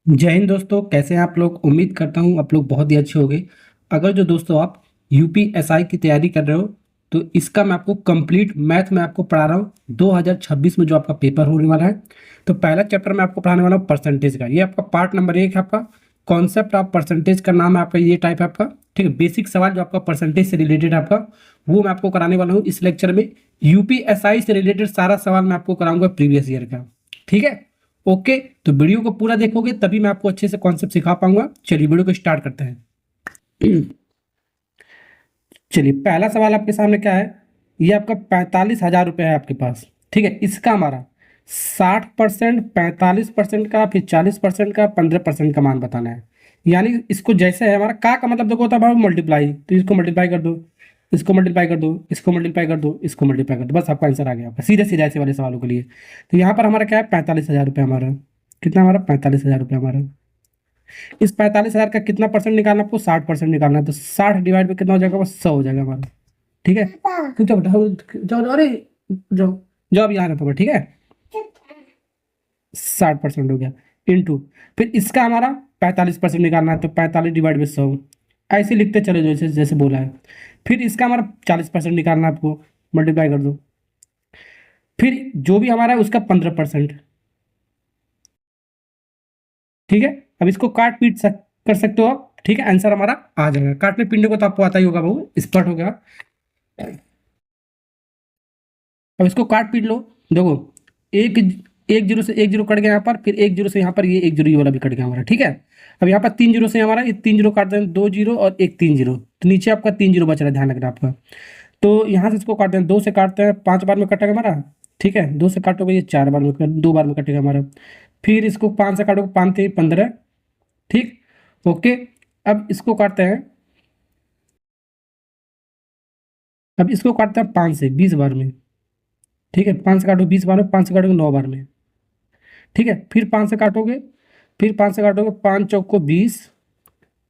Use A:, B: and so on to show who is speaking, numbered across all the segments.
A: जय हिंद दोस्तों, कैसे हैं आप लोग। उम्मीद करता हूं आप लोग बहुत ही अच्छे होंगे। अगर जो दोस्तों आप यूपीएसआई की तैयारी कर रहे हो तो इसका मैं आपको कंप्लीट मैथ में आपको पढ़ा रहा हूं 2026 में जो आपका पेपर होने वाला है। तो पहला चैप्टर मैं आपको पढ़ाने वाला हूं परसेंटेज का। ये आपका पार्ट नंबर 1 है। आपका कॉन्सेप्ट ऑफ परसेंटेज का नाम है आपका, ये टाइप है आपका। ठीक है, बेसिक सवाल जो आपका परसेंटेज से रिलेटेड है आपका, वो मैं आपको कराने वाला हूँ इस लेक्चर में। यूपीएसआई से रिलेटेड सारा सवाल मैं आपको कराऊंगा प्रीवियस ईयर का। ठीक है, ओके। तो वीडियो को पूरा देखोगे तभी मैं आपको अच्छे से कॉन्सेप्ट सिखा पाऊंगा। चलिए वीडियो को स्टार्ट करते हैं। चलिए, पहला सवाल आपके सामने क्या है। ये आपका 45,000 रुपये है आपके पास। ठीक है, इसका हमारा 60%, 45% का, फिर 40% का, 15% का मान बताना है। यानी इसको जैसे है हमारा का मतलब देखो होता है भाई मल्टीप्लाई, तो इसको मल्टीप्लाई कर दो, इसको मल्टीप्लाई कर दो, इसको मल्टीप्लाई कर दो, इसको मल्टीप्लाई कर दो, बस आपका आंसर आ गया आपका सीधे सीधे ऐसे वाले सवालों के लिए। तो यहाँ पर हमारा क्या है, 45,000 रुपये हमारा। कितना हमारा, 45,000 रुपये हमारा। इस 45,000 का कितना परसेंट निकालना, आपको 60% निकालना है। तो 60 डिवाइड में कितना हो जाएगा, बस 100 हो जाएगा हमारा। ठीक है, क्यों जाओ जाओ जाओ, अरे जाओ जाओ, अब यहाँ रहता, ठीक है। 60% हो गया इंटू, फिर इसका हमारा 45% निकालना है। तो 45 डिवाइड में 100, ऐसे लिखते चले जैसे जैसे बोला है। फिर इसका हमारा 40% निकालना है, आपको मल्टीप्लाई कर दो। फिर जो भी हमारा है उसका 15%। ठीक है, अब इसको काट पीट कर सकते हो आप। ठीक है, आंसर हमारा आ जाएगा। काटने पीटने को तो आपको आता ही होगा, बहु स्पष्ट हो गया। अब इसको काट पीट लो। देखो, एक एक जीरो से एक जीरो कट गया यहाँ पर, फिर एक जीरो से यहाँ पर ये एक जीरो, ये वाला भी कट गया हमारा। ठीक है, अब यहाँ पर 3 जीरो से हमारा ये 3 जीरो काट दें, 2 जीरो और एक 3 जीरो, तो नीचे आपका 3 जीरो बच रहा है, ध्यान रखना आपका। तो यहाँ से इसको काटते हैं, 2 से काटते हैं, 5 बार में कटेगा हमारा। ठीक है, 2 से काटोगे ये 4 बार में, 2 बार में कटेगा हमारा। फिर इसको 5 से काटोगे, 5 से 15। ठीक, ओके। अब इसको काटते हैं, अब इसको काटते हैं 5 से 20 बार में। ठीक है, 5 से काटो 20 बार में, 5 से काटोगे 9 बार में। ठीक है, फिर 5 से काटोगे, फिर 5 से काटोगे, 5 चौक को 20,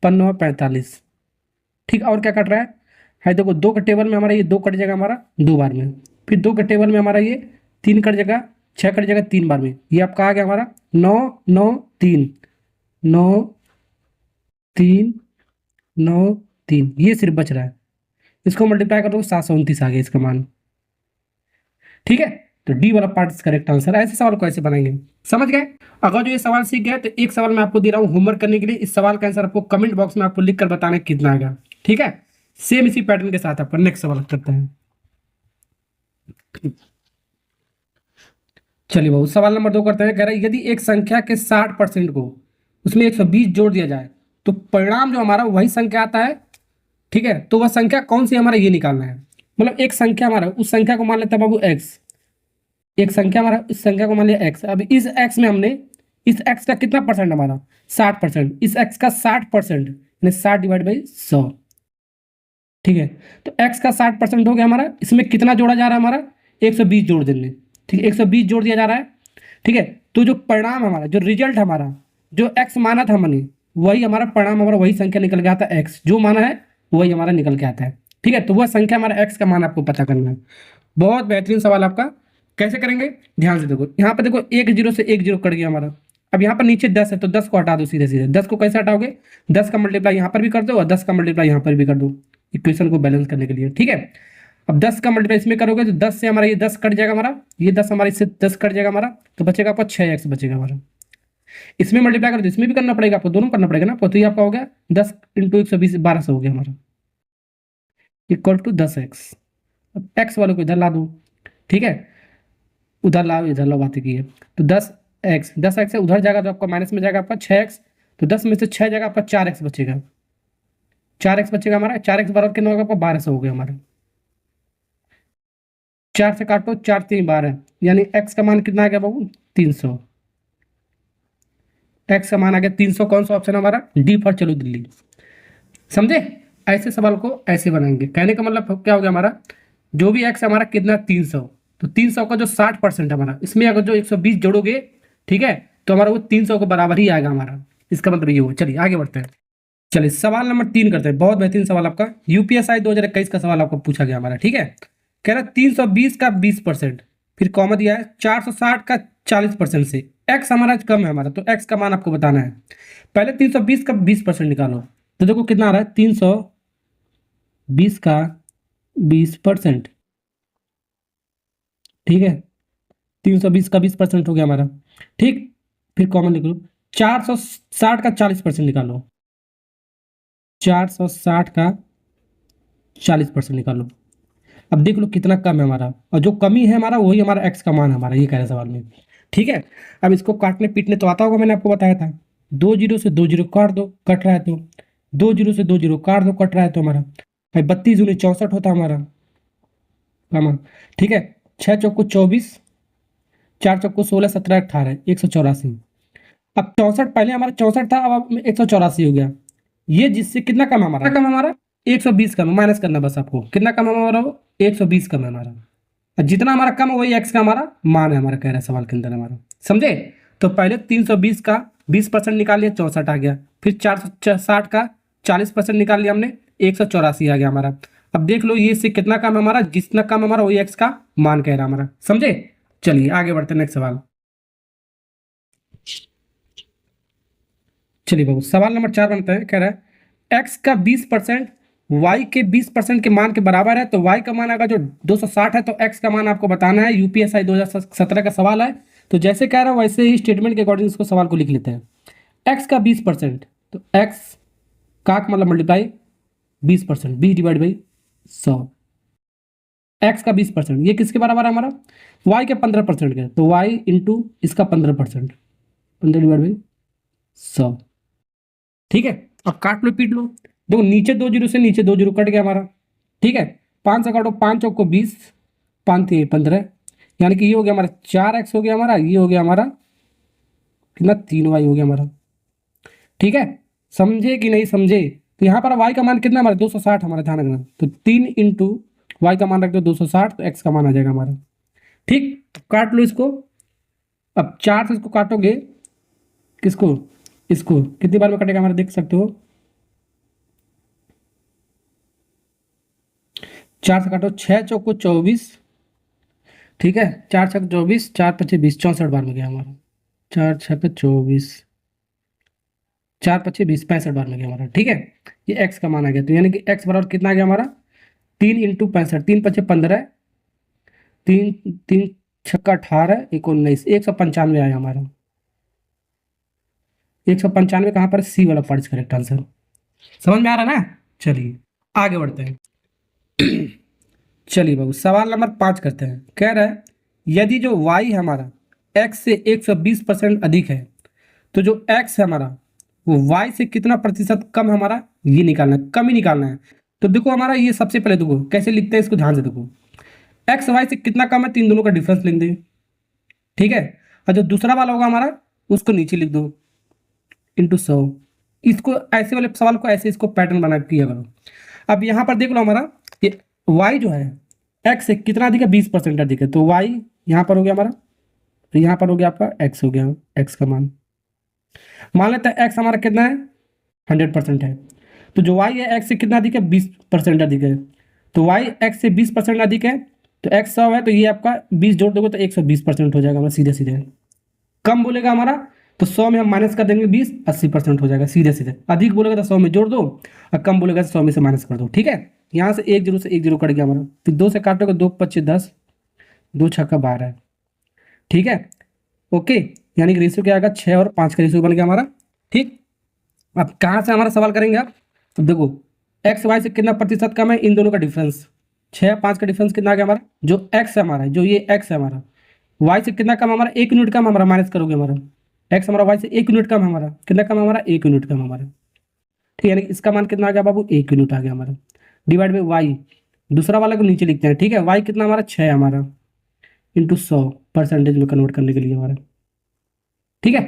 A: 15 45। ठीक, और क्या कट रहा है देखो, 2 के टेबल में हमारा ये 2 कट जाएगा हमारा 2 बार में। फिर 2 के टेबल में हमारा ये 3 कट जाएगा, 6 कट जाएगा 3 बार में। ये आपका आ गया हमारा 9 9 3, 9 3, 9 3, ये सिर्फ बच रहा है। इसको मल्टीप्लाई कर दो, 729 आ गया इसका मान। ठीक है, तो डी वाला पार्ट इज करेक्ट आंसर। ऐसे सवाल को ऐसे बनाएंगे, समझ गए। अगर जो ये सवाल सीख गए तो एक सवाल मैं आपको दे रहा हूँ होमवर्क करने के लिए। इस सवाल का आंसर आपको कमेंट बॉक्स में आपको लिख कर बताना है कितना आएगा। ठीक है, सेम इसी पैटर्न के साथ आपका नेक्स्ट सवाल करते हैं। चलिए बहुत, सवाल नंबर 2 करते हैं। कह रहा है यदि एक संख्या के 60% को उसमें 120 जोड़ दिया जाए तो परिणाम जो हमारा वही संख्या आता है। ठीक है, तो वह संख्या कौन सी हमारा, ये निकालना है। मतलब एक संख्या हमारा, उस संख्या को मान लेते हैं बाबू एक्स। एक संख्या हमारा, इस संख्या को मान लिया एक्स। अब इस एक्स में हमने, इस एक्स का कितना परसेंट हमारा, 60%। इस एक्स का 60% यानी 60 डिवाइड बाई 100। ठीक है, तो एक्स का 60% हो गया हमारा। इसमें कितना जोड़ा जा रहा है हमारा, 120 जोड़ देंगे। ठीक है, 120 जोड़ दिया जा रहा है। ठीक है, तो जो परिणाम हमारा, जो रिजल्ट हमारा, जो एक्स माना था हमने, वही हमारा परिणाम, हमारा वही संख्या निकल के आता है। एक्स जो माना है वही हमारा निकल के आता है। ठीक है, तो वह संख्या हमारा एक्स का मान आपको पता करना है। बहुत बेहतरीन सवाल आपका। कैसे करेंगे, ध्यान से देखो। यहाँ पर देखो, एक जीरो से एक जीरो कट गया हमारा। अब यहाँ पर नीचे 10 है, तो 10 को हटा दो सीधे सीधे। 10 को कैसे हटाओगे, 10 का मल्टीप्लाई यहाँ पर भी कर दो और 10 का मल्टीप्लाई यहाँ पर भी कर दो, इक्वेशन को बैलेंस करने के लिए। ठीक है, अब 10 का मल्टीप्लाई इसमें करोगे तो 10 से हमारा ये 10 कट जाएगा हमारा, ये 10 हमारा इससे 10 कट जाएगा हमारा, तो बचेगा आपका 6x बचेगा हमारा। इसमें मल्टीप्लाई कर दो, इसमें भी करना पड़ेगा आपको, दोनों करना पड़ेगा ना। तो ये आपका हो गया 10 इंटू 120, 1200 हो गया हमारा, इक्वल टू 10x। अब एक्स वालों को इधर ला दो। ठीक है, उधर लाओ, इधर लो, बातें की है। तो 10x, 10x है उधर जाएगा तो आपका माइनस में जाएगा आपका 6x। तो 10 में से 6 जाएगा आपका 4x बचेगा, 4x बचेगा हमारा। 4x बराबर कितना होगा आपका, 1200 हो गया हमारा। 4 से काटो, 4 3 12, यानी x का मान कितना आ गया बाबू, 300। x का मान आ गया 300। कौन सा ऑप्शन हमारा, डी फॉर चलो दिल्ली। समझे, ऐसे सवाल को ऐसे बनाएंगे। कहने का मतलब क्या हो गया हमारा, जो भी x हमारा कितना, 300। तो 300 का जो 60% हमारा, इसमें अगर जो 120 जोड़ोगे, ठीक है, तो हमारा वो 300 के बराबर ही आएगा हमारा। इसका मतलब ये हो। चलिए आगे बढ़ते हैं। चलिए सवाल नंबर 3 करते हैं। बहुत बेहतरीन सवाल आपका, यूपीएसआई 2021 का सवाल आपको पूछा गया हमारा। ठीक है, कह रहा है 320 का 20%, फिर कॉमा दिया है 460 का 40% से x हमारा कम है हमारा, तो x का मान आपको बताना है। पहले 320 का 20% निकालो, तो देखो कितना आ रहा है 320 का 20%, ठीक है 320 का 20% हो गया हमारा, ठीक। फिर कॉमन लिख लो, 460 का 40% निकालो, 460 का 40% निकालो। अब देख लो कितना कम है हमारा, और जो कमी है हमारा वही हमारा एक्स का मान है हमारा, ये कह रहे सवाल में, ठीक है। अब इसको काटने पीटने तो आता होगा, मैंने आपको बताया था, 2 जीरो से 2 जीरो काट दो, कट रहा है तो 2 जीरो से 2 जीरो काट दो, कट रहा है तो हमारा भाई 32 दूनी 64 होता हमारा कमा, ठीक है। 6 चौको 24, 4 चौको 16, 17, 18, 184। अब 64 पहले हमारा 64 था, अब 184 हो गया। ये जिससे कितना कम है हमारा, कितना कम है हमारा 120 कम है, माइनस करना बस आपको, कितना कम है हमारा वो 120 कम है हमारा। और जितना हमारा कम है वही एक्स का हमारा मान है हमारा, कह रहा है सवाल के अंदर हमारा, समझे। तो पहले 320 का 20% निकाल लिया, 64 आ गया। फिर 460 का 40% निकाल लिया हमने, 184 आ गया हमारा। अब देख लो ये इससे कितना कम है हमारा, जितना कम हमारा वही एक्स का मान कह रहा है हमारा, समझे। चलिए आगे बढ़ते हैं नेक्स्ट सवाल। चलिए बाबू सवाल नंबर 4 बनता है, कह रहा है एक्स का 20% वाई के 20% के मान के बराबर है, तो वाई का मान अगर जो 260 है तो एक्स का मान आपको बताना है। यूपीएसआई 2017 का सवाल है, तो जैसे कह रहा है वैसे ही स्टेटमेंट के अकॉर्डिंग इसको सवाल को लिख लेते हैं। एक्स का 20%, तो एक्स का मतलब मल्टीप्लाई 20%, 20 डिवाइड बाई 100, एक्स का 20%, ये किसके बराबर है हमारा, वाई के 15% के, तो वाई इंटू इसका 15%, 15 डिवाइड बाई 100, ठीक है। अब काट लो पीट लो, देखो नीचे 2 जीरो से नीचे 2 जीरो कट गया हमारा, ठीक है। 5 से काटो, 5 चौको 20, 5 × 15, यानी कि ये हो गया हमारा 4x हो गया हमारा, ये हो गया हमारा कितना 3y हो गया हमारा, ठीक है। समझे कि नहीं समझे। तो यहाँ पर y का मान कितना हमारा 260 हमारा, ध्यान रखना। तो 3 इंटू वाई का मान रख दो 260, तो x का मान आ जाएगा हमारा, ठीक। तो काट लो इसको। अब 4 से इसको काटोगे, किसको, इसको कितनी बार में कटेगा हमारा देख सकते हो, 4 से काटो, 6 चौको 24, ठीक है, 4 छक 24, 4 पचे 20, 64 बार में गया हमारा, 4 छक 24, 4 पचे 20, 65 बार में गया हमारा, ठीक है। ये एक्स का मान आ गया, तो यानी कि एक्स बराबर कितना आ गया हमारा 3 इंटू 65, 3 पचे 15, 3 3 छक्का 18, 19, 195 आया हमारा। 195 कहाँ पर, सी वाला पार्ट करेक्ट आंसर, समझ में आ रहा है ना। चलिए आगे बढ़ते हैं। चलिए बाबू सवाल नंबर 5 करते हैं, कह रहा है यदि जो y है हमारा x से 120% अधिक है, तो जो x है हमारा वो y से कितना प्रतिशत कम हमारा, ये निकालना है, कम ही निकालना है। तो देखो हमारा ये सबसे पहले देखो कैसे लिखते हैं, इसको ध्यान से देखो, x y से कितना कम है, तो इन दोनों का डिफरेंस लिख दें, ठीक है। और जो दूसरा वाला होगा हमारा उसको नीचे लिख दो इंटू 100। इसको ऐसे वाले सवाल को ऐसे इसको पैटर्न बना किया करो। अब यहाँ पर देख लो हमारा ये y जो है x से कितना अधिक है, 20% अधिक है, तो y यहाँ पर हो गया हमारा, तो यहाँ पर हो गया आपका x हो गया, x का मान लेते हैं x हमारा कितना है 100% है, तो जो y है x से कितना अधिक है 20% अधिक है, तो y x से 20% अधिक है, तो x 100 है, तो ये आपका 20 जोड़ दोगे तो 120% हो जाएगा हमारा, सीधे सीधे। कम बोलेगा हमारा तो 100 में हम माइनस कर देंगे 20, 80% हो जाएगा सीधे सीधे। अधिक बोलेगा तो 100 में जोड़ दो, और कम बोलेगा तो 100 में से माइनस कर दो, ठीक है। यहाँ से 1 जीरो से 1 जीरो कट गया हमारा, फिर 2 से काटोगे 2 पच्चीस 10, 2 छक्का 12, ठीक है। ओके, यानी कि रेशियो क्या आएगा 6 और 5 का रेशियो बन गया हमारा, ठीक। अब कहाँ से हमारा सवाल करेंगे आप, तो देखो एक्स वाई से कितना प्रतिशत कम है, इन दोनों का डिफरेंस 6 5 का डिफरेंस कितना आ गया हमारा, जो एक्स है हमारा, जो ये एक्स है हमारा वाई से कितना कम हमारा, 1 यूनिट कम हमारा, माइनस करोगे हमारा एक्स हमारा वाई से 1 यूनिट कम हमारा, कितना कम हमारा 1 यूनिट कम हमारा, ठीक है। यानी इसका मान कितना आ गया बाबू 1 यूनिट आ गया हमारा, डिवाइड बाई वाई, दूसरा वाला को नीचे लिखते हैं, ठीक है। वाई कितना हमारा 6 हमारा, इंटू 100% में कन्वर्ट करने के लिए हमारा, ठीक है।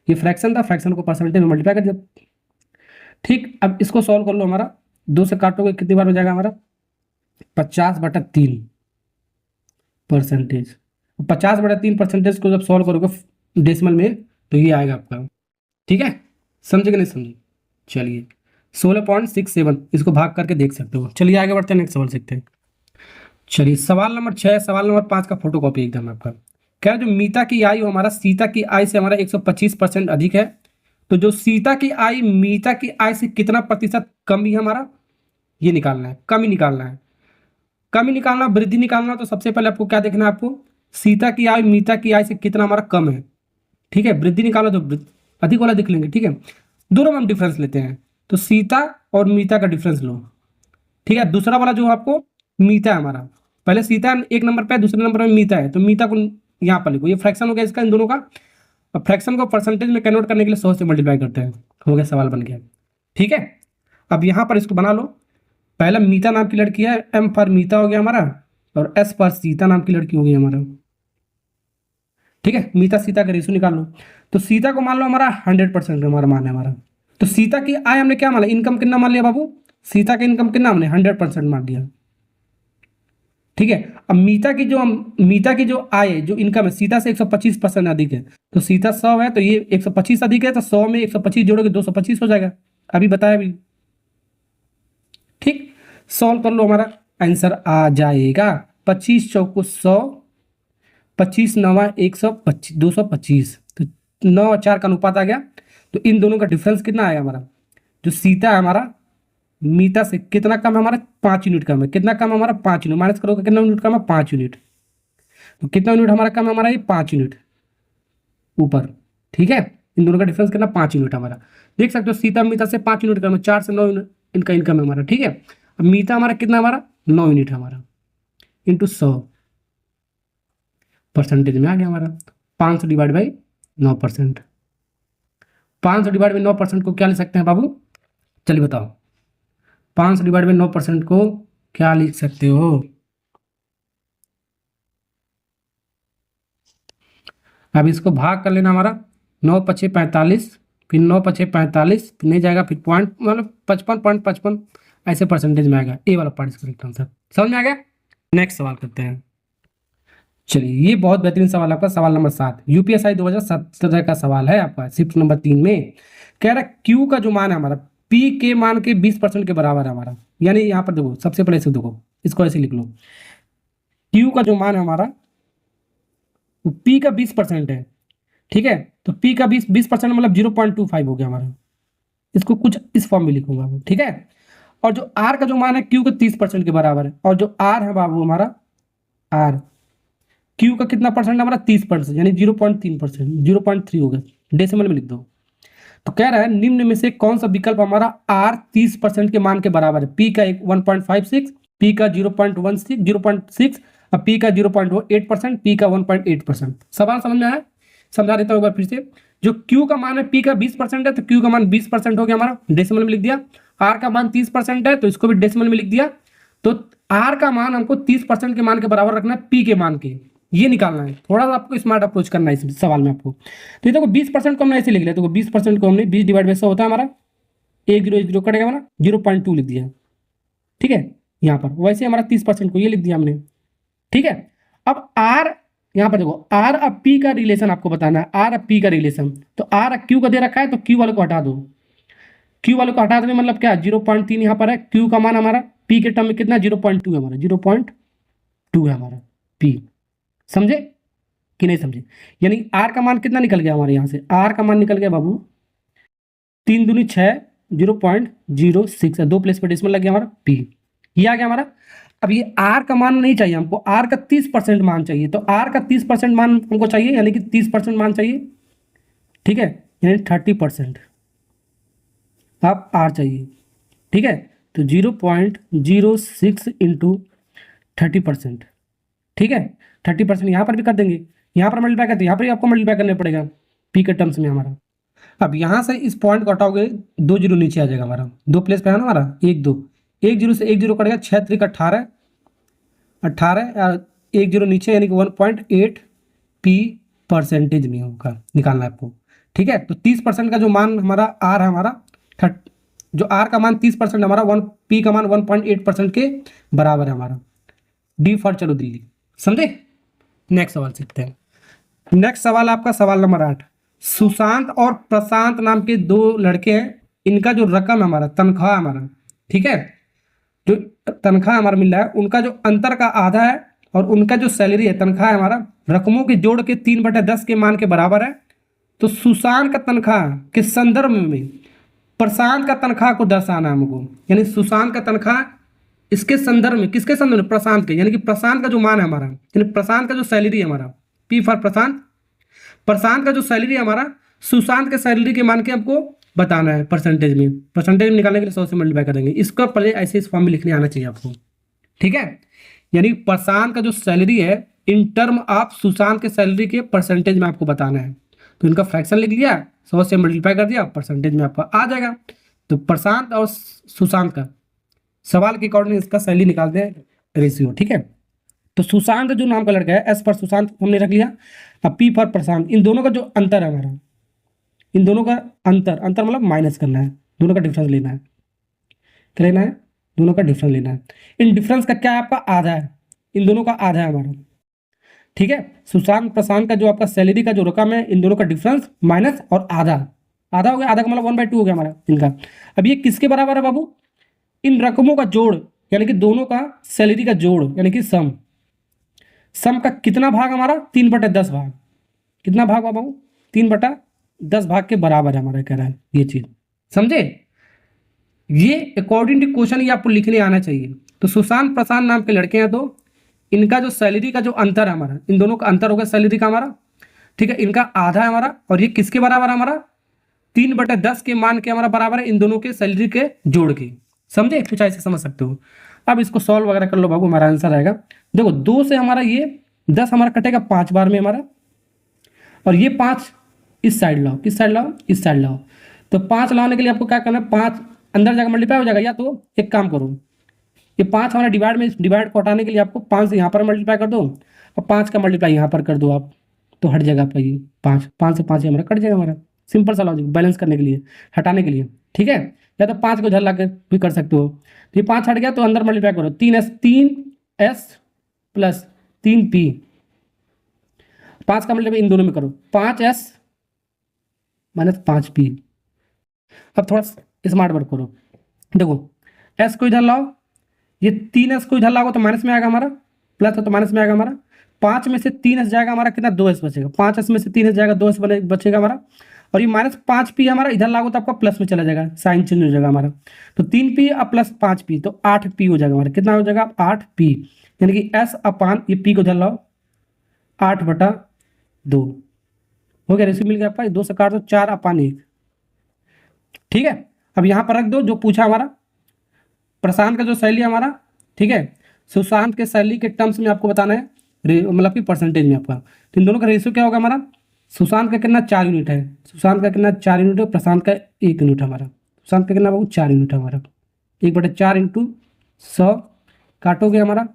A: ये फ्रैक्शन था, फ्रैक्शन को परसेंटेज में मल्टीप्लाई कर दिया, ठीक। अब इसको सॉल्व कर लो, हमारा 2 से काटोगे कितनी बार हो जाएगा हमारा 50/3%, 50/3% को जब सॉल्व करोगे डेसिमल में तो ये आएगा आपका, ठीक है। समझे कि नहीं समझे। चलिए 16.67 इसको भाग करके देख सकते हो। चलिए आगे बढ़ते हैं, नेक्स्ट सवाल सीखते हैं। चलिए सवाल नंबर 6, सवाल नंबर 5 का फोटो कॉपी एकदम आपका। कह रहा है जो मीता की आयु हमारा सीता की आय से हमारा 125% अधिक है, तो जो सीता की आय मीता की आय से कितना प्रतिशत कम ही हमारा, ये निकालना है, कम ही निकालना है। कम ही निकालना, वृद्धि निकालना, तो सबसे पहले आपको क्या देखना है, आपको सीता की आय मीता की आय से कितना हमारा कम है। ठीक है, वृद्धि निकालना तो अधिक वाला देख लेंगे। ठीक है, दोनों में हम डिफरेंस लेते हैं, तो सीता और मीता का डिफरेंस लो। ठीक है, दूसरा वाला जो आपको मीता है हमारा, पहले सीता एक नंबर पे है, दूसरे नंबर में मीता है, तो मीता को यहाँ पर लिखो, ये फ्रैक्शन हो गया इसका, इन दोनों का। अब फ्रैक्शन को परसेंटेज में कन्वर्ट करने के लिए 100 से मल्टीप्लाई करते हैं, हो गया, सवाल बन गया। ठीक है, अब यहाँ पर इसको बना लो। पहला मीता नाम की लड़की है, एम फॉर मीता हो गया हमारा, और एस फॉर सीता नाम की लड़की हो गई हमारा। ठीक है, मीता सीता का रेशो निकाल लो। तो सीता को मान लो हमारा 100% हमारा मान है हमारा। तो सीता की आय हमने क्या माना, इनकम कितना मान लिया बाबू, सीता का इनकम कितना हमने 100% मान लिया। ठीक है, अब मीता की जो आय जो इनकम है सीता से 125% अधिक है, तो सीता 100 है, तो ये 125 अधिक है, तो 100 में 125 जोड़ोगे 225 हो जाएगा, अभी बताया अभी। ठीक, सॉल्व कर लो, हमारा आंसर आ जाएगा 25 चौको 100, 25 नवा 125, 225, तो 9 और 4 का अनुपात आ गया। तो इन दोनों का डिफरेंस कितना आएगा हमारा, जो सीता है हमारा मीता से कितना कम है हमारा, 5 यूनिट कम है। कितना कम है हमारा, 5 यूनिट, माइनस करोगे कितना यूनिट कम है, 5 यूनिट। तो कितना यूनिट हमारा कम है हमारा, ये 5 यूनिट ऊपर। ठीक है, इन दोनों का डिफरेंस कितना, 5 यूनिट हमारा। देख सकते हो सीता मीता से 5 यूनिट कम है, 4 से 9 यूनिट इनका इनकम है हमारा। ठीक है, अब मीता हमारा कितना, हमारा 9 यूनिट है हमारा, इंटू 100 परसेंटेज में आ गया हमारा 500 डिवाइड बाई 9%। 500 डिवाइड बाई 9% को क्या लिख सकते हैं बाबू, चलिए बताओ, 500 डिवाइड बाई 9% को क्या लिख सकते हो। अब इसको भाग कर लेना हमारा, 9 पचे 45, फिर 9 पचे 45, फिर नहीं जाएगा, फिर पॉइंट मतलब 55.55 ऐसे परसेंटेज में आएगा। ए वाला पार्ट इसका करेक्ट आंसर, समझ में आ गया। नेक्स्ट सवाल करते हैं। चलिए ये बहुत बेहतरीन सवाल आपका, सवाल नंबर 7 यूपीएसआई 2017 का सवाल है आपका, शिफ्ट नंबर 3 में। कह रहा है क्यू का जो मान है हमारा पी के मान के 20% के बराबर है हमारा। यानी यहाँ पर देखो, सबसे पहले इसे देखो, इसको ऐसे लिख लो, क्यू का जो मान है हमारा पी का 20% है। ठीक है, तो पी का 20% मतलब 0.25 हो गया हमारा, इसको कुछ इस फॉर्म में लिखूंगा। ठीक है, और जो आर का जो मान है क्यू का 30% के बराबर है, और जो आर है बाबू हमारा, आर क्यू का कितना परसेंट हमारा 30%, यानी 0.3%, 0.3 हो गया, डेसिमल में लिख दो। तो कह रहा है निम्न में से कौन सा विकल्प हमारा आर 30% के मान के बराबर है, पी का 1.56, पी का 0.6, और पी का 0.8%, पी का 1.8%। सवाल समझ में आया, समझा देता हूँ एक बार फिर से। जो क्यू का मान है पी का 20% है, तो क्यू का मान 20% हो गया हमारा, डेसिमल में लिख दिया। आर का मान 30% है, तो इसको भी डेसिमल में लिख दिया। तो आर का मान हमको 30% के मान के बराबर रखना है पी के मान के, ये निकालना है। थोड़ा सा आपको स्मार्ट अप्रोच करना है इस सवाल में आपको। तो ये देखो 20% को हमने ऐसे लिख लिया, तो 20% को हमने 20 डिवाइड बाई 100 होता है हमारा, 1 कटेगा हमारा, 0.2 लिख दिया। ठीक है, यहाँ पर वैसे हमारा 30% को ये लिख दिया हमने। ठीक है, अब आर यहाँ पर देखो, आर और पी का रिलेशन आपको बताना है, आर और पी का रिलेशन। तो आर और क्यू का दे रखा है, तो क्यू वाले को हटा दो, क्यू वाले को हटा देने मतलब क्या, 0.3 यहाँ पर है। क्यू का मान हमारा पी के टर्म में कितना, 0.2 है हमारा, 0.2 है हमारा पी। समझे कि नहीं समझे, यानी आर का मान कितना निकल गया हमारे यहाँ से, आर का मान निकल गया बाबू 3 दूनी 6, 0.06 है, 2 प्लेस पर डेसिमल लग गया हमारा पी, ये आ गया हमारा। अब ये आर का मान नहीं चाहिए हमको, आर का 30% मान चाहिए, तो आर का 30% मान हमको चाहिए, यानी कि 30% मान चाहिए। ठीक है, यानी 30% आप आर चाहिए। ठीक है, तो 0.06 इंटू 30%। ठीक है, 30% यहाँ पर भी कर देंगे, यहाँ पर मल्टीप्लाई करते हैं, यहाँ पर भी आपको मल्टीप्लाई करना पड़ेगा पी के टर्म्स में हमारा। अब यहाँ से इस पॉइंट को हटाओगे, 2 जीरो नीचे आ जाएगा हमारा, 2 प्लेस पे है ना हमारा, 1 2, 1 जीरो से 1 जीरो कटेगा, 6 3 18, 18 1 जीरो नीचे, यानी कि 1.8 पी परसेंटेज में होगा, निकालना है आपको। ठीक है, तो 30% का जो मान हमारा आर है हमारा, जो आर का मान 30% हमारा, पी का मान 1.8% के बराबर है हमारा। डी फॉर चलो दिल्ली, समझे। नेक्स्ट सवाल सीखते हैं। नेक्स्ट सवाल आपका सवाल नंबर 8, सुशांत और प्रशांत नाम के 2 लड़के हैं, इनका जो रकम है हमारा, तनख्वाह हमारा, ठीक है, जो तनख्वाह हमारा मिल रहा है उनका जो अंतर का आधा है और उनका जो सैलरी है तनख्वाह है हमारा रकमों के जोड़ के 3/10 के मान के बराबर है। तो सुशांत का तनख्वाह के संदर्भ में प्रशांत का तनख्वाह को दर्शाना है हमको, यानी सुशांत का तनख्वाह इसके संदर्भ में, किसके संदर्भ में, प्रशांत के, यानी कि प्रशांत का जो मान है हमारा, यानी प्रशांत का जो सैलरी है हमारा, पी फॉर प्रशांत, प्रशांत का जो सैलरी है हमारा सुशांत के सैलरी के मान के हमको बताना है परसेंटेज में। परसेंटेज में निकालने के लिए 100 से मल्टीप्लाई कर देंगे। इसका पहले ऐसे इस फॉर्म में लिखने आना चाहिए आपको, ठीक है। यानी प्रशांत का जो सैलरी है इन टर्म ऑफ सुशांत के सैलरी के परसेंटेज में आपको बताना है। तो इनका फ्रैक्शन लिख लिया, 100 से मल्टीप्लाई कर दिया, परसेंटेज में आपका आ जाएगा। तो प्रशांत और सुशांत का सवाल के अकॉर्डिंग इसका सैलरी निकालते हैं रेशियो, ठीक है। तो सुशांत जो नाम का लड़का है, एस फॉर सुशांत हमने रख लिया। अब पी फॉर प्रशांत, इन दोनों का जो अंतर है हमारा, इन दोनों का अंतर मतलब माइनस करना है, दोनों का डिफरेंस लेना है। क्या लेना है? दोनों का डिफरेंस लेना है। इन डिफरेंस का क्या है आपका? आधा है, इन दोनों का आधा है हमारा, ठीक है। सुशांत प्रशांत का जो आपका सैलरी का जो रकम है इन दोनों का डिफरेंस माइनस और आधा, आधा हो गया, आधा का मतलब 1/2 हो गया हमारा इनका। अब ये किसके बराबर है बाबू? इन रकमों का जोड़, यानी कि दोनों का सैलरी का जोड़, यानी कि सम का कितना भाग हमारा? 3/10 भाग। कितना भाग बाबू? 3/10 भाग के बराबर है हमारा, कह रहा है ये चीज, समझे। ये अकॉर्डिंग टू क्वेश्चन ये आपको लिखने आना चाहिए। तो सुशांत प्रशांत नाम के लड़के हैं, तो इनका जो सैलरी का जो अंतर है हमारा, इन दोनों का अंतर होगा सैलरी का हमारा, ठीक है। इनका आधा है हमारा, और ये किसके बराबर है हमारा? 3/10 के मान के हमारा बराबर है इन दोनों के सैलरी के जोड़ के, समझे। कुछ ऐसे समझ सकते हो। अब इसको सॉल्व वगैरह कर लो बाबू, हमारा आंसर आएगा। देखो 2 से हमारा ये 10 हमारा कटेगा 5 बार में हमारा, और ये 5 इस साइड लाओ, किस साइड लाओ? इस साइड लाओ। तो 5 लाने के लिए आपको क्या करना है? 5 अंदर जाकर मल्टीप्लाई हो जाएगा, या तो एक काम करो, ये 5 हमारा डिवाइड में, डिवाइड को हटाने के लिए आपको 5 से यहाँ पर मल्टीप्लाई कर दो और 5 का मल्टीप्लाई यहाँ पर कर दो आप, तो हट जाएगा आपका ये 5 से 5 हमारा कट जाएगा हमारा। सिंपल सा लॉजिक, बैलेंस करने के लिए, हटाने के लिए, ठीक है। या तो 5 को इधर ला के भी कर सकते हो। तो ये 5 हट गया तो अंदर मल्टीप्लाई करो, 3s प्लस 3p, 5 का मल्टीप्लाई इन दोनों में करो, 5s माइनस 5p। अब थोड़ा स्मार्ट वर्क करो, देखो s को इधर लाओ, ये 3s को इधर लाओ तो माइनस में आएगा हमारा, प्लस है तो माइनस में आएगा हमारा। 5 में से 3s जाएगा हमारा, कितना? 2s बचेगा। 5s में से 3s जाएगा, 2s बचेगा हमारा। और ये माइनस 5p हमारा इधर लागो तो आपका प्लस में चला जाएगा, साइन चेंज हो जाएगा हमारा। तो 3p और प्लस 5p, तो 8p हो जाएगा हमारा। कितना हो जाएगा? 8p, यानी कि s अपान ये p को इधर लाओ, 8/2 हो गया। रेसिपी मिल गया आपका, 2 से काट दो, 4/1, ठीक है। अब यहाँ पर रख दो जो पूछा हमारा, प्रशांत का जो सैलरी हमारा, ठीक है, सुशांत के सैलरी के टर्म्स में आपको बताना है, मतलब कि परसेंटेज में आपका। तो इन दोनों का रेशियो क्या होगा हमारा? सुशांत का कितना? 4 यूनिट है, सुशांत का कितना? 4 यूनिट है, प्रशांत का 1 यूनिट है हमारा। सुशांत का कितना बाबू? 4 यूनिट है हमारा। 1/4 इंटू 100 काटोगे हमारा,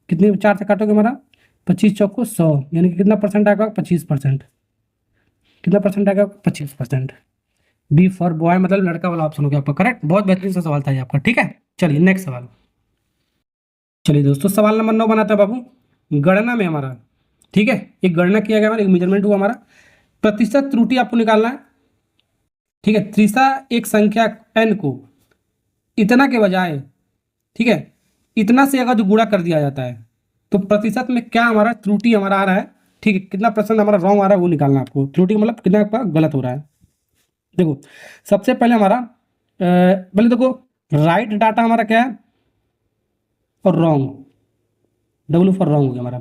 A: कितनी 4 से काटोगे हमारा? 25 चौको 100, यानी कि कितना परसेंट आएगा? 25%। कितना परसेंट आएगा? 25%। बी फॉर बॉय मतलब लड़का वाला ऑप्शन हो गया आपका करेक्ट। बहुत बेहतरीन सा सवाल था ये आपका, ठीक है। चलिए नेक्स्ट सवाल। चलिए दोस्तों सवाल नंबर 9 बनाता है बाबू, गणना में हमारा, ठीक है, एक गणना किया गया हमारा, एक मेजरमेंट हुआ हमारा, प्रतिशत त्रुटि आपको निकालना है, ठीक है। त्रिशा एक संख्या n को इतना के बजाय, ठीक है, इतना से अगर जो गुणा कर दिया जाता है तो प्रतिशत में क्या हमारा त्रुटि हमारा आ रहा है, ठीक है, कितना परसेंट हमारा रॉन्ग आ रहा है वो निकालना है आपको। त्रुटि मतलब कितना आपका गलत हो रहा है। देखो सबसे पहले हमारा पहले देखो राइट डाटा हमारा क्या है और रॉन्ग, W फॉर रॉन्ग हो गया हमारा।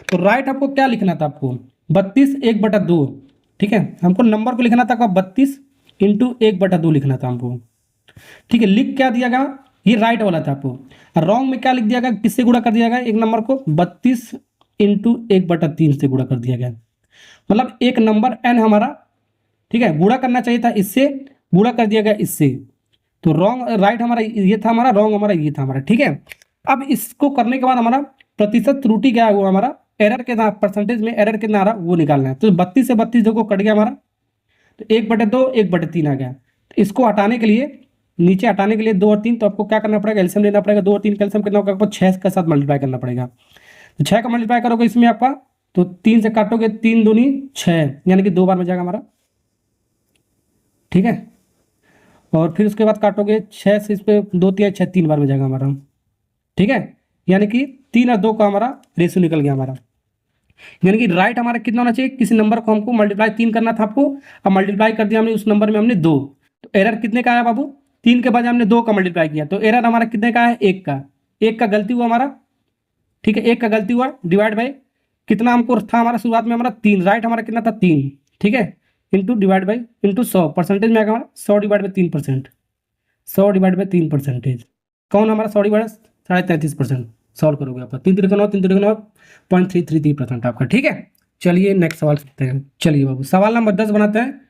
A: तो राइट आपको क्या लिखना था? आपको 32 1/2, ठीक है, हमको नंबर को लिखना था 32 इंटू 1/2 लिखना था हमको, ठीक है। लिख क्या दिया गया? ये राइट वाला था आपको। रॉन्ग में क्या लिख दिया गया? किससे गुणा कर दिया गया? एक नंबर को 32 इंटू 1/3 से गुणा कर दिया गया, मतलब एक नंबर n हमारा, ठीक है, गुणा करना चाहिए था इससे, गुणा कर दिया गया इससे। तो रॉन्ग, राइट हमारा ये था हमारा, रॉन्ग हमारा ये था हमारा, ठीक है। अब इसको करने के बाद हमारा प्रतिशत त्रुटि क्या हुआ हमारा, एरर कितना, परसेंटेज में एरर कितना आ रहा वो निकालना है। तो 32 से 32 देखो कट गया हमारा, तो 1/2 1/3 आ गया। तो इसको हटाने के लिए, नीचे हटाने के लिए 2 और 3, तो आपको क्या करना पड़ेगा? एलसीएम लेना पड़ेगा। 2 और 3 कैल्शियम कितना होगा? आपको 6 के साथ मल्टीप्लाई करना पड़ेगा। तो 6 का मल्टीप्लाई करोगे इसमें आपका, तो 3 से काटोगे, 3 दूनी 6, यानी कि 2 बार में जाएगा हमारा, ठीक है। और फिर उसके बाद काटोगे 6 से, इस पे 2 3 6 3 बार में जाएगा हमारा, ठीक है। यानी कि 3 और 2 का हमारा रेशियो निकल गया हमारा। यानी कि राइट हमारा कितना होना चाहिए, किसी नंबर को हमको मल्टीप्लाई 3 करना था आपको, अब मल्टीप्लाई कर दिया हमने उस नंबर में हमने 2, तो एरर कितने का आया बाबू, 3 के बाद हमने 2 का मल्टीप्लाई किया, तो एरर हमारा कितने का है, 1 का, 1 का गलती हुआ हमारा, ठीक है, 1 का गलती हुआ, डिवाइड बाई कितना हमको था हमारा शुरुआत में हमारा 3, राइट हमारा कितना था 3, ठीक है, into divide by into 100, percentage में आएगा हमारा 100 डिवाइड बाई 3%, 100 डिवाइड बाई 3%, कौन हमारा 100 डिवाइड 33%, सॉल्व करोगे आप 3 3 9 3 3 9 0.333% आपका, ठीक है। चलिए नेक्स्ट सवाल करते हैं। चलिए बाबू सवाल नंबर 10 बनाते हैं।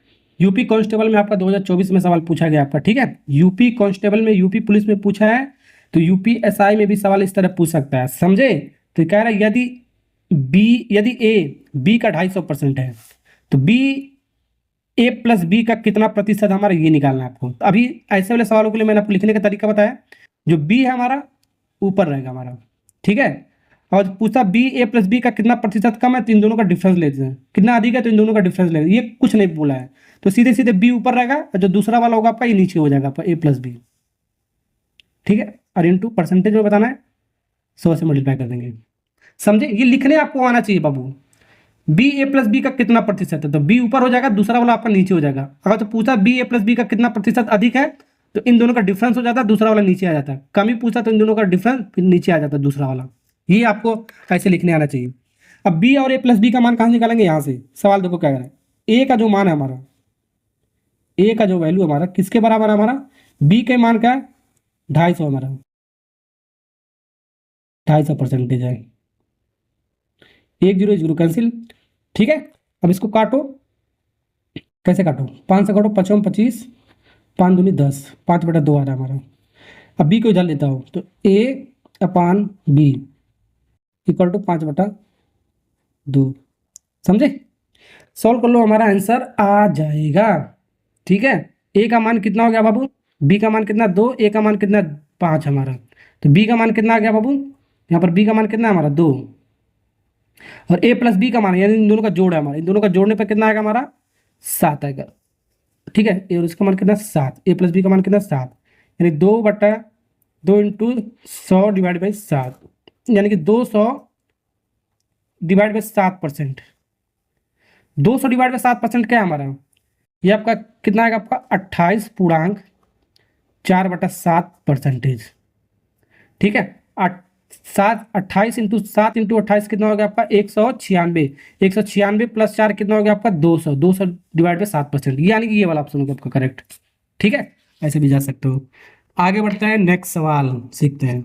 A: यूपी कांस्टेबल में आपका 2024 में सवाल पूछा गया आपका, ठीक है। यूपी कांस्टेबल में, यूपी पुलिस में पूछा है, तो यूपी एसआई में भी सवाल इस तरह पूछ सकता है, समझे। तो कह रहा है यदि ए बी का 250% है, तो बी ए प्लस बी का कितना प्रतिशत हमारा, ये निकालना है आपको। तो अभी ऐसे वाले सवालों के लिए मैंने आपको लिखने का तरीका बताया, जो बी है हमारा ऊपर रहेगा हमारा, ठीक है। और पूछा बी ए प्लस बी का कितना प्रतिशत कम है, तो इन दोनों का डिफरेंस लेते हैं, कितना अधिक है तो इन दोनों का डिफरेंस लेते हैं, ये कुछ नहीं बोला है, तो सीधे सीधे बी ऊपर रहेगा और जो दूसरा वाला होगा आपका ये नीचे हो जाएगा आपका ए प्लस बी, ठीक है। और इंटू परसेंटेज में बताना है, 100 से मल्टीप्लाई कर देंगे, समझे। ये लिखने आपको आना चाहिए बाबू, बी ए प्लस बी का कितना प्रतिशत है, तो बी ऊपर हो जाएगा, दूसरा वाला आपका नीचे हो जाएगा। अगर तो पूछा बी ए प्लस बी का कितना प्रतिशत अधिक है, तो इन दोनों का डिफरेंस हो जाता है, दूसरा वाला नीचे आ जाता है। कम ही पूछा तो इन दोनों का डिफरेंस फिर नीचे आ जाता है दूसरा वाला, ये आपको ऐसे लिखने आना चाहिए। अब बी और ए प्लस बी का मान कहाँ से निकालेंगे, यहाँ से। सवाल देखो क्या कह रहा है, ए का जो मान है हमारा, ए का जो वैल्यू हमारा किसके बराबर है हमारा, बी के मान का 250 हमारा, 250% है, 1 0 0 कैंसिल, ठीक है। अब इसको काटो, कैसे काटो, 5 से काटो, 5 25, 5 दूनी 10, 5/2 आ रहा है हमारा। अब बी को इधर लेता हूँ, तो ए अपान बी इक्वल टू 5/2, समझे। सॉल्व कर लो, हमारा आंसर आ जाएगा, ठीक है। ए का मान कितना हो गया बाबू, बी का मान कितना 2, ए का मान कितना 5 हमारा, तो बी का मान कितना आ गया बाबू, यहाँ पर बी का मान कितना है हमारा 2, और ए प्लस बी का मान यानी इन दोनों का जोड़ है हमारा, इन दोनों का जोड़ने पर कितना आएगा हमारा 7 आएगा, ठीक है। और इसका मान कितना 7, ए प्लस बी का मान कितना 7, यानी 2/2 इंटू 100 डिवाइड बाई 7, यानी कि 200 डिवाइड बाई 7%, 200 डिवाइड बाई 7% क्या है हमारा, ये आपका कितना आएगा आपका 28.4/7%, ठीक है। 28 इंटू 7 इंटू 28 कितना हो गया आपका 196, 196 प्लस 4 कितना हो गया आपका 200, 200 डिवाइड बाई 7%, यानी कि ये वाला ऑप्शन होगा आपका करेक्ट, ठीक है। ऐसे भी जा सकते हो। आगे बढ़ते हैं, नेक्स्ट सवाल सीखते हैं।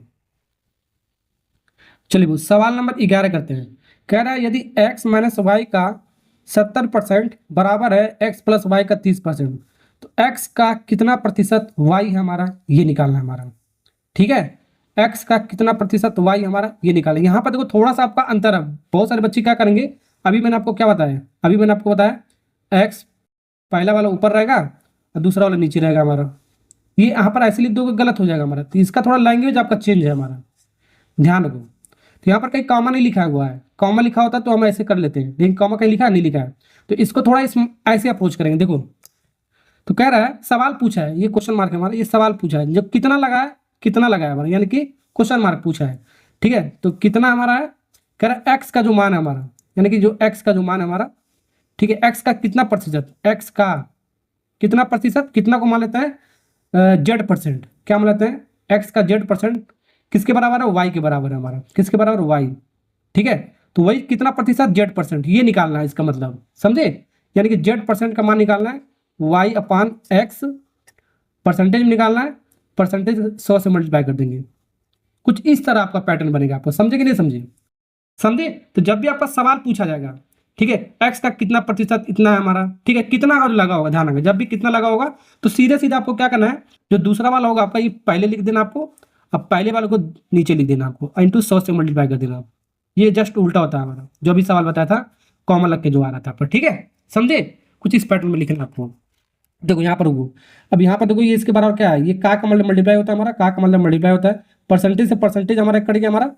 A: चलिए वो सवाल नंबर 11 करते हैं। कह रहा है यदि x माइनस वाई का 70% बराबर है x प्लस वाई का 30%, तो x का कितना प्रतिशत y है हमारा, ये निकालना है हमारा, ठीक है। x का कितना प्रतिशत y हमारा, ये निकालेंगे। यहाँ पर देखो थोड़ा सा आपका अंतर है, बहुत सारे बच्चे क्या करेंगे, अभी मैंने आपको क्या बताया, अभी मैंने आपको बताया x पहला वाला ऊपर रहेगा और दूसरा वाला नीचे रहेगा हमारा, ये यहाँ पर ऐसे लिख दोगे गलत हो जाएगा हमारा, तो इसका थोड़ा लैंग्वेज आपका चेंज है हमारा, ध्यान रखो। तो यहाँ पर कहीं कॉमा नहीं लिखा हुआ है, कॉमा लिखा होता तो हम ऐसे कर लेते हैं, लेकिन कॉमा कहीं लिखा नहीं लिखा है, तो इसको थोड़ा ऐसे अप्रोच करेंगे। देखो तो कह रहा है सवाल पूछा है, ये क्वेश्चन मार्क है हमारा, ये सवाल पूछा है, जो कितना लगा है, कितना लगाया हमारा, यानी कि क्वेश्चन मार्क पूछा है, ठीक है। तो कितना हमारा है, कह रहा है एक्स का जो मान है हमारा, यानी कि जो एक्स का जो मान है हमारा, ठीक है, एक्स का कितना प्रतिशत, एक्स का कितना प्रतिशत, कितना को मान लेते हैं Z%, क्या मान लेते हैं एक्स का Z% किसके बराबर है, वाई के बराबर है हमारा, किसके बराबर वाई, ठीक है। तो वही कितना प्रतिशत Z%, ये निकालना है इसका मतलब, समझे। यानी कि Z% का मान निकालना है, वाई अपान एक्स, परसेंटेज में निकालना है, परसेंटेज 100 से मल्टीप्लाई कर देंगे, कुछ इस तरह आपका पैटर्न बनेगा आपको, समझे कि नहीं समझे, समझे। तो जब भी आपका सवाल पूछा जाएगा, ठीक है, एक्स का कितना प्रतिशत इतना है हमारा, ठीक है, कितना लगा होगा, ध्यान रखना, जब भी कितना लगा होगा तो सीधे सीधे आपको क्या करना है, जो दूसरा वाला होगा आपका ये पहले लिख देना आपको, अब पहले वाले को नीचे लिख देना आपको, इंटू 100 से मल्टीप्लाई कर देना। ये जस्ट उल्टा होता है हमारा, जो भी सवाल बताया था कॉमन लग के जो आ रहा था पर, ठीक है, समझे। कुछ इस पैटर्न में लिखना आपको। देखो यहाँ पर रुको, अब यहाँ पर देखो ये इसके बराबर क्या है, ये का मतलब मल्टीप्लाई होता है हमारा, का मतलब मल्टीप्लाई होता है, परसेंटेज से परसेंटेज हमारा कट गया हमारा,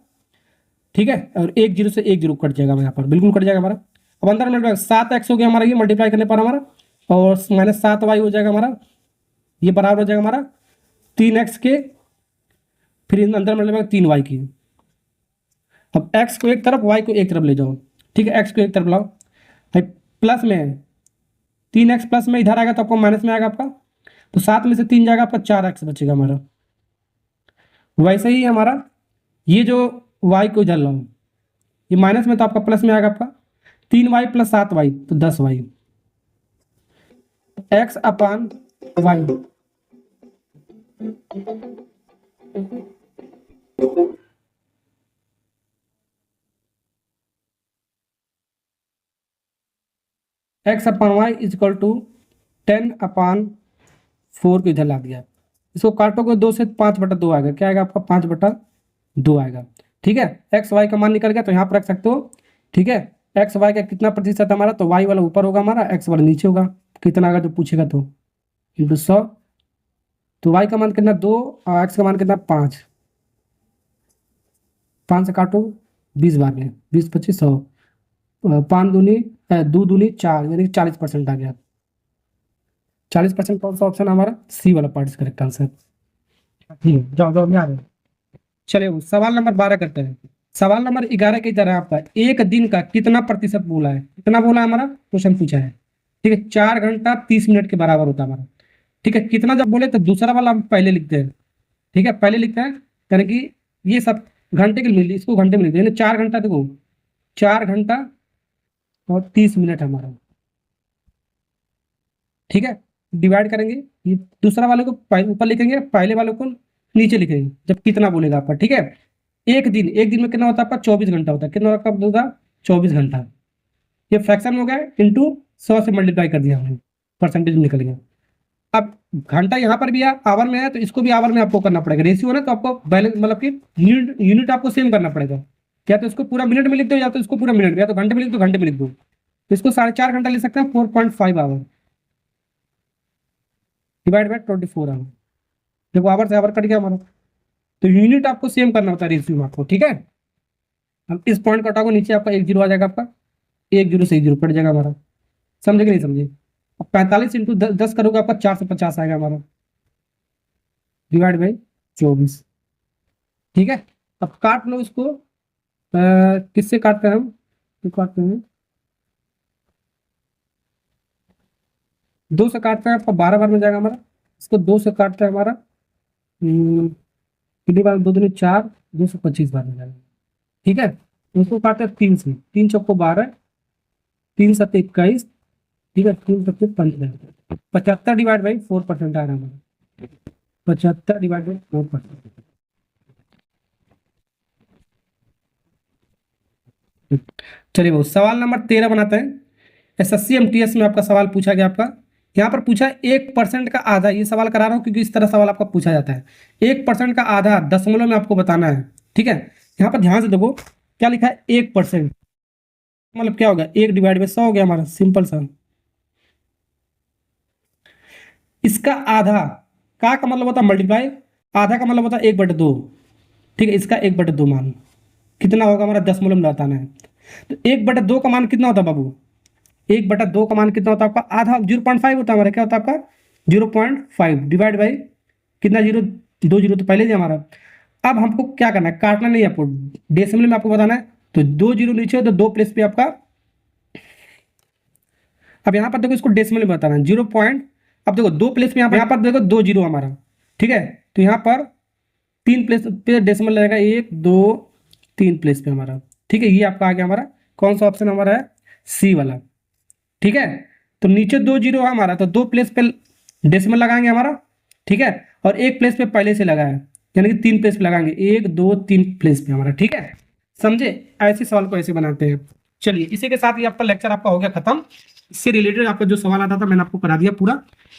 A: ठीक है, और 1 0 से 1 0 कट जाएगा यहाँ पर, बिल्कुल कट जाएगा हमारा। अब अंदर मल्टीप्लाई 7x हो गया हमारा, ये मल्टीप्लाई करने पर हमारा, और -7y हो जाएगा हमारा, ये बराबर हो जाएगा हमारा 3x के, फिर इन अंदर में लगेगा 3y की। अब x को एक तरफ, y को एक तरफ ले जाओ, ठीक है, x को एक तरफ लाओ, भाई प्लस में 3x प्लस में इधर आएगा तो आपको माइनस में आएगा आपका, तो 7 में से 3 जाएगा आपका, 4x बचेगा हमारा। वैसे ही हमारा ये जो y को इधर लाओ, ये माइनस में तो आपका प्लस में आएगा आपका 3y प्लस 7y, तो 10y, x upon y. X upon y is equal to 10/4 को इधर ला दिया। इसको काटोगे 2 से 5/2 आएगा, क्या आएगा आपका 5/2 आएगा। ठीक है, एक्स वाई का मान निकल गया तो यहाँ पर रख सकते हो। ठीक है, एक्स वाई का कितना प्रतिशत है हमारा, तो वाई वाला ऊपर होगा हमारा, एक्स वाला नीचे होगा। कितना आएगा जो पूछेगा तो इंटू 100, तो वाई का मान कितना 2 और एक्स का मान कितना 5। 5 से काटो 20 बार में, 20 25 100, 5 दूनी 2 दूनी 4, यानी 40% आ गया। 40% कौन सा ऑप्शन हमारा, सी वाला पार्ट करेक्ट आंसर। जाओ जाओ आ रहे। चलिए सवाल नंबर 12 करते हैं। सवाल नंबर 11 की तरह आपका एक दिन का कितना प्रतिशत बोला है, कितना बोला है हमारा, क्वेश्चन पूछा है। ठीक है, 4 घंटा 30 मिनट के बराबर होता है हमारा। ठीक है, कितना जब बोले तो दूसरा वाला हम पहले लिखते हैं। ठीक है, पहले लिखते हैं, यानी कि ये सब घंटे के लिए, इसको घंटे में लिखते हैं। 4 घंटा, देखो 4 घंटा और 30 मिनट हमारा। ठीक है, डिवाइड करेंगे, ये दूसरा वाले को ऊपर लिखेंगे, पहले वाले को नीचे लिखेंगे जब कितना बोलेगा आपका। ठीक है, एक दिन में कितना होता है आपका 24 घंटा होता है। कितना कब होगा 24 घंटा। ये फ्रैक्शन हो गया, इंटू 100 से मल्टीप्लाई कर दिया हमने, परसेंटेज निकल गया। अब घंटा यहाँ पर भी है, आवर में है, तो इसको भी आवर में आपको करना पड़ेगा। रेशियो है ना, तो आपको बैलेंस मतलब कि यूनिट आपको सेम करना पड़ेगा। क्या तो इसको पूरा मिनट में लिख दो, या तो इसको पूरा मिनट में, या तो घंटे में लिख दो, घंटे में लिख दो। तो इसको 4.5 घंटा लिख सकते हैं, 4.5 आवर डिवाइड बाय 24 आवर। देखो आवर से आवर कट गया हमारा, तो यूनिट आपको सेम करना होता है रेशियो में आपको। ठीक है, अब इस पॉइंट कटाओगे नीचे आपका 1 0 आ जाएगा, आपका 1 0 से 1 0 कट जाएगा हमारा। समझे कि नहीं समझे। अब 45 इंटू 10 करोगे आपका 4 से 50 आएगा हमारा, डिवाइड बाई 24। ठीक है, अब काट लो इसको, किससे काटते हैं हम, तो काटते हैं 2 से काटते हैं, आपका 12 बार में जाएगा हमारा। इसको 2 से काटते हैं हमारा, कितनी बार, 2 दूनी 4, 225 बार में जाएगा। ठीक है, उसको काटते हैं 3 से, 3 चौको 12, 3 7 21, ठीक है, 3 7 15, 75 डिवाइड बाई 4% आ रहा है हमारा, 75 डिवाइड बाई 4%। चलिए वो सवाल नंबर 13 बनाते हैं। एसएससी एमटीएस में आपका सवाल पूछा गया आपका, यहाँ पर पूछा 1% का आधा। ये सवाल करा रहा हूँ क्योंकि इस तरह सवाल आपका पूछा जाता है। 1% का आधा दशमलव में आपको बताना है। ठीक है, यहाँ पर ध्यान से देखो क्या लिखा है, 1% मतलब क्या होगा, 1 डिवाइड बाई 100 हो गया हमारा, सिंपल सा। इसका आधा का मतलब होता है मल्टीप्लाई, आधा का मतलब होता है 1/2। ठीक है, इसका 1/2 मान कितना होगा हमारा, दशमलव में बताना है। तो 1/2 का मान कितना होता है बाबू, 1/2 का मान कितना होता है आपका, आधा 0.5 होता है हमारा, क्या होता है आपका 0.5 डिवाइड बाई कितना, 0 2 0 तो पहले ही हमारा। अब हमको क्या करना है, काटना नहीं है आपको, डेसिमल में आपको बताना है। तो 2 0 नीचे, तो 2 प्लेस पे आपका, अब यहाँ पर देखो इसको डेसिमल में बताना है 0 पॉइंट। अब देखो 2 प्लेस पे यहाँ पर देखो 2 0 हमारा। ठीक है, तो यहाँ पर 3 प्लेस पे डेसिमल रहेगा, 1 2 3 प्लेस पे हमारा। ठीक है, ये आपका आ गया हमारा, कौन सा ऑप्शन हमारा है, सी वाला। ठीक है, तो नीचे 2 0 है हमारा, तो 2 प्लेस पे डेसिमल लगाएंगे हमारा। ठीक है, और 1 प्लेस पे पहले से लगाया, यानी कि 3 प्लेस पे लगाएंगे, 1 2 3 प्लेस पे हमारा। ठीक है, समझे, ऐसे सवाल को ऐसे बनाते हैं। चलिए इसी के साथ ही आपका लेक्चर आपका हो गया खत्म। इससे रिलेटेड आपका जो सवाल आता था मैंने आपको करा दिया पूरा।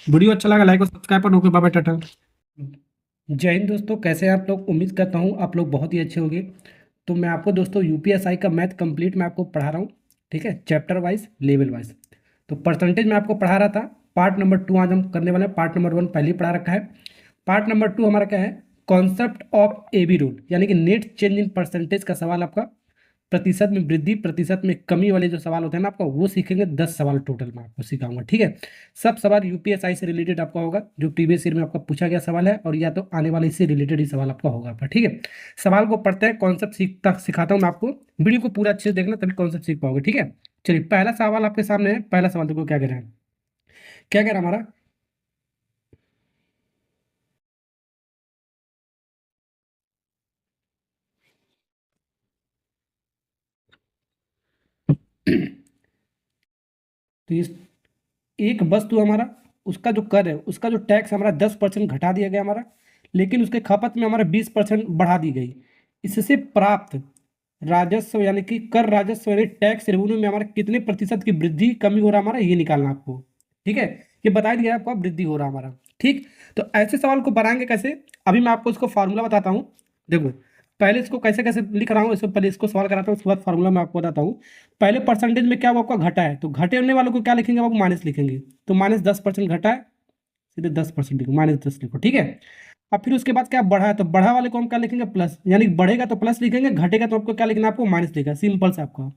A: वीडियो अच्छा लगा लाइक और सब्सक्राइब पर, ओके बाय बाय टाटा। जय हिंद दोस्तों, कैसे हैं आप लोग, उम्मीद करता हूँ आप लोग बहुत ही अच्छे होंगे। तो मैं आपको दोस्तों यूपीएसआई का मैथ कंप्लीट मैं आपको पढ़ा रहा हूँ। ठीक है, चैप्टर वाइज लेवल वाइज। तो परसेंटेज में आपको पढ़ा रहा था, पार्ट नंबर 2 आज हम करने वाले हैं। पार्ट नंबर 1 पहले ही पढ़ा रखा है। पार्ट नंबर 2 हमारा क्या है, कॉन्सेप्ट ऑफ एबी रूल, यानी कि नेट चेंज इन परसेंटेज का सवाल आपका प्रतिशत में वृद्धि, प्रतिशत में कमी वाले जो सवाल होते हैं ना आपका, वो सीखेंगे। 10 सवाल टोटल मैं आपको सिखाऊंगा, ठीक है। सब सवाल यूपीएसआई से रिलेटेड आपका होगा, जो प्रीवियस ईयर में आपका पूछा गया सवाल है, और या तो आने वाले इससे रिलेटेड ही सवाल आपका होगा आपका, ठीक है। सवाल को पढ़ते हैं, कॉन्सेप्ट सिखाता हूँ मैं आपको। वीडियो को पूरा अच्छे से देखना, तभी कॉन्सेप्ट सीख पाओगे, ठीक है। चलिए, पहला सवाल आपके सामने है। पहला सवाल देखो क्या कह रहे हैं, क्या कह रहा है हमारा। तो ये एक वस्तु हमारा, उसका जो कर है, उसका जो टैक्स हमारा 10% घटा दिया गया हमारा, लेकिन उसके खपत में हमारा 20% बढ़ा दी गई। इससे प्राप्त राजस्व यानी कि कर राजस्व यानी टैक्स रेवेन्यू में हमारा कितने प्रतिशत की वृद्धि कमी हो रहा है हमारा, ये निकालना आपको, ठीक है। ये बता दिया आपको वृद्धि हो रहा है हमारा, ठीक। तो ऐसे सवाल को बनाएंगे कैसे, अभी मैं आपको इसको फार्मूला बताता हूँ। देखो, पहले इसको कैसे कैसे लिख रहा हूँ, इसको पहले इसको सवाल कराता हूँ, उसके बाद फार्मूला मैं आपको बताता हूँ। पहले परसेंटेज में क्या हुआ आपका, घटा है, तो घटे होने वालों को क्या लिखेंगे आप, माइनस लिखेंगे। तो -10% घटा है, सीधे 10% लिखो, -10 लिखो, ठीक है। अब फिर उसके बाद क्या बढ़ा है, तो बढ़ा वाले को हम क्या लिखेंगे, प्लस, यानी बढ़ेगा तो प्लस लिखेंगे, घटेगा तो आपको क्या लिखना है, आपको माइनस लिखा, सिंपल से आपका,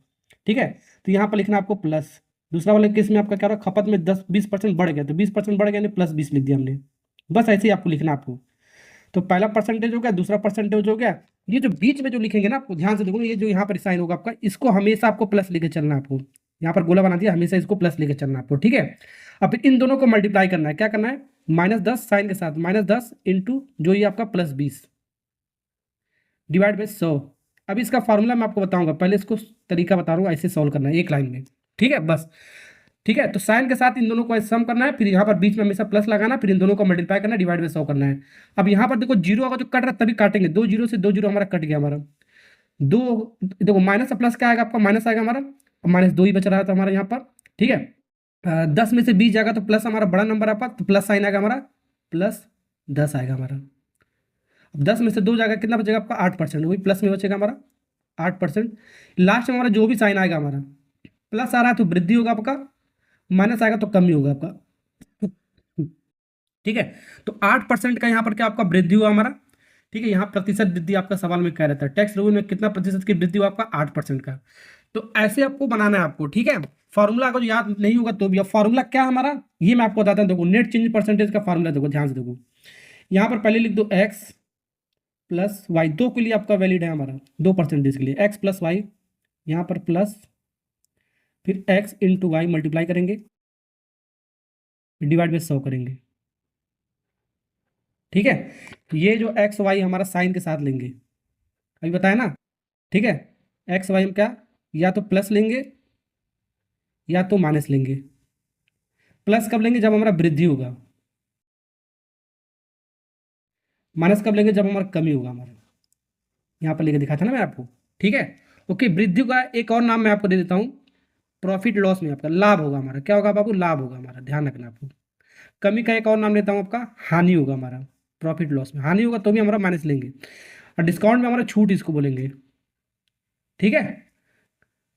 A: ठीक है। तो यहाँ पर लिखना है आपको प्लस। दूसरा वाले केस में आपका क्या रहा, खपत में 10-20% बढ़ गया, तो 20% बढ़ गया यानी +20 लिख दिया हमने। बस ऐसे ही आपको लिखना है आपको। तो पहला परसेंटेज हो गया, दूसरा परसेंटेज हो गया। ये जो बीच में जो लिखेंगे ना, आपको ध्यान से देखो, ये जो यहाँ पर साइन होगा आपका, इसको हमेशा आपको प्लस लेके चलना है आपको। यहाँ पर गोला बना दिया, हमेशा इसको प्लस लेके चलना है आपको, ठीक है। अब फिर इन दोनों को मल्टीप्लाई करना है, क्या करना है, -10 साइन के साथ, -10 इंटू जो ये आपका +20 डिवाइड बाई 100। अब इसका फार्मूला मैं आपको बताऊंगा, पहले इसको तरीका बता रहा हूँ, ऐसे सॉल्व करना है एक लाइन में, ठीक है, बस। ठीक है, तो साइन के साथ इन दोनों को सम करना है, फिर यहाँ पर बीच में हमेशा प्लस लगाना, फिर इन दोनों को मल्टीप्लाई करना, डिवाइड बाई 100 करना है। अब यहाँ पर देखो जीरो अगर जो कट रहा है तभी काटेंगे, 2 जीरो से 2 जीरो हमारा कट गया हमारा। दो, देखो माइनस से प्लस क्या आएगा आपका, माइनस आएगा हमारा, -2 ही बच रहा था हमारा यहाँ पर, ठीक है। 10 में से 20 जाएगा तो प्लस हमारा बड़ा नंबर आपका, तो प्लस साइन आएगा हमारा, +10 आएगा हमारा। अब 10 में से 2 जाएगा, कितना बचेगा आपका, 8%, वही प्लस में बचेगा हमारा 8%। लास्ट में हमारा जो भी साइन आएगा हमारा, प्लस आ रहा है तो वृद्धि होगा आपका, माइनस आएगा तो कमी होगा आपका, ठीक है। तो 8% का यहाँ पर क्या आपका वृद्धि हुआ हमारा, ठीक है। यहाँ प्रतिशत वृद्धि आपका सवाल में कह रहता है, टैक्स रेवेन्यू में कितना प्रतिशत की वृद्धि हुआ आपका, 8% का। तो ऐसे आपको बनाना है आपको, ठीक है। फॉर्मूला अगर याद नहीं होगा तो भी, अब फॉर्मूला क्या हमारा, ये मैं आपको बताता हूँ। देखो, नेट चेंज परसेंटेज का फॉर्मूला देखो, ध्यान से देखो। यहाँ पर पहले लिख दो x + y, दो के लिए आपका वैलिड है हमारा, 2% के लिए x + y, यहाँ पर प्लस, फिर x × y मल्टीप्लाई करेंगे, डिवाइड बाई 100 करेंगे, ठीक है। ये जो एक्स वाई हमारा साइन के साथ लेंगे, अभी बताया ना, ठीक है। एक्स वाई हम क्या, या तो प्लस लेंगे या तो माइनस लेंगे। प्लस कब लेंगे, जब हमारा वृद्धि होगा, माइनस कब लेंगे, जब हमारा कमी होगा हमारा। यहाँ पर लेके दिखा था ना मैं आपको, ठीक है। ओके, वृद्धि का एक और नाम मैं आपको दे देता हूँ, प्रॉफिट लॉस में आपका लाभ होगा हमारा, क्या होगा बाबू, लाभ होगा हमारा, ध्यान रखना आपको। कमी का एक और नाम लेता हूँ आपका, हानि होगा हमारा। प्रॉफिट लॉस में हानि होगा तो भी हमारा माइनस लेंगे, और डिस्काउंट में हमारा छूट इसको बोलेंगे, ठीक है।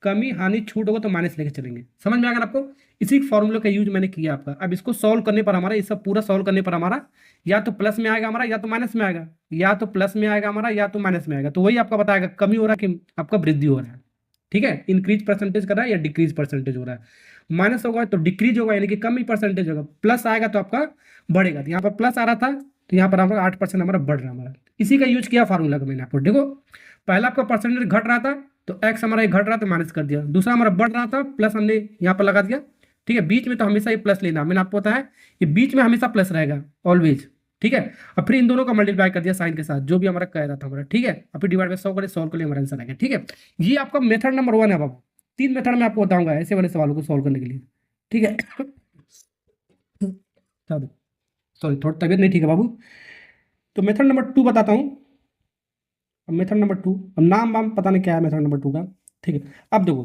A: कमी हानि छूट होगा तो माइनस लेके चलेंगे, समझ में आ गया आपको। इसी फॉर्मूले का यूज मैंने किया आपका। अब इसको सॉल्व करने पर हमारा, ये सब पूरा सॉल्व करने पर हमारा या तो प्लस में आएगा हमारा, या तो माइनस में आएगा, या तो प्लस में आएगा हमारा, या तो माइनस में आएगा। तो वही आपका बताएगा कमी हो रहा है कि आपका वृद्धि हो रहा है, ठीक है। इंक्रीज परसेंटेज कर रहा है या डिक्रीज परसेंटेज हो रहा है। माइनस होगा तो डिक्रीज होगा, यानी कि कम ही परसेंटेज होगा। प्लस आएगा तो आपका बढ़ेगा, तो यहाँ पर प्लस आ रहा था तो यहाँ पर हमारा 8% हमारा बढ़ रहा है हमारा। इसी का यूज किया फार्मूला का मैंने आपको। देखो, पहला आपका परसेंटेज घट रहा था तो एक्स हमारा घट रहा था, माइनस कर दिया। दूसरा हमारा बढ़ रहा था, प्लस हमने यहाँ पर लगा दिया, ठीक है। बीच में तो हमेशा ये प्लस लेना, मैंने आपको बताया ये बीच में हमेशा प्लस रहेगा ऑलवेज, ठीक है। अब फिर इन दोनों का मल्टीप्लाई कर दिया साइन के साथ, जो भी हमारा कह रहा था हमारा, ठीक है। अब फिर डिवाइड बाई 100 करे, सॉल्व कर लिए, हमारा आंसर आ गया, ठीक है। ये आपका मेथड नंबर 1 है बाबू। 3 मेथड में आपको बताऊंगा ऐसे वाले सवालों को सॉल्व करने के लिए, ठीक है। सॉरी, थोड़ा तबियत नहीं ठीक है बाबू। तो मेथड नंबर 2 बताता हूँ। अब मेथड नंबर 2, अब नाम वाम पता नहीं क्या है मेथड नंबर 2 का, ठीक है। अब देखो,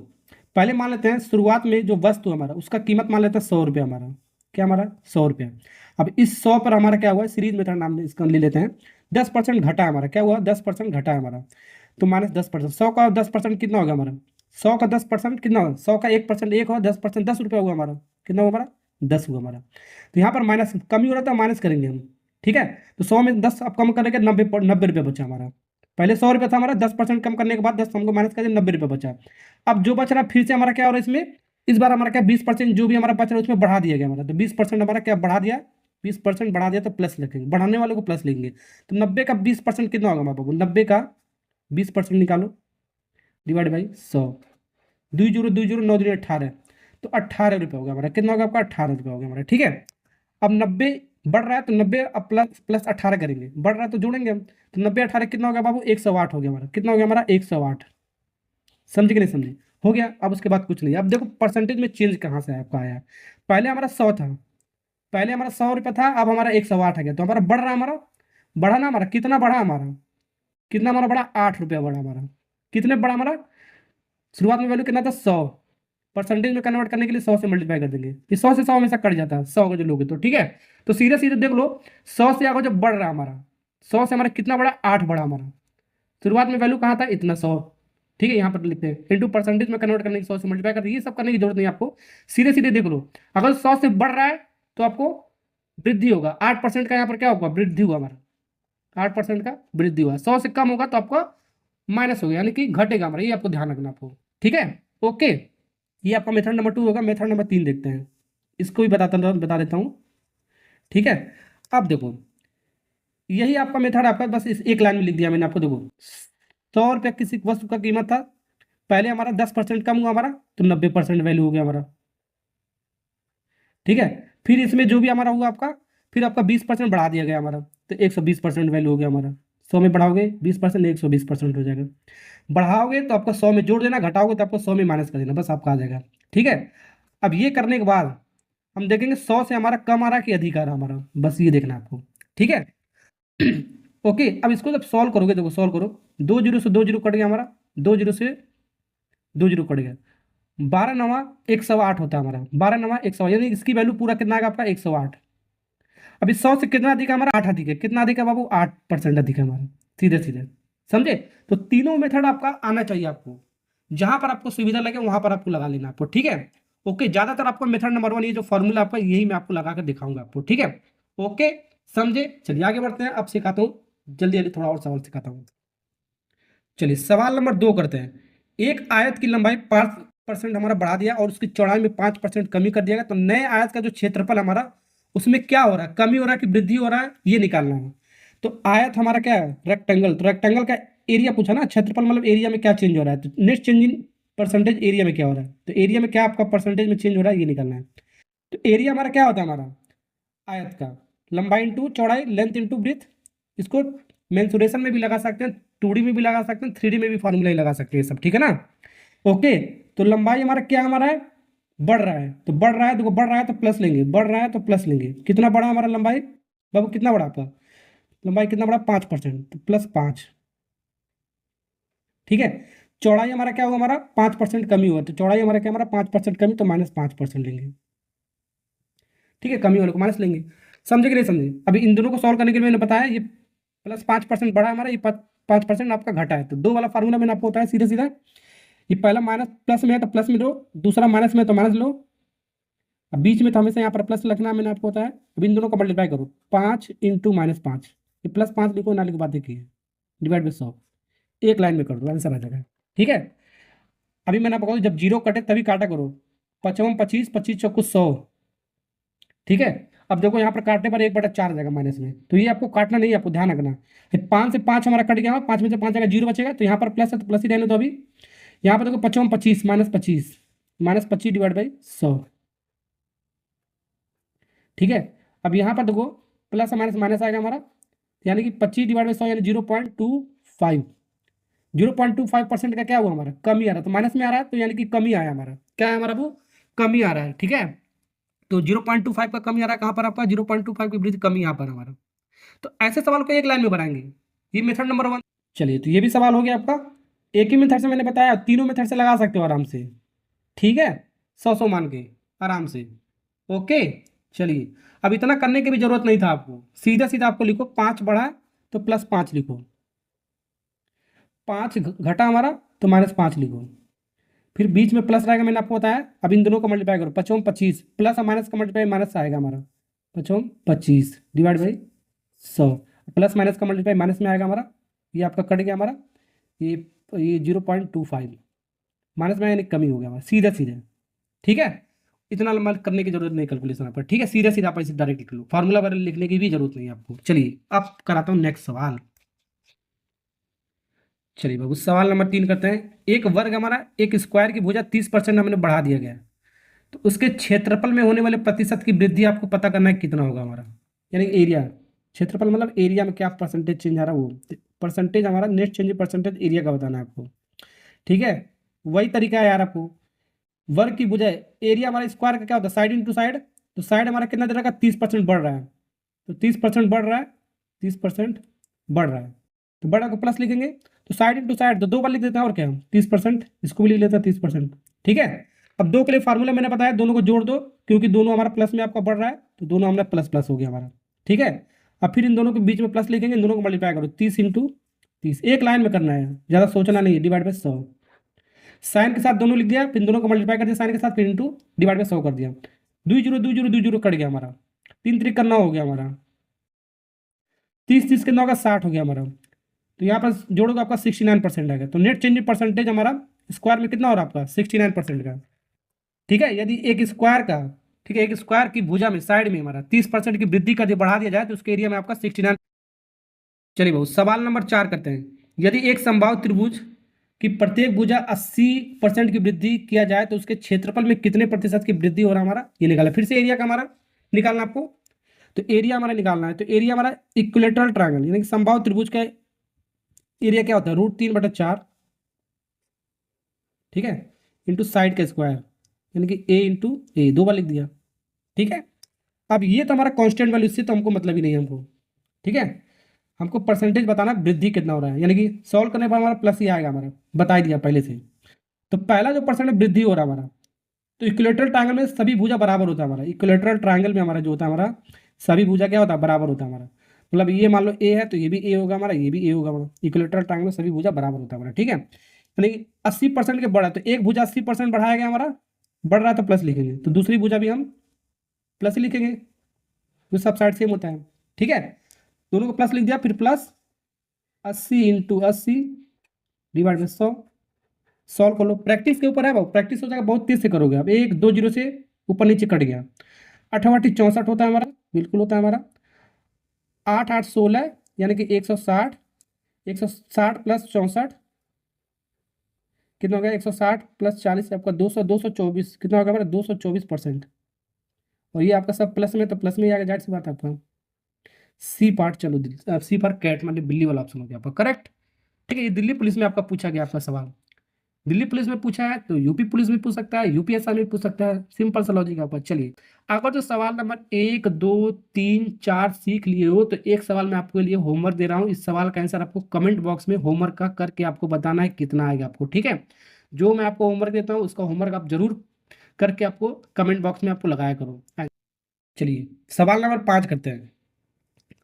A: पहले मान लेते हैं शुरुआत में जो वस्तु हमारा, उसका कीमत मान लेते हैं 100 रुपये हमारा, क्या हमारा 100 रुपये। अब इस 100 पर हमारा क्या हुआ, सीरीज मेथड नाम इसका ले लेते हैं। 10% घटा हमारा, क्या हुआ, 10% घटा है हमारा, तो -10%। 100 का 10% कितना होगा हमारा, 100 का 10% कितना होगा, 100 का 1% 1 होगा, 10% 10 रुपये हुआ हमारा, कितना हुआ हमारा, 10 हुआ हमारा। तो यहाँ पर माइनस, कमी हो रहा था, माइनस करेंगे हम, ठीक है। तो 100 में 10 अब कम करेंगे, 90 रुपये बचा हमारा, पहले 100 रुपये था हमारा, 10% कम करने के बाद 10 हमको माइनस कर दिया, 90 रुपये बचा। अब जो बच रहा फिर से हमारा क्या हो रहा है इसमें, इस बार हमारा क्या 20% जो भी हमारा बच रहा है उसमें बढ़ा दिया गया हमारा, तो 20% हमारा क्या बढ़ा दिया, 20% बढ़ा दिया तो प्लस लिखेंगे, बढ़ाने वाले को प्लस लेंगे। तो 90 का 20% कितना होगा हमारे बाबू, 90 का 20% निकालो, डिवाइड बाई 100, 2 0 2 0 9 2 18, तो 18 रुपये होगा हमारा, कितना होगा आपका 18 रुपये होगा हमारा, ठीक है। अब 90 बढ़ रहा है तो 90 अब प्लस प्लस 18 करेंगे, बढ़ रहा है तो जोड़ेंगे हम, तो 90 18 कितना हो गया बाबू, 108 हो गया हमारा, कितना हो गया हमारा 108, समझे कि नहीं समझे, हो गया। अब उसके बाद कुछ नहीं, अब देखो परसेंटेज में चेंज कहाँ से आपका आया, पहले हमारा 100 था, पहले हमारा 100 रुपये था, अब हमारा 108 आ गया, तो हमारा बढ़ रहा है, हमारा बढ़ा ना, हमारा कितना बढ़ा, हमारा कितना हमारा बढ़ा, 8 रुपया बढ़ा हमारा, कितने बढ़ा हमारा, शुरुआत में वैल्यू कितना था 100, परसेंटेज में कन्वर्ट करने के लिए 100 से मल्टीप्लाई कर देंगे, ये 100 से 100 हमेशा कट जाता है, 100 का जो लोगे तो ठीक है। तो सीधे सीधे देख लो, 100 से आगे जब बढ़ रहा है हमारा, 100 से हमारा कितना बढ़ा, 8 बढ़ा हमारा, शुरुआत में वैल्यू कहाँ था, इतना 100, ठीक है, यहाँ पर लिखते हैं इंटू परसेंटेज में कन्वर्ट करने की 100 से मल्टीप्लाई कर, ये सब करने की जरूरत नहीं आपको, सीधे सीधे देख लो, अगर 100 से बढ़ रहा है तो आपको वृद्धि होगा, 8% का यहाँ पर क्या होगा, वृद्धि हुआ हमारा, 8% का वृद्धि हुआ, 100 से कम होगा तो आपको माइनस होगा, यानी कि घटेगा हमारा, ये आपको ध्यान रखना आपको, ठीक है। ओके, ये आपका मेथड नंबर 2 होगा। मेथड नंबर 3 देखते हैं, इसको भी बता देता हूँ, ठीक है। अब देखो, यही आपका मेथड, आपका बस इस एक लाइन में लिख दिया मैंने आपको, देखो 100 रुपये किसी वस्तु का कीमत था, पहले हमारा 10% कम हुआ हमारा, तो 90% वैल्यू हो गया हमारा, ठीक है। फिर इसमें जो भी हमारा हुआ आपका, फिर आपका 20% बढ़ा दिया गया हमारा, तो 120% वैल्यू हो गया हमारा, 100 में बढ़ाओगे 20%, 120% हो जाएगा, बढ़ाओगे तो आपका 100 में जोड़ देना, घटाओगे तो आपको 100 में माइनस कर देना, बस आपका आ जाएगा, ठीक है। अब ये करने के बाद हम देखेंगे 100 से हमारा कम आ रहा है कि अधिक आ रहा है हमारा, बस ये देखना आपको, ठीक है। ओके, अब इसको जब सॉल्व करोगे, देखो सॉल्व करो, 2 0 से 2 0 कट गया हमारा, 2 0 से 2 0 कट गया, 12 9 108 होता है हमारा, 12 9 108, यानी इसकी वैल्यू पूरा कितना आएगा आपका 108। अभी 100 से कितना अधिक है हमारा, 8 अधिक है, कितना अधिक है बाबू, 8% अधिक है हमारा, सीधे सीधे, समझे। तो तीनों मेथड आपका आना चाहिए आपको, जहां पर आपको सुविधा लगे वहां पर आपको लगा लेना आपको, ठीक है। ओके, ज्यादातर आपको मेथड नंबर 1 ये जो फॉर्मूला आपका, यही मैं आपको लगा कर दिखाऊंगा आपको, ठीक है। ओके, समझे, चलिए आगे बढ़ते हैं, अब सिखाता हूँ, जल्दी जल्दी थोड़ा और सवाल सिखाता हूँ। चलिए सवाल नंबर 2 करते हैं। एक आयत की लंबाई 5% हमारा बढ़ा दिया और उसकी चौड़ाई में 5% कमी कर दिया गया, तो नए आयत का जो क्षेत्रफल हमारा, उसमें क्या हो रहा है, कमी हो रहा है कि वृद्धि हो रहा है, ये निकालना है। तो आयत हमारा क्या है, रेक्टेंगल, तो रेक्टेंगल का एरिया पूछा ना, क्षेत्रफल मतलब एरिया में क्या चेंज हो रहा है, तो next change in percentage area में क्या हो रहा है, तो एरिया में क्या आपका परसेंटेज में चेंज हो रहा है, ये निकालना है। तो एरिया हमारा क्या होता है, हमारा आयत का लंबाई इंटू चौड़ाई, लेंथ इंटू ब्रीथ, इसको मेंसुरेशन में भी लगा सकते हैं, 2D में भी लगा सकते हैं, 3D में भी फॉर्मूला ही लगा सकते हैं, सब ठीक है ना। ओके, तो लंबाई हमारा क्या हमारा है, बढ़ रहा है, तो बढ़ रहा है, देखो बढ़ रहा है तो प्लस लेंगे, बढ़ रहा है तो प्लस लेंगे, कितना बढ़ा हमारा लंबाई बाबू, कितना बढ़ा आपका लंबाई, कितना बढ़ा 5%, तो +5, ठीक है। चौड़ाई हमारा क्या होगा, हमारा 5% कमी हुआ, तो चौड़ाई हमारा क्या, हमारा 5% कमी, तो -5% लेंगे, ठीक है, कमी वाले को माइनस लेंगे, समझे कि नहीं समझे। अभी इन दोनों को सॉल्व करने के लिए मैंने बताया, ये +5% बढ़ा हमारा, ये 5% आपका घटा है, तो 2 वाला फार्मूला मैंने आपको बताया सीधा सीधा, ये पहला माइनस प्लस में है तो प्लस में लो, दूसरा माइनस में है तो माइनस लो, अब बीच में तो हमेशा यहाँ पर प्लस लिखना है, मैंने आपको बताया। अब इन दोनों को मल्टीप्लाई करो, 5 × -5, ये +5 लिखो ना लिखो, बात देखिए, डिवाइड बाई 100, एक लाइन में कर दो, आंसर आ जाएगा, ठीक है। अभी मैंने आपको जब जीरो कटे तभी काटा करो, 5 × 25, 25 × 100, ठीक है। अब देखो यहाँ पर काटने पर 1/4 आ जाएगा माइनस में, तो ये आपको काटना नहीं है, आपको ध्यान रखना। 5 से 5 हमारा कट गया, 5 में से 5 आएगा, 0 बचेगा, तो यहाँ पर प्लस है तो प्लस ही रहने दो। अभी यहाँ पर देखो 5 × 25 -25, -25 डिवाइड बाई 100, ठीक है। अब यहाँ पर देखो प्लस माइनस माइनस आएगा हमारा, यानी कि 25 डिवाइड बाई 100 यानी 0.25, 0.25% का क्या हुआ हमारा, कमी आ रहा है, तो माइनस में आ रहा है, तो यानी कि कमी आया हमारा, क्या है हमारा वो, कमी आ रहा है, ठीक है। तो 0.25 का कमी आ रहा है, कहाँ पर आपका 0.25 की वृद्धि कमी यहाँ पर हमारा। तो ऐसे सवाल को एक लाइन में बनाएंगे, ये मेथड नंबर 1। चलिए, तो ये भी सवाल हो गया आपका, एक ही मेथड से मैंने बताया, तीनों मेथड से लगा सकते हो आराम से, ठीक है, 100 मान के आराम से। ओके, चलिए, अब इतना करने की भी जरूरत नहीं था आपको, सीधा सीधा आपको लिखो 5 बढ़ा तो +5 लिखो, 5 घटा हमारा तो -5 लिखो, फिर बीच में प्लस रहेगा, मैंने आपको बताया। अब इन दोनों को मल्टीप्लाई करो, 5 × 25, प्लस और माइनस का मल्टीप्लाई माइनस आएगा हमारा, 5 × 25 डिवाइड बाई 100, प्लस माइनस का मल्टीप्लाई माइनस में आएगा हमारा, ये आपका कट गया हमारा, ये 0.25 माइनस में यानी कमी हो गया हमारा सीधे सीधे। ठीक है, इतना लंबा करने की जरूरत नहीं कैलकुलेशन पर। ठीक है, सीधे सीधा आप ऐसे डायरेक्ट लिख लो, फार्मूला वगैरह लिखने की भी जरूरत नहीं है आपको। चलिए अब कराता हूँ नेक्स्ट सवाल। चलिए बाबू सवाल नंबर 3 करते हैं। एक वर्ग हमारा एक स्क्वायर की भुजा 30% हमने बढ़ा दिया गया है, तो उसके क्षेत्रफल में होने वाले प्रतिशत की वृद्धि आपको पता करना है कितना होगा हमारा, यानी एरिया। क्षेत्रफल मतलब एरिया में क्या परसेंटेज चेंज आ रहा है, वो परसेंटेज हमारा नेट चेंज परसेंटेज एरिया का बताना है आपको। ठीक है, वही तरीका है यार आपको। वर्ग की भुजा एरिया हमारा स्क्वायर का क्या होता है, साइड इंटू साइड, तो साइड हमारा कितना दे रहा है, 30% बढ़ रहा है, तो 30% बढ़ रहा है, 30% बढ़ रहा है, तो बड़ा को प्लस लिखेंगे, तो साइड इंटू साइड तो 2 बार लिख देते हैं और क्या, 30%, इसको भी लिख लेते हैं 30%। ठीक है, अब 2 के लिए फार्मूला मैंने बताया, दोनों को जोड़ दो, क्योंकि दोनों हमारा प्लस में आपका बढ़ रहा है, तो दोनों हमारा प्लस प्लस हो गया हमारा। ठीक है, अब फिर इन दोनों के बीच में प्लस लिखेंगे, इन दोनों को मल्टीप्लाई करो, 30 इंटू 30, एक लाइन में करना है, ज़्यादा सोचना नहीं है, डिवाइड बाई 100। साइन के साथ दोनों लिख दिया, फिर दोनों को मल्टीप्लाई कर दिया साइन के साथ, फिर इंटू डिवाइड बाई 100 कर दिया, 2 जीरो 2 जीरो 2 जीरो कट गया हमारा, 3 3 करना हो गया हमारा, 30 30 कितना होगा, 60 हो गया हमारा। तो यहाँ पर जोड़ोगे आपका 69% आएगा, तो नेट चेंज परसेंटेज हमारा स्क्वायर में कितना हो रहा है आपका, 69% का। ठीक है, यदि एक स्क्वायर का, ठीक है, एक स्क्वायर की भुजा में साइड में हमारा 30% की वृद्धि का जो बढ़ा दिया जाए, तो उसके एरिया में आपका 69। चलिए बहुत सवाल नंबर 4 करते हैं। यदि एक समबाहु त्रिभुज की प्रत्येक भुजा 80% की वृद्धि किया जाए, तो उसके क्षेत्रफल में कितने प्रतिशत की वृद्धि हो रहा है हमारा, ये निकाला। फिर से एरिया का हमारा निकालना आपको, तो एरिया हमारा निकालना है, तो एरिया हमारा इक्विलेटरल ट्रायंगल यानी कि समबाहु त्रिभुज का एरिया क्या होता है, √3/4, ठीक है, इंटू साइड का स्क्वायर यानी कि ए इंटू ए, 2 बार लिख दिया। ठीक है, अब ये तो हमारा कांस्टेंट वैल्यू, इससे तो हमको मतलब ही नहीं है हमको। ठीक है, हमको परसेंटेज बताना वृद्धि कितना हो रहा है, यानी कि सॉल्व करने पर हमारा प्लस ही आएगा हमारा, बता दिया पहले से। तो पहला जो परसेंट वृद्धि हो रहा है हमारा, तो इक्विलेटरल ट्रायंगल में सभी भुजा बराबर होता है हमारा। इक्विलेटरल ट्रायंगल में हमारा जो होता है हमारा, सभी भुजा क्या होता है, बराबर होता है हमारा। मतलब ये मान लो ए है, तो ये भी ए होगा हमारा, ये भी ए होगा हमारा। इक्विलेटरल ट्रायंगल में सभी भुजा बराबर होता है हमारा। ठीक है, यानी 80% के बढ़ा, तो एक भुजा 80% बढ़ाया गया हमारा, बढ़ रहा है तो प्लस लिखेंगे, तो दूसरी भुजा भी हम प्लस ही लिखेंगे, तो सब साइड सेम होता है। ठीक है, दोनों को प्लस लिख दिया, फिर plus 80 into 80 divide by 100, solve कर लो। प्रैक्टिस के ऊपर है भाई, प्रैक्टिस हो जाएगा, बहुत तेज से करोगे आप। 1 2 जीरो से ऊपर नीचे कट गया, 8 8 64 होता है हमारा, बिल्कुल होता है हमारा। 8 8 16 यानी कि 160, 160 प्लस 64 कितना हो गया, 160 प्लस 40 आपका 200, 224 कितना होगा हमारा, 224%। और ये आपका सब प्लस में, तो प्लस में ही आएगा, जाहिर सी बात है आपका सी पार्ट। चलो सी पार्ट कैट मतलब बिल्ली वाला ऑप्शन हो गया आपका करेक्ट। ठीक है, ये दिल्ली पुलिस में आपका पूछा गया आपका सवाल, दिल्ली पुलिस में पूछा है, तो यूपी पुलिस में पूछ सकता है, यूपीएससी में पूछ सकता है, सिंपल सा लॉजिक आपका। चलिए अगर जो सवाल नंबर 1 2 3 4 सीख लिए हो, तो एक सवाल मैं आपके लिए होमवर्क दे रहा हूँ। इस सवाल का आंसर आपको कमेंट बॉक्स में होमवर्क का करके आपको बताना है कितना आएगा आपको। ठीक है, जो मैं आपको होमवर्क देता हूँ उसका होमवर्क आप जरूर करके आपको कमेंट बॉक्स में आपको लगाया करो। चलिए सवाल नंबर 5 करते हैं।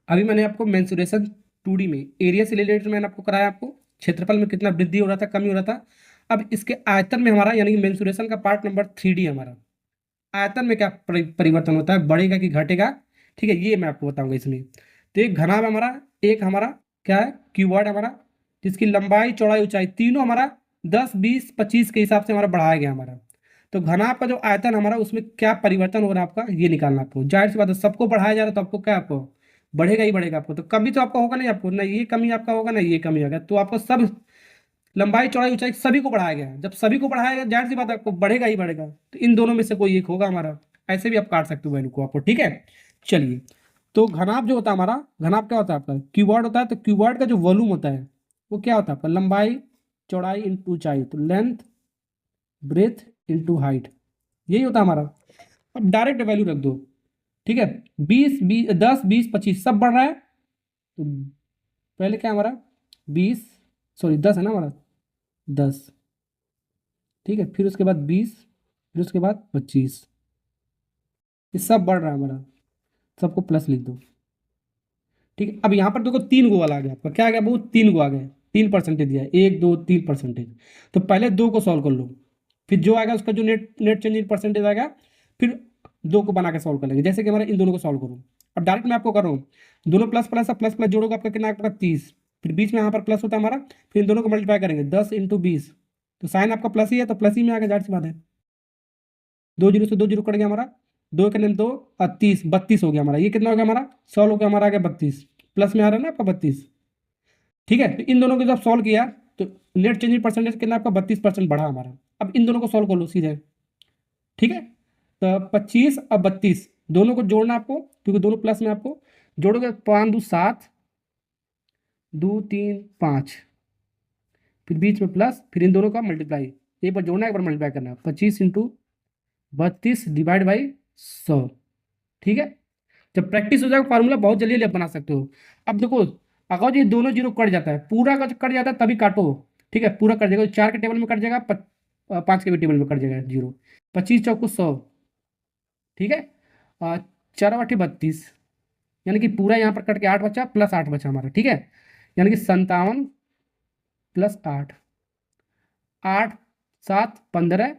A: अभी मैंने आपको मेंसुरेशन 2D में एरिया से रिलेटेड मैंने आपको कराया, आपको क्षेत्रफल में कितना वृद्धि हो रहा था, कमी हो रहा था। अब इसके आयतन में हमारा यानी कि मेंसुरेशन का पार्ट नंबर 3D हमारा, आयतन में क्या परिवर्तन होता है, बढ़ेगा कि घटेगा। ठीक है, ये मैं आपको बताऊंगा इसमें। तो एक घनाभ हमारा, एक हमारा क्या है, क्यूबॉइड हमारा, जिसकी लंबाई चौड़ाई ऊंचाई तीनों हमारा 10 20 25 के हिसाब से हमारा बढ़ाया गया हमारा। तो घनाभ का जो आयतन हमारा, उसमें क्या परिवर्तन हो रहा है आपका, ये निकालना आपको। जाहिर सी बात है, सबको बढ़ाया जा रहा है तो आपको क्या, आपको बढ़ेगा ही बढ़ेगा आपको। तो कमी तो आपका होगा नहीं, आपको ना ये कमी आपका होगा ना ये कमी होगा, तो आपको सब लंबाई चौड़ाई ऊंचाई सभी को बढ़ाया गया है। जब सभी को बढ़ाया गया, जाहिर सी बात है आपको बढ़ेगा ही बढ़ेगा, तो इन दोनों में से कोई एक होगा हमारा। ऐसे भी आप काट सकते हो वैल्यू को आपको। ठीक है, चलिए तो घनाभ जो होता है हमारा, घनाभ क्या होता है आपका, क्यूबॉइड होता है। तो क्यूबॉइड का जो वॉल्यूम होता है वो क्या होता है आपका, लंबाई चौड़ाई इंटू ऊंचाई, तो लेंथ ब्रेथ इंटू हाइट, यही होता है हमारा। अब डायरेक्ट वैल्यू रख दो। ठीक है, 10 20 25 सब बढ़ रहा है, तो पहले क्या हमारा 20, सॉरी 10 है ना हमारा, 10। ठीक है, फिर उसके बाद 20, फिर उसके बाद 25, ये सब बढ़ रहा है हमारा, सबको प्लस लिख दो। ठीक है, अब यहाँ पर देखो 3 गो वाला आ गया आपका, क्या आ गया वो, 3 गो आ गए, 3% दिया है, 1 2 3%। तो पहले 2 को सॉल्व कर लो, फिर जो आएगा उसका जो नेट नेट चेंज परसेंटेज आएगा, फिर 2 को बना के सॉल्व कर लेंगे। जैसे कि हमारा इन दोनों को सॉल्व करो, अब डायरेक्ट मैं आपको कर रहा हूँ, दोनों प्लस प्लस प्लस प्लस जोड़ोगे आपका कितना आपका 30, फिर बीच में यहाँ पर प्लस होता है हमारा, फिर इन दोनों को मल्टीप्लाई करेंगे 10 × 20, तो साइन आपका प्लस ही है तो प्लस ही में आ गया, जाहिर सी बात है। 2 जीरो से 2 जीरो कट गया हमारा, 2 के 2 और 30, 32 हो गया हमारा। ये कितना हो गया हमारा, सॉल्व हो गया हमारा, आ गया 32, प्लस में आ रहा है ना आपका 32। ठीक है, तो इन दोनों को जब सॉल्व किया तो नेट चेंजिंग परसेंटेज कितना आपका 32% बढ़ा हमारा। अब इन दोनों को सॉल्व कर लो सीधे। ठीक है, तो 25 और 32 दोनों को जोड़ना आपको, क्योंकि दोनों प्लस में, आपको जोड़ोगे 5 2 7, 2 3 5, फिर बीच में प्लस, फिर इन दोनों का मल्टीप्लाई, एक बार जोड़ना एक बार मल्टीप्लाई करना, 25 × 32 डिवाइड बाई 100। ठीक है, जब प्रैक्टिस हो जाएगा फार्मूला बहुत जल्दी जल्दी आप बना सकते हो। अब देखो, अगर ये दोनों जीरो कट जाता है, पूरा का कट जाता है तभी काटो। ठीक है, पूरा कट जाएगा, 4 के टेबल में कट जाएगा, 5 के भी टेबल में कट जाएगा जीरो। 25 चौको 100, ठीक है, 4 8 32, यानी कि पूरा यहाँ पर कट के 8 बचा, प्लस 8 बचा हमारा। ठीक है, यानी कि 57 प्लस 8, 8 7 15,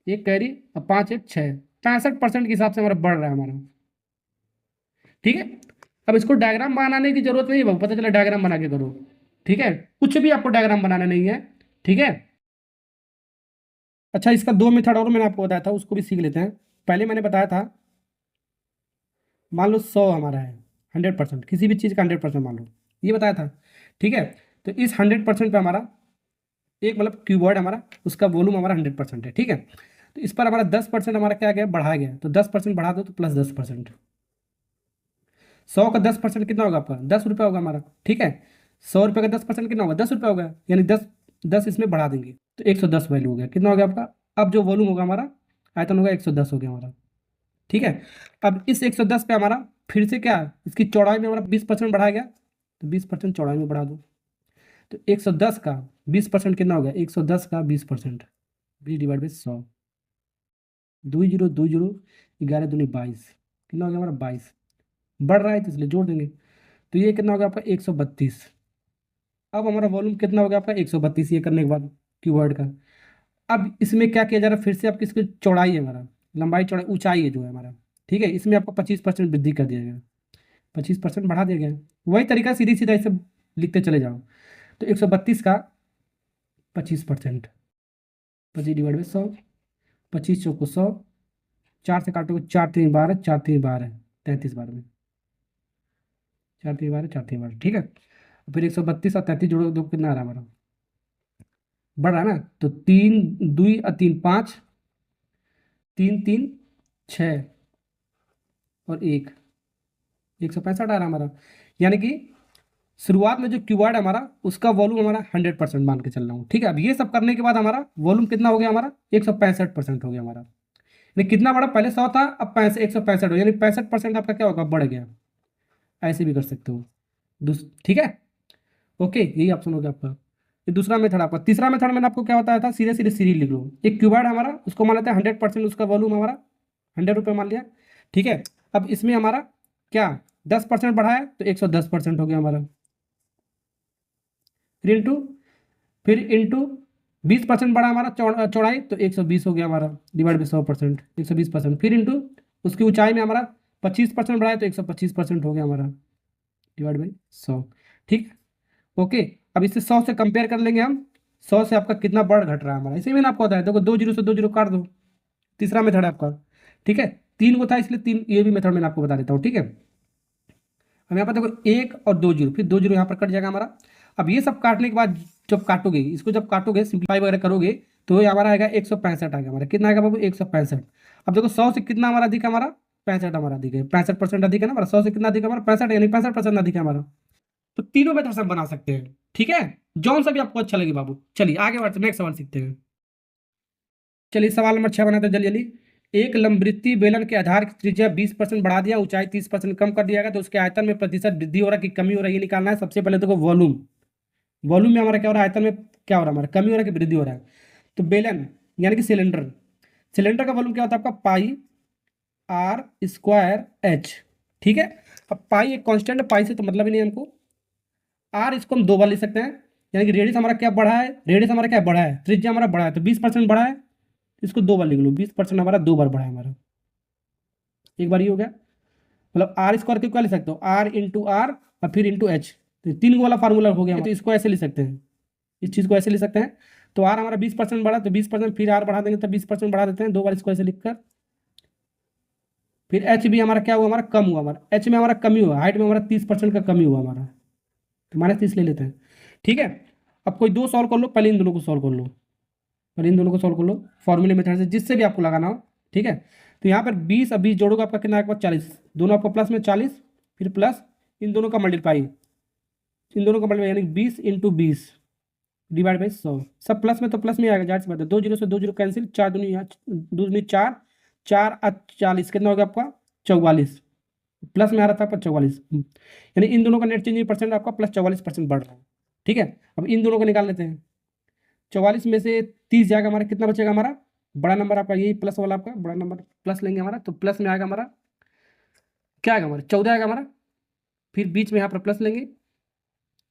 A: एक कैरी और 5 1 6, 65% के हिसाब से हमारा बढ़ रहा है हमारा। ठीक है, अब इसको डायग्राम बनाने की जरूरत नहीं है, पता चला डायग्राम बना के करो। ठीक है, कुछ भी आपको डायग्राम बनाना नहीं है। ठीक है, अच्छा, इसका 2 मेथड और मैंने आपको बताया था, उसको भी सीख लेते हैं। पहले मैंने बताया था, मान लो 100 हमारा है, 100%, किसी भी चीज़ का 100% मान लो, ये बताया था। ठीक है, तो इस 100% पे हमारा एक मतलब क्यूबॉइड हमारा, उसका वॉल्यूम हमारा 100% है। ठीक है, तो इस पर हमारा 10% हमारा क्या गया, बढ़ाया गया, तो 10% बढ़ा दो तो प्लस 10%। 100 का 10% कितना होगा आपका, 10 रुपये होगा हमारा। ठीक है, 100 रुपये का 10% कितना होगा, 10 रुपये होगा, यानी 10 इसमें बढ़ा देंगे तो 110 वैल्यू हो गया। कितना हो गया आपका, अब जो वॉल्यूम होगा हमारा, आयतन होगा 110 हो गया हमारा। ठीक है, अब इस 110 पे हमारा फिर से क्या, इसकी चौड़ाई में हमारा 20% बढ़ाया गया, तो 20% चौड़ाई में बढ़ा दो, तो 110 का 20% कितना हो गया, 110 का 20%, 20 डिवाइड बाई 100, 2 0 2 0, 11 दूनी 22, कितना हो गया हमारा 22, बढ़ रहा है तो इसलिए जोड़ देंगे, तो ये कितना हो गया आपका 132। अब हमारा वॉल्यूम कितना हो गया आपका 132, ये करने के बाद कीवर्ड का। अब इसमें क्या किया जा रहा है, फिर से आपकी इसकी चौड़ाई है हमारा, लंबाई चौड़ाई ऊंचाई है जो है हमारा। ठीक है, इसमें आपको 25% वृद्धि कर दिया गया, 25% बढ़ा दिया गया। वही तरीका सीधी सीधा इसे लिखते चले जाओ, तो 132 का 25%, 25 डिवाइड बाई 100, 25 चौको 100, 4 से काटोगे 4 3 12, 4 3 12, 33 बार में, 4 3 12, 4 3 12। ठीक है, फिर 132 और 33 जोड़ो दो, कितना आ रहा है हमारा, बढ़ रहा है ना, तो 3 2 और 3 5, 3 3 6 और 1, 165 आ रहा है हमारा। यानी कि शुरुआत में जो क्यूबॉइड हमारा, उसका वॉल्यूम हमारा 100% मान के चल रहा हूँ। ठीक है, अब ये सब करने के बाद हमारा वॉल्यूम कितना हो गया हमारा, 165% हो गया हमारा। यानी कितना बड़ा, पहले 100 था, अब 165 हो, यानी 65% आपका क्या होगा, बढ़ गया। ऐसे भी कर सकते हो। ठीक है, ओके, यही ऑप्शन हो गया आपका। ये दूसरा मेथड आपका। तीसरा मेथड मैंने आपको क्या बताया था, सीधे सीधे सीरीज लिख लो। एक क्यूबॉइड हमारा, उसको मान लेते हैं 100%, उसका वॉल्यूम हमारा 100 रुपये मान लिया। ठीक है, अब इसमें हमारा क्या 10% बढ़ा है, तो 110% हो गया हमारा, फिर इंटू 20% बढ़ा हमारा चौड़ाई, तो 120 हो गया हमारा, डिवाइड बाई 100%, 120%, फिर इंटू उसकी ऊंचाई में हमारा 25% बढ़ाए, तो 125% हो गया हमारा, डिवाइड बाई 100। ठीक है, ओके, अब इससे 100 से कंपेयर कर लेंगे हम, 100 से आपका कितना बढ़ घट रहा है हमारा, इसे मैंने आपको बताया। देखो 2 जीरो से 2 जीरो काट दो, तीसरा मेथड है आपका। ठीक है, 3 को था इसलिए 3, ये भी मेथड मैंने आपको बता देता हूँ। ठीक है, अब यहाँ पर देखो 1 और 2 जीरो, फिर 2 जीरो यहाँ पर कट जाएगा हमारा। अब ये सब काटने के बाद जब काटोगे, इसको जब काटोगे, सिंप्लीफाई वगैरह करोगे, तो ये हमारा आएगा 165 आ गया हमारा। कितना आएगा बाबू, 165। अब देखो 100 से कितना हमारा अधिक है, हमारा 65 हमारा अधिक है, 65% अधिक है ना हमारा, 100 से कितना अधिक है हमारा 65, यानी 65% अधिक है हमारा। तो तीनों मेथड से हम बना सकते हैं। ठीक है, जौन सा भी आपको अच्छा लगे बाबू। चलिए आगे बढ़ते, नेक्स्ट सवाल सीखते हैं। चलिए सवाल नंबर 6 बनाते हैं जल्दी जल्दी। एक लंबवृत्तीय बेलन के आधार की त्रिज्या 20% बढ़ा दिया, ऊंचाई 30% कम कर दिया गया, तो उसके आयतन में प्रतिशत वृद्धि हो रहा है कि कमी हो रहा है, ये निकालना है। सबसे पहले देखो वॉल्यूम, वॉल्यूम में हमारा क्या हो रहा है, आयतन में क्या हो रहा है हमारा, कमी हो रहा है कि वृद्धि हो रहा है। तो बेलन यानी कि सिलेंडर, सिलेंडर का वॉल्यूम क्या होता है आपका, पाई आर स्क्वायर एच। ठीक है, अब पाई एक कांस्टेंट है, पाई से तो मतलब ही नहीं हमको। आर इसको हम 2 बार लिख सकते हैं, यानी कि रेडियस हमारा क्या बढ़ा है, रेडियस हमारा क्या बढ़ा है, त्रिज्या हमारा बढ़ा है, तो 20% बढ़ा है, इसको 2 बार लिख लो, 20% हमारा 2 बार बढ़ा है हमारा। एक बार ये हो गया, मतलब आर स्क्वायर के क्या लिख सकते हो, आर इंटू आर और फिर इंटू एच, तो 3 वाला फार्मूला हो गया, तो इसको ऐसे लिख सकते हैं, इस चीज़ को ऐसे लिख सकते हैं। तो आर हमारा 20% बढ़ा, तो 20% फिर आर बढ़ा देंगे तो 20% बढ़ा देते हैं, 2 बार इसको ऐसे लिख कर। फिर एच भी हमारा क्या हुआ, हमारा कम हुआ, हमारा एच में हमारा कमी हुआ, हाइट में हमारा 30% का कमी हुआ हमारा, तो -30 ले लेते हैं। ठीक है, अब कोई दो सॉल्व कर लो, पहले इन दोनों को सॉल्व कर लो, पहले इन दोनों को सॉल्व कर लो फॉर्मूले मेथड से, जिससे भी आपको लगाना हो। ठीक है, तो यहाँ पर 20 अब 20 जोड़ोगे आपका कितना आएगा, 40, दोनों आपका प्लस में 40, फिर प्लस इन दोनों का मल्टीप्लाई, इन दोनों का मल्टीप्लाई यानी 20 × 20 डिवाइड बाई 100, सब प्लस में तो प्लस में आएगा, जाहिर सी बात है, 2 जीरो से 2 जीरो कैंसिल, 4 दूनी 4, 4 40 कितना हो गया आपका 44, प्लस में आ रहा था आपका 44, यानी इन दोनों का नेट चेंज परसेंट आपका प्लस 44% बढ़ रहा है। ठीक है, अब इन दोनों को निकाल लेते हैं, 44 में से 30 जाएगा हमारा, कितना बचेगा हमारा बड़ा नंबर आपका, यही प्लस वाला आपका बड़ा नंबर प्लस लेंगे हमारा, तो प्लस में आएगा हमारा क्या आएगा, हमारा 14 आएगा हमारा, फिर बीच में यहाँ पर प्लस लेंगे।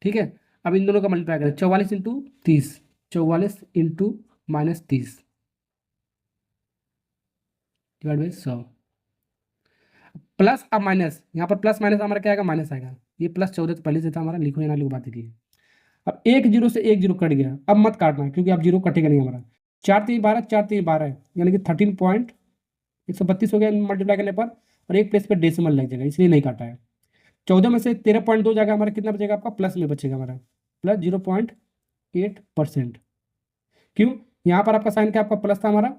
A: ठीक है, अब इन दोनों का मल्टीप्लाई करें, 44 × 30, 44 × -30 डिवाइड बाई 100, प्लस अब माइनस, यहाँ पर प्लस माइनस हमारा क्या आएगा, माइनस आएगा, ये प्लस 14 तो पहले से था हमारा, लिखो या ना लिखो बात की। अब 1 जीरो से 1 जीरो कट गया, अब मत काटना क्योंकि अब जीरो कटेगा नहीं हमारा, 4 3 12, 4 3 12 यानी कि 13.132 हो गया मल्टीप्लाई करने पर, और एक प्लेस पर डेसिमल लग जाएगा इसलिए नहीं काटा है। 14 में से 13.2 जाएगा हमारा, कितना बचेगा आपका प्लस में बचेगा हमारा प्लस 0.8%। क्यों, यहाँ पर आपका साइन क्या आपका प्लस था हमारा,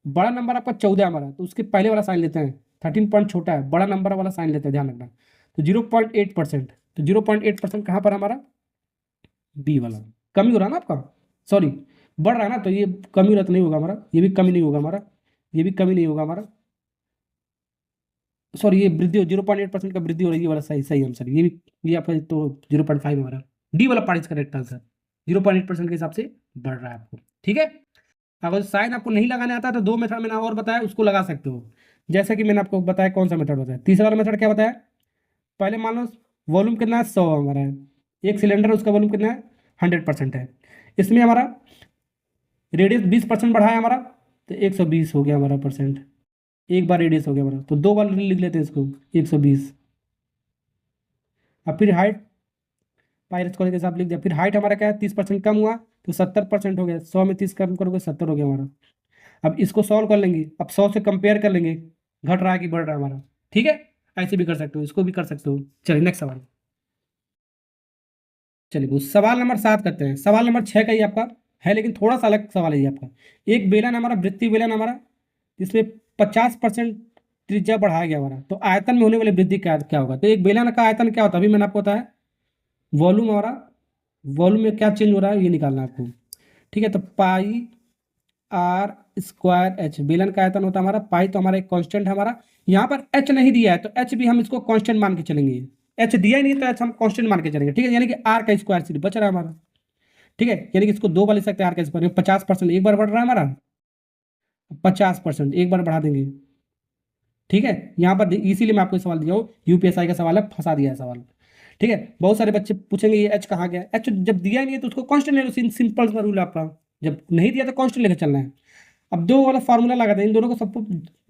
A: बड़ा नंबर आपका 14 हमारा, तो उसके पहले वाला साइन लेते हैं, 13 पॉइंट छोटा है, बड़ा नंबर वाला साइन लेते हैं, ध्यान रखना। तो 0.8%, तो 0.8% कहाँ पर हमारा बी वाला, कमी हो रहा है ना आपका, सॉरी बढ़ रहा है ना, तो ये कमी हो रहा तो नहीं होगा हमारा, ये भी कमी नहीं होगा हमारा, ये भी कमी नहीं होगा हमारा, सॉरी ये वृद्धि हो, 0.8% का वृद्धि हो रही है, ये वाला सही सही आंसर, ये भी ये आपका तो 0.5 हमारा डी वाला पार्ट इसका करेक्ट आंसर, 0.8% के हिसाब से बढ़ रहा है आपको। ठीक है, अगर साइन आपको नहीं लगाने आता तो 2 मेथड मैंने और बताया उसको लगा सकते हो, जैसे कि मैंने आपको बताया कौन सा मेथड बताया, तीसरा वाला मेथड क्या बताया, पहले मान लो वॉल्यूम कितना है 100 हमारा है, एक सिलेंडर उसका वॉल्यूम कितना है 100% है, इसमें हमारा रेडियस 20% बढ़ाया हमारा, तो 120 हो गया हमारा परसेंट, एक बार रेडियस हो गया हमारा, तो 2 बार लिख लेते हैं इसको 120। अब फिर हाइट पाई स्क्वायर के हिसाब लिख दिया, फिर हाइट हमारा क्या है 30% कम हुआ तो 70% हो गया, 100 में 30 कम करोगे 70 हो गया हमारा। अब इसको सॉल्व कर लेंगे, अब 100 से कंपेयर कर लेंगे, घट रहा है कि बढ़ रहा है हमारा। ठीक है, ऐसे भी कर सकते हो, इसको भी कर सकते हो। चलिए नेक्स्ट सवाल, चलिए वो सवाल नंबर 7 करते हैं। सवाल नंबर 6 का ही आपका है, लेकिन थोड़ा सा अलग सवाल है ये आपका। एक बेलन हमारा वृत्तीय बेलन हमारा, जिसमें 50% त्रिज्या बढ़ाया गया हमारा, तो आयतन में होने वाली वृद्धि क्या क्या होगा। तो एक बेलन का आयतन क्या होता है, अभी मैंने आपको बताया, वॉल्यूम हमारा, वॉल्यूम में क्या चेंज हो रहा है ये निकालना है आपको। ठीक है, तो पाई आर स्क्वायर एच, बेलन का आयतन होता है हमारा, पाई तो हमारा एक कांस्टेंट है हमारा, यहाँ पर एच नहीं दिया है तो एच भी हम इसको कांस्टेंट मान के चलेंगे, एच दिया ही नहीं तो एच हम कांस्टेंट मान के चलेंगे। ठीक है, यानी कि आर का स्क्वायर सिर्फ बच रहा है हमारा। ठीक है, यानी कि इसको 2 बार लिख सकते हैं, आर का स्क्वायर 50% एक बार बढ़ रहा है हमारा, 50% एक बार बढ़ा देंगे। ठीक है, यहाँ पर इसीलिए मैं आपको सवाल दिया हूँ, यूपीएसआई का सवाल है, फंसा दिया है सवाल। ठीक है, बहुत सारे बच्चे पूछेंगे ये एच कहाँ गया, एच जब दिया ही नहीं है तो उसको कांस्टेंट ले लो, सिंपल सा रूल आपका, जब नहीं दिया तो कांस्टेंट लेकर चलना है। अब 2 वाला फार्मूला लगा दें, इन दोनों को सबको,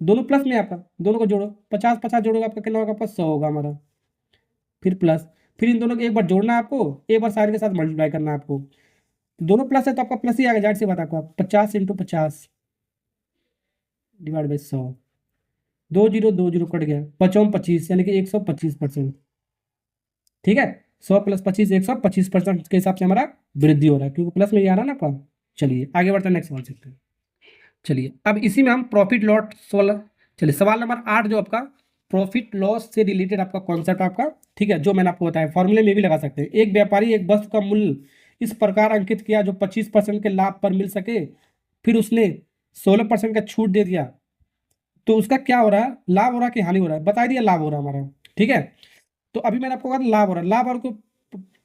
A: दोनों प्लस में आपका, दोनों को जोड़ो, 50 50 जोड़ोगे आपका कितना होगा, आपका 100 होगा हमारा, फिर प्लस, फिर इन दोनों को एक बार जोड़ना है आपको, एक बार साइन के साथ मल्टीप्लाई करना है आपको, दोनों प्लस है तो आपका प्लस ही आएगा, जाहिर सी बात है, आपका 50 × 50 divide by 100, 2 zero 2 zero cut गया, 5 25 यानी कि 125%। ठीक है, 100 + 25 125% के हिसाब से हमारा वृद्धि हो रहा है, क्योंकि प्लस में ये आ रहा है ना आपका। चलिए आगे बढ़ते हैं, नेक्स्ट सवाल सीखते हैं। चलिए अब इसी में हम प्रॉफिट लॉस वाला, चलिए सवाल नंबर 8 जो आपका प्रॉफिट लॉस से रिलेटेड आपका कॉन्सेप्ट आपका। ठीक है, जो मैंने आपको बताया फॉर्मूले में भी लगा सकते हैं। एक व्यापारी एक वस्तु का मूल्य इस प्रकार अंकित किया जो 25% के लाभ पर मिल सके, फिर उसने 16% का छूट दे दिया, तो उसका क्या हो रहा है, लाभ हो रहा है कि हानि हो रहा है, बता दिया लाभ हो रहा है हमारा। ठीक है, तो अभी मैंने आपको कहा लाभ हो रहा है, लाभ वालों को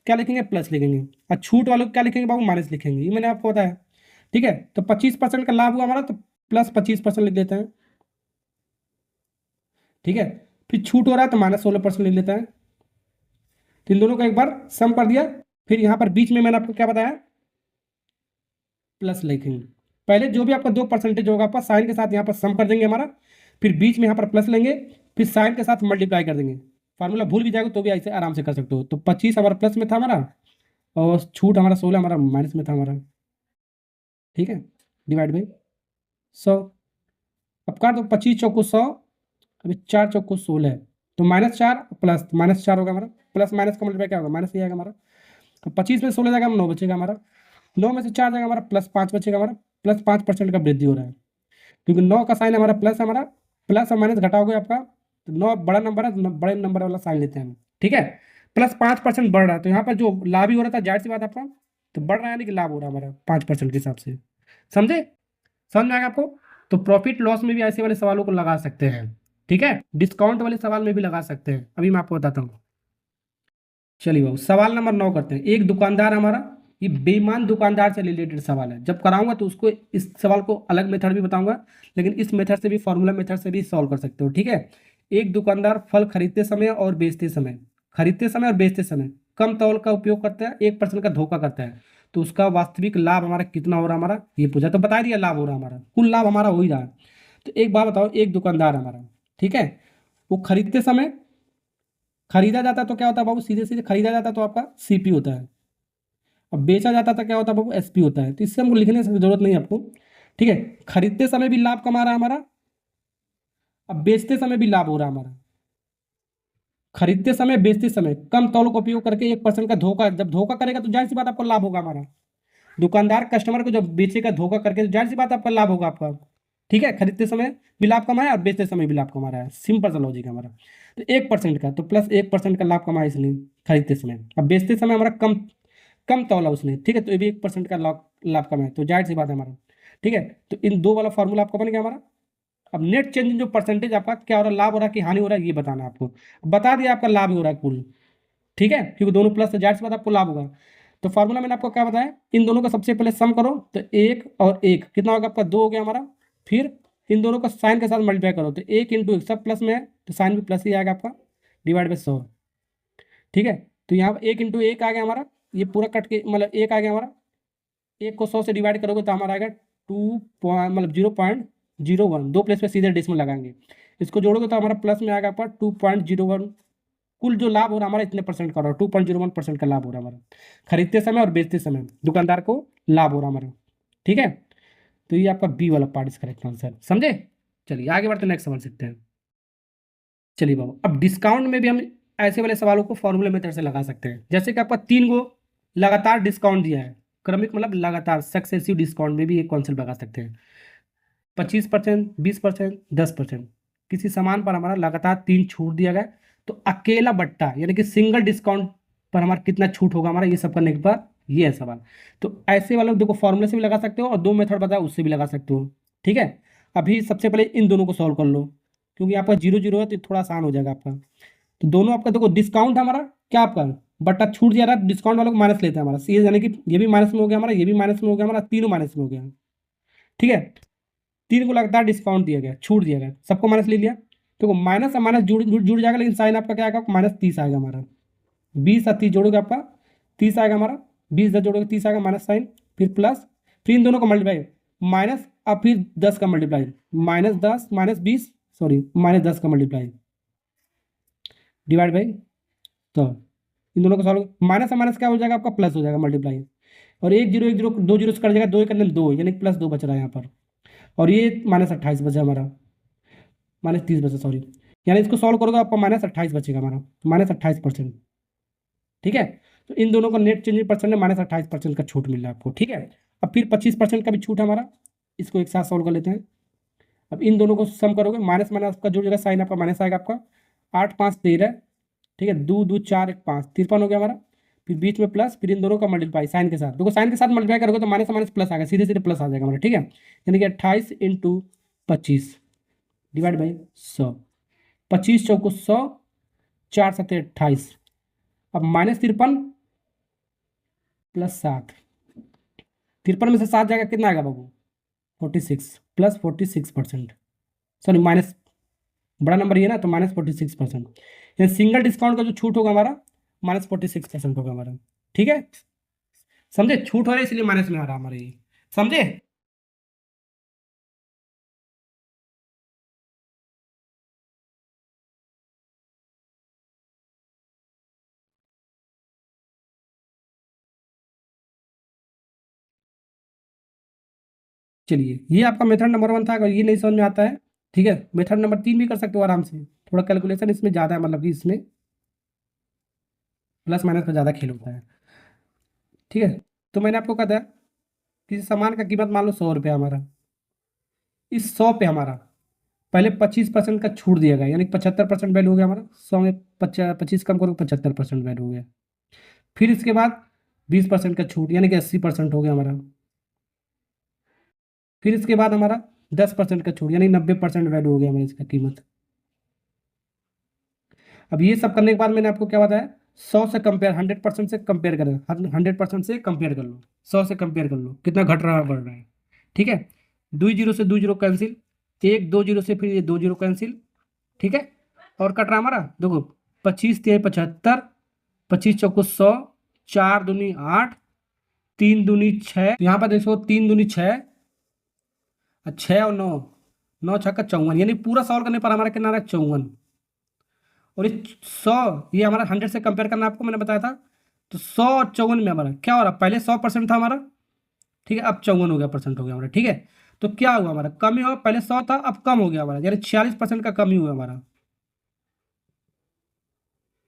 A: क्या लिखेंगे, प्लस लिखेंगे, और छूट वालों को क्या लिखेंगे बाबू, माइनस लिखेंगे, ये मैंने आपको बताया। ठीक है, तो 25% का लाभ हुआ हमारा, तो प्लस 25% लिख देते हैं। ठीक है, फिर छूट हो रहा है तो -16% लिख लेते हैं। तो इन दोनों को एक बार सम कर दिया, फिर यहाँ पर बीच में मैंने आपको क्या बताया, प्लस लिखेंगे। पहले जो भी आपका 2% होगा आपका साइन के साथ यहाँ पर सम कर देंगे हमारा, फिर बीच में यहाँ पर प्लस लेंगे, फिर साइन के साथ मल्टीप्लाई कर देंगे। फार्मूला भूल भी जाएगा तो भी ऐसे आराम से कर सकते हो। तो 25 हमारा प्लस में था हमारा, और छूट हमारा 16 हमारा माइनस में था हमारा। ठीक है, डिवाइड बाई 100। अब काट दो, 25 चौको 100, अभी 4 चौको 16, तो -4 प्लस -4 होगा हमारा, प्लस माइनस का मल्टीप्लाई क्या होगा, माइनस ही आएगा हमारा। तो 25 में 16 जाएगा, 9 बचेगा हमारा, 9 में से 4 जाएगा हमारा, +5 बचेगा हमारा, +5% का वृद्धि हो रहा है, क्योंकि 9 का साइन हमारा प्लस है, हमारा प्लस और माइनस घटाओगे आपका, तो 9 बड़ा नंबर है, बड़े नंबर वाला साइन लेते हैं हम। ठीक है, +5% बढ़ रहा है, तो यहाँ पर जो लाभ ही हो रहा था, जाहिर सी बात आपका तो बढ़ रहा है, यानी कि लाभ हो रहा है हमारा 5% के हिसाब से। समझे, समझ में आएगा आपको। तो प्रॉफिट लॉस में भी ऐसे वाले सवालों को लगा सकते हैं। ठीक है, डिस्काउंट वाले सवाल में भी लगा सकते हैं, अभी मैं आपको बताता हूँ। चलिए बाबू, सवाल नंबर 9 करते हैं। एक दुकानदार हमारा, ये बेईमान दुकानदार से रिलेटेड सवाल है, जब कराऊंगा तो उसको इस सवाल को अलग मेथड भी बताऊंगा, लेकिन इस मेथड से भी, फॉर्मूला मेथड से भी सॉल्व कर सकते हो। ठीक है, एक दुकानदार फल खरीदते समय और बेचते समय कम तौल का उपयोग करता है, 1% का धोखा करता है, तो उसका वास्तविक लाभ हमारा कितना हो रहा है, हमारा ये पूछा, तो बता दिया लाभ हो रहा है हमारा, कुल लाभ हमारा हो ही रहा है। तो एक बात बताओ, एक दुकानदार हमारा, ठीक है, वो खरीदते समय खरीदा जाता तो क्या होता है बाबू, सीधे सीधे खरीदा जाता तो आपका सीपी होता है, अब बेचा जाता था क्या होता है बाबू, एसपी होता है, तो इससे हमको लिखने की जरूरत नहीं है आपको। ठीक है, खरीदते समय भी लाभ कमा रहा है हमारा, अब बेचते समय भी लाभ हो रहा है हमारा। खरीदते समय बेचते समय कम तौल का उपयोग करके 1% का धोखा, जब धोखा करेगा तो जाहिर सी बात आपको लाभ होगा हमारा। दुकानदार कस्टमर को जब बेचेगा धोखा करके, तो जाहिर सी बात आपका लाभ होगा आपका। ठीक है, खरीदते समय भी लाभ कमाया और बेचते समय भी लाभ कमा रहा है, सिंपल सा लॉजिक है हमारा। तो 1% का, तो +1% का लाभ कमाया इसलिए खरीदते समय, अब बेचते समय हमारा कम कम तौला उसने। ठीक है, तो ये भी 1% का लाभ लाभ कमाया, तो जाहिर सी बात है हमारा। ठीक है, तो इन दो वाला फॉर्मूला आपका बन गया हमारा। अब नेट चेंज इन जो परसेंटेज आपका क्या हो रहा है, लाभ हो रहा है कि हानि हो रहा है, ये बताना है आपको। बता दिया आपका लाभ ही हो रहा है कुल। ठीक है, क्योंकि दोनों प्लस है, जाहिर सी बात आपको लाभ होगा। तो फार्मूला मैंने आपको क्या बताया, इन दोनों का सबसे पहले सम करो, तो 1 और 1 कितना होगा आपका, 2 हो गया हमारा। फिर इन दोनों का साइन के साथ मल्टीप्लाई करो, तो 1 × 1 सब प्लस में है, तो साइन भी प्लस ही आएगा आपका, डिवाइड बाई 100। ठीक है, तो यहाँ पर 1 × 1 आ गया हमारा, ये पूरा कट के मतलब 1 आ गया हमारा। 1 को 100 से डिवाइड करोगे तो हमारा आएगा 0.01, दो प्लेस पे सीधे डेसिमल लगाएंगे, इसको जोड़ोगे तो हमारा प्लस में आएगा आपका 2.01। कुल जो लाभ हो रहा है हमारा इतने परसेंट का हो रहा है, 2.01% का लाभ हो रहा है हमारा, खरीदते समय और बेचते समय दुकानदार को लाभ हो रहा है हमारा। ठीक है, तो ये आपका बी वाला पार्ट इस करेक्ट आंसर, समझे। चलिए आगे बढ़ते नेक्स्ट सवाल सीखते हैं। चलिए बाबू, अब डिस्काउंट में भी हम ऐसे वाले सवालों को फॉर्मूले मेथड से लगा सकते हैं, जैसे कि आपका 3 गो लगातार डिस्काउंट दिया है, क्रमिक मतलब लगातार सक्सेसिव डिस्काउंट में भी एक कॉन्सेप्ट लगा सकते हैं। 25%, 20%, 10%, किसी सामान पर हमारा लगातार 3 छूट दिया गया, तो अकेला बट्टा यानी कि सिंगल डिस्काउंट पर हमारा कितना छूट होगा हमारा, ये सब करने के बाद ये है सवाल। तो ऐसे वाले देखो फॉर्मूले से भी लगा सकते हो, और 2 मेथड बताया उससे भी लगा सकते हो। ठीक है, अभी सबसे पहले इन दोनों को सॉल्व कर लो, क्योंकि आपका 0 0 है तो थोड़ा आसान हो जाएगा आपका। तो दोनों आपका देखो, डिस्काउंट हमारा क्या आपका बट्टा छूट जा रहा है, डिस्काउंट वालों को माइनस लेते हैं हमारा, ये यानी कि ये भी माइनस में हो गया हमारा, ये भी माइनस में हो गया हमारा, तीनों माइनस में हो गया। ठीक है, 3 को लगातार डिस्काउंट दिया गया, छूट दिया गया, सबको माइनस ले लिया, तो माइनस और माइनस जुड़ जाएगा, लेकिन साइन आपका क्या आएगा, -30 आएगा हमारा। 20 और 30 जोड़ोगे आपका 30 आएगा हमारा, 20 10 जोड़ोगे 30 आएगा, माइनस साइन, फिर प्लस, फिर इन दोनों का मल्टीप्लाई, माइनस और फिर 10 का मल्टीप्लाई, -10 -20 सॉरी -10 का मल्टीप्लाई, डिवाइड बाई। तो इन दोनों का सॉल्व, माइनस और माइनस क्या हो जाएगा आपका, प्लस हो जाएगा मल्टीप्लाई, और 1 0 1 0 2 जीरो से कट जाएगा, 2 1 2 यानी +2 बच रहा है यहाँ पर, और ये -28 बचा हमारा, -30 बचा सॉरी, यानी इसको सॉल्व करोगे आपको -28 बचेगा हमारा, -28%। ठीक है, तो इन दोनों का नेट चेंज परसेंट में -28% का छूट मिल रहा है आपको। ठीक है, अब फिर 25% का भी छूट है हमारा, इसको एक साथ सॉल्व कर लेते हैं। अब इन दोनों को सम करोगे, माइनस माइनस का जुड़ जाएगा, साइन आपका माइनस आएगा आपका, 8 5 13। ठीक है, 2 2 4 1 5 53 हो गया हमारा, फिर बीच में प्लस, फिर इन दोनों का मल्टीप्लाई साइन के साथ, देखो साइन के साथ मल्टीप्लाई करोगे तो माइनस माइनस प्लस आ गया, सीधे सीधे प्लस आ जाएगा हमारा। ठीक है, यानी कि 28 × 25 डिवाइड बाई 100, 25 चौको 100, 4 7 28, अब -53 +7, 53 में से 7 जाएगा, कितना आएगा बाबू, 46 +46%, सॉरी माइनस, बड़ा नंबर ये ना, तो -46%, यानी सिंगल डिस्काउंट का जो छूट होगा हमारा -46% होगा हमारा। ठीक है, समझे, छूट हो रहा है इसलिए माइनस में आ रहा है हमारा ये, समझे। चलिए, ये आपका मेथड नंबर 1 था। अगर ये नहीं समझ में आता है, ठीक है, मेथड नंबर 3 भी कर सकते हो आराम से। थोड़ा कैलकुलेशन इसमें ज़्यादा है, मतलब कि इसमें प्लस माइनस का ज़्यादा खेल होता है, ठीक है। तो मैंने आपको कहा था किसी सामान का कीमत मान लो 100 रुपया हमारा, इस 100 पे हमारा पहले 25% का छूट दिया गया, यानी 75% वैल्यू हो गया हमारा। 100 में 25 कम करो 75% वैल्यू हो गया। फिर इसके बाद 20% का छूट, यानी कि 80% हो गया हमारा। फिर इसके बाद हमारा 10% का छूट, यानी 90% वैल्यू हो गया हमारी इसका कीमत। अब ये सब करने के बाद मैंने आपको क्या बताया, 100 से कंपेयर, 100% से कंपेयर करें, 100% से कंपेयर कर लो, 100 से कंपेयर कर लो कितना घट रहा है बढ़ रहा है, ठीक है। 2 जीरो से 2 जीरो कैंसिल, 1 2 जीरो से फिर ये 2 जीरो कैंसिल, ठीक है। और कट रहा हमारा, देखो 25 3 75, 25 चौको 100, 4 दूनी 8, 3 दूनी 6, यहाँ पर देखो 3 दूनी 6, 6 और 9, 9 6 54, यानी पूरा सॉल्व करने पर हमारा कितना आ रहा है 54। और ये 100, ये हमारा 100 से कंपेयर करना आपको मैंने बताया था। तो 100 और 54 में हमारा क्या हो रहा है, पहले 100% था हमारा, ठीक है, अब 54 हो गया, परसेंट हो गया हमारा, ठीक है। तो क्या हुआ हमारा, कमी हुआ, पहले 100 था अब कम हो गया हमारा, यानी 46% का कमी हुआ हमारा।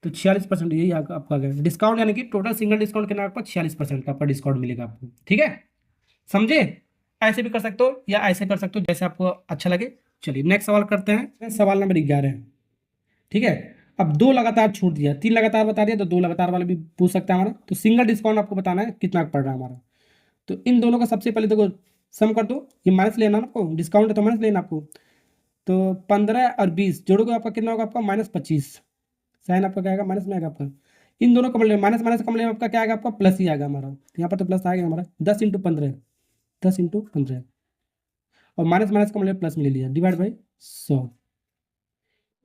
A: तो 46% यही आपका गया डिस्काउंट, यानी कि टोटल सिंगल डिस्काउंट कितना आपका 46% का आपका डिस्काउंट मिलेगा आपको, ठीक है। समझे, ऐसे भी कर सकते हो या ऐसे कर सकते हो, जैसे आपको अच्छा लगे। चलिए नेक्स्ट सवाल करते हैं, सवाल नंबर 11, ठीक है। अब 2 लगातार छूट दिया, 3 लगातार बता दिया, तो 2 लगातार वाला भी पूछ सकता है हमारा। तो सिंगल डिस्काउंट आपको बताना है कितना पड़ रहा है हमारा। तो इन दोनों का सबसे पहले देखो सम कर दो, ये माइनस लेना ना आपको, डिस्काउंट है तो माइनस लेना आपको। तो 15 और 20 जोड़ोगे आपका कितना होगा, आपका -25। साइन आपका क्या आएगा, माइनस में आएगा आपका। इन दोनों का माइनस माइनस का आपका क्या आएगा, आपका प्लस ही आएगा हमारा। यहाँ पर तो प्लस आएगा हमारा, 10 × 15, 10 × 15, और माइनस माइनस का प्लस में ले लिया, डिवाइड बाई 100।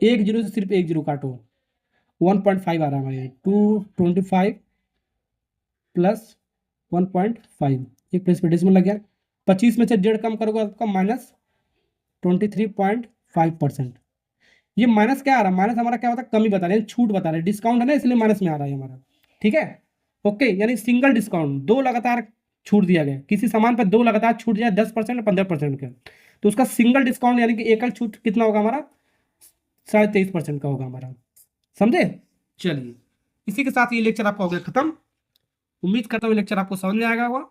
A: 1 जीरो से सिर्फ 1 जीरो काटो, 1.5 आ रहा है हमारे यहाँ, 225 प्लस 1.5, एक प्लेस पे डेसिमल लग गया। 25 में से 1.5 कम करोगे आपका -23.5%। ये माइनस क्या आ रहा है, माइनस हमारा क्या होता है, कमी बता रहे हैं, छूट बता रहे हैं, डिस्काउंट है ना इसलिए माइनस में आ रहा है हमारा, ठीक है। ओके, यानी सिंगल डिस्काउंट, 2 लगातार छूट दिया गया, किसी सामान पर 2 लगातार छूट जाए 10% और 15% का, तो उसका सिंगल डिस्काउंट यानी कि एकल छूट कितना होगा हमारा, 23.5% का होगा हमारा। समझे। चलिए, इसी के साथ ये लेक्चर आपका हो गया खत्म। उम्मीद करता हूँ लेक्चर आपको समझ में आएगा होगा।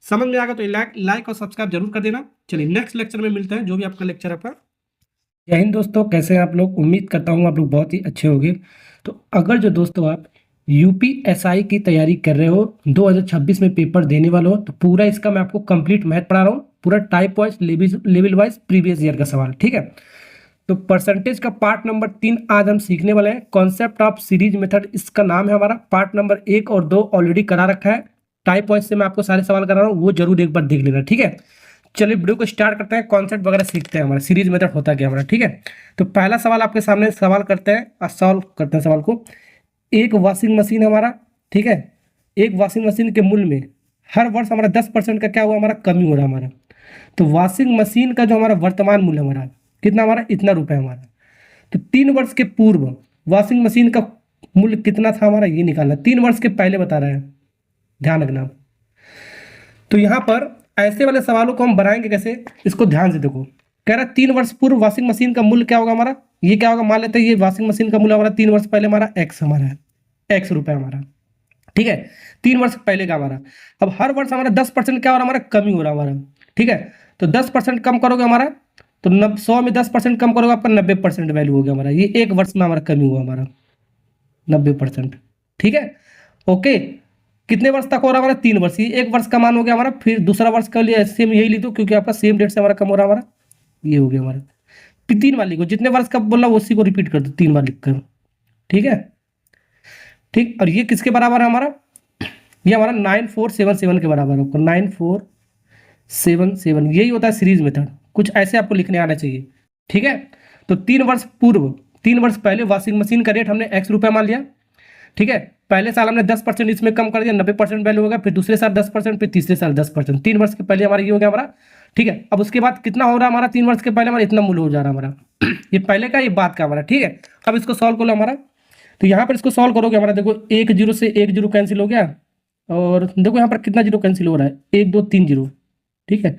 A: समझ में आएगा तो लाइक और सब्सक्राइब जरूर कर देना। चलिए नेक्स्ट लेक्चर में मिलते हैं, जो भी आपका लेक्चर आपका। जय हिंद दोस्तों, कैसे हैं आप लोग, उम्मीद करता हूँ आप लोग बहुत ही अच्छे होंगे। तो अगर जो दोस्तों आप यूपीएसआई की तैयारी कर रहे हो, 2026 में पेपर देने वाले हो, तो पूरा इसका मैं आपको कंप्लीट मैथ पढ़ा रहा हूँ, पूरा type wise level wise previous year का सवाल, ठीक है। तो परसेंटेज का पार्ट नंबर 3 आज हम सीखने वाले हैं, कॉन्सेप्ट ऑफ सीरीज मेथड इसका नाम है हमारा। पार्ट नंबर 1 और 2 ऑलरेडी करा रखा है, टाइप वाइज से मैं आपको सारे सवाल करा रहा हूँ, वो जरूर एक बार देख लेना, ठीक है। चलिए वीडियो को स्टार्ट करते हैं, कॉन्सेप्ट वगैरह सीखते हैं, हमारा सीरीज मेथड होता क्या हमारा, ठीक है। तो पहला सवाल आपके सामने सवाल करते हैं और सॉल्व करते हैं सवाल को। एक वॉशिंग मशीन हमारा, ठीक है, एक वॉशिंग मशीन के मूल्य में हर वर्ष हमारा 10% का क्या हुआ हमारा, कमी हो रहा है हमारा। तो वॉशिंग मशीन का जो हमारा वर्तमान मूल्य हमारा कितना, हमारा इतना रुपए हमारा। तो 3 वर्ष के पूर्व वॉशिंग मशीन का मूल्य कितना था हमारा, ये निकालना। 3 वर्ष के पहले बता रहे हैं, ध्यान रखना। तो यहाँ पर ऐसे वाले सवालों को हम बनाएंगे कैसे, इसको ध्यान से देखो। कह रहा है 3 वर्ष पूर्व वॉशिंग मशीन का मूल्य क्या होगा हमारा, ये क्या होगा, मान लेते हैं ये वॉशिंग मशीन का मूल्य हमारा 3 वर्ष पहले हमारा एक्स हमारा है, एक्स रुपए हमारा, ठीक है। 3 वर्ष पहले का हमारा। अब हर वर्ष हमारा 10% क्या हो रहा है हमारा, कमी हो रहा है हमारा, ठीक है। तो 10% कम करोगे हमारा, तो 100 में 10% कम करोगे आपका 90% वैल्यू हो गया हमारा। ये एक वर्ष में हमारा कमी हुआ हमारा 90%, ठीक है। ओके, कितने वर्ष तक हो रहा है हमारा, 3 वर्ष, ये एक वर्ष का मान हो गया हमारा। फिर दूसरा वर्ष का लिए सेम यही ली दो, क्योंकि आपका सेम डेट से हमारा कम हो रहा है हमारा, ये हो गया हमारा। फिर 3 बार लिखो, जितने वर्ष का बोला उसी को रिपीट कर दो 3 बार लिख कर, ठीक है। ठीक, और ये किसके बराबर है हमारा, ये हमारा 9477 के बराबर होगा, 9477, यही होता है सीरीज मेथड। कुछ ऐसे आपको लिखने आना चाहिए, ठीक है। तो 3 वर्ष पूर्व, 3 वर्ष पहले वॉशिंग मशीन का रेट हमने x रुपया मान लिया, ठीक है। पहले साल हमने 10% इसमें कम कर दिया, 90% वैल्यू हो गया। फिर दूसरे साल 10%, फिर तीसरे साल 10%, 3 वर्ष के पहले हमारा ये हो गया हमारा, ठीक है। अब उसके बाद कितना हो रहा है हमारा, 3 वर्ष के पहले हमारा इतना मूल्य हो जा रहा है हमारा ये पहले का, ये बाद का हमारा, ठीक है। अब इसको सॉल्व कर लो हमारा। तो यहाँ पर इसको सॉल्व करोगे हमारा, देखो 1 जीरो से 1 जीरो कैंसिल हो गया, और देखो यहाँ पर कितना जीरो कैंसिल हो रहा है, 1 2 3 जीरो, ठीक है।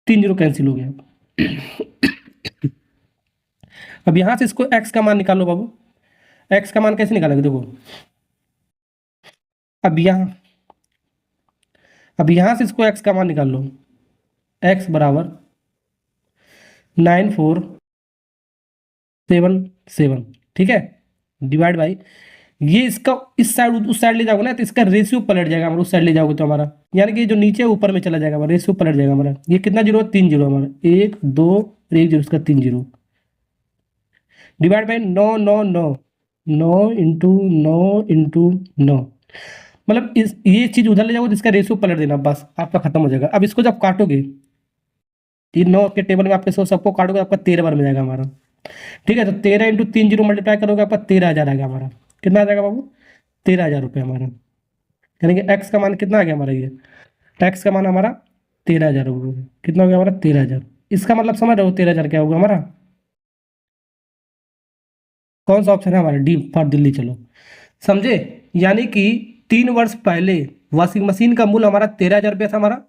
A: 3 जीरो कैंसिल हो गया। अब यहां से इसको x का मान निकालो बाबू। x का मान कैसे निकालोगे, देखो अब यहां से इसको x का मान निकाल लो। x बराबर 9477, ठीक है, डिवाइड बाई ये इसका इस साइड उस साइड ले जाओगे ना तो इसका रेशियो पलट जाएगा हमारा, उस साइड ले जाओगे तो हमारा यानी कि जो नीचे ऊपर में चला जाएगा हमारा, रेशियो पलट जाएगा हमारा। ये कितना जीरो, 3 जीरो हमारा, 1 2 और 1 जीरो, इसका 3 जीरो डिवाइड बाई 9 9 इंटू 9 मतलब इस ये चीज उधर ले जाओगे तो इसका रेशियो पलट देना, बस आपका खत्म हो जाएगा। अब इसको जब काटोगे, ये 9 के टेबल में आपके सबको काटोगे आपका 13 बार में जाएगा हमारा, ठीक है। तो 13 इंटू 3 जीरो मल्टीप्लाई करोगे आपका 13,000 आएगा हमारा। कितना आ जाएगा बाबू, 13,000 रुपये हमारा। यानी कि एक्स का मान कितना आ गया हमारा, ये एक्स का मान हमारा 13,000 हो गया। कितना हो गया हमारा, 13,000। इसका मतलब समझ रहे हो 13,000 क्या होगा हमारा, कौन सा ऑप्शन है हमारा, डी फॉर दिल्ली। चलो समझे, यानी कि 3 वर्ष पहले वॉशिंग मशीन का मूल्य हमारा 13,000 रुपया था हमारा।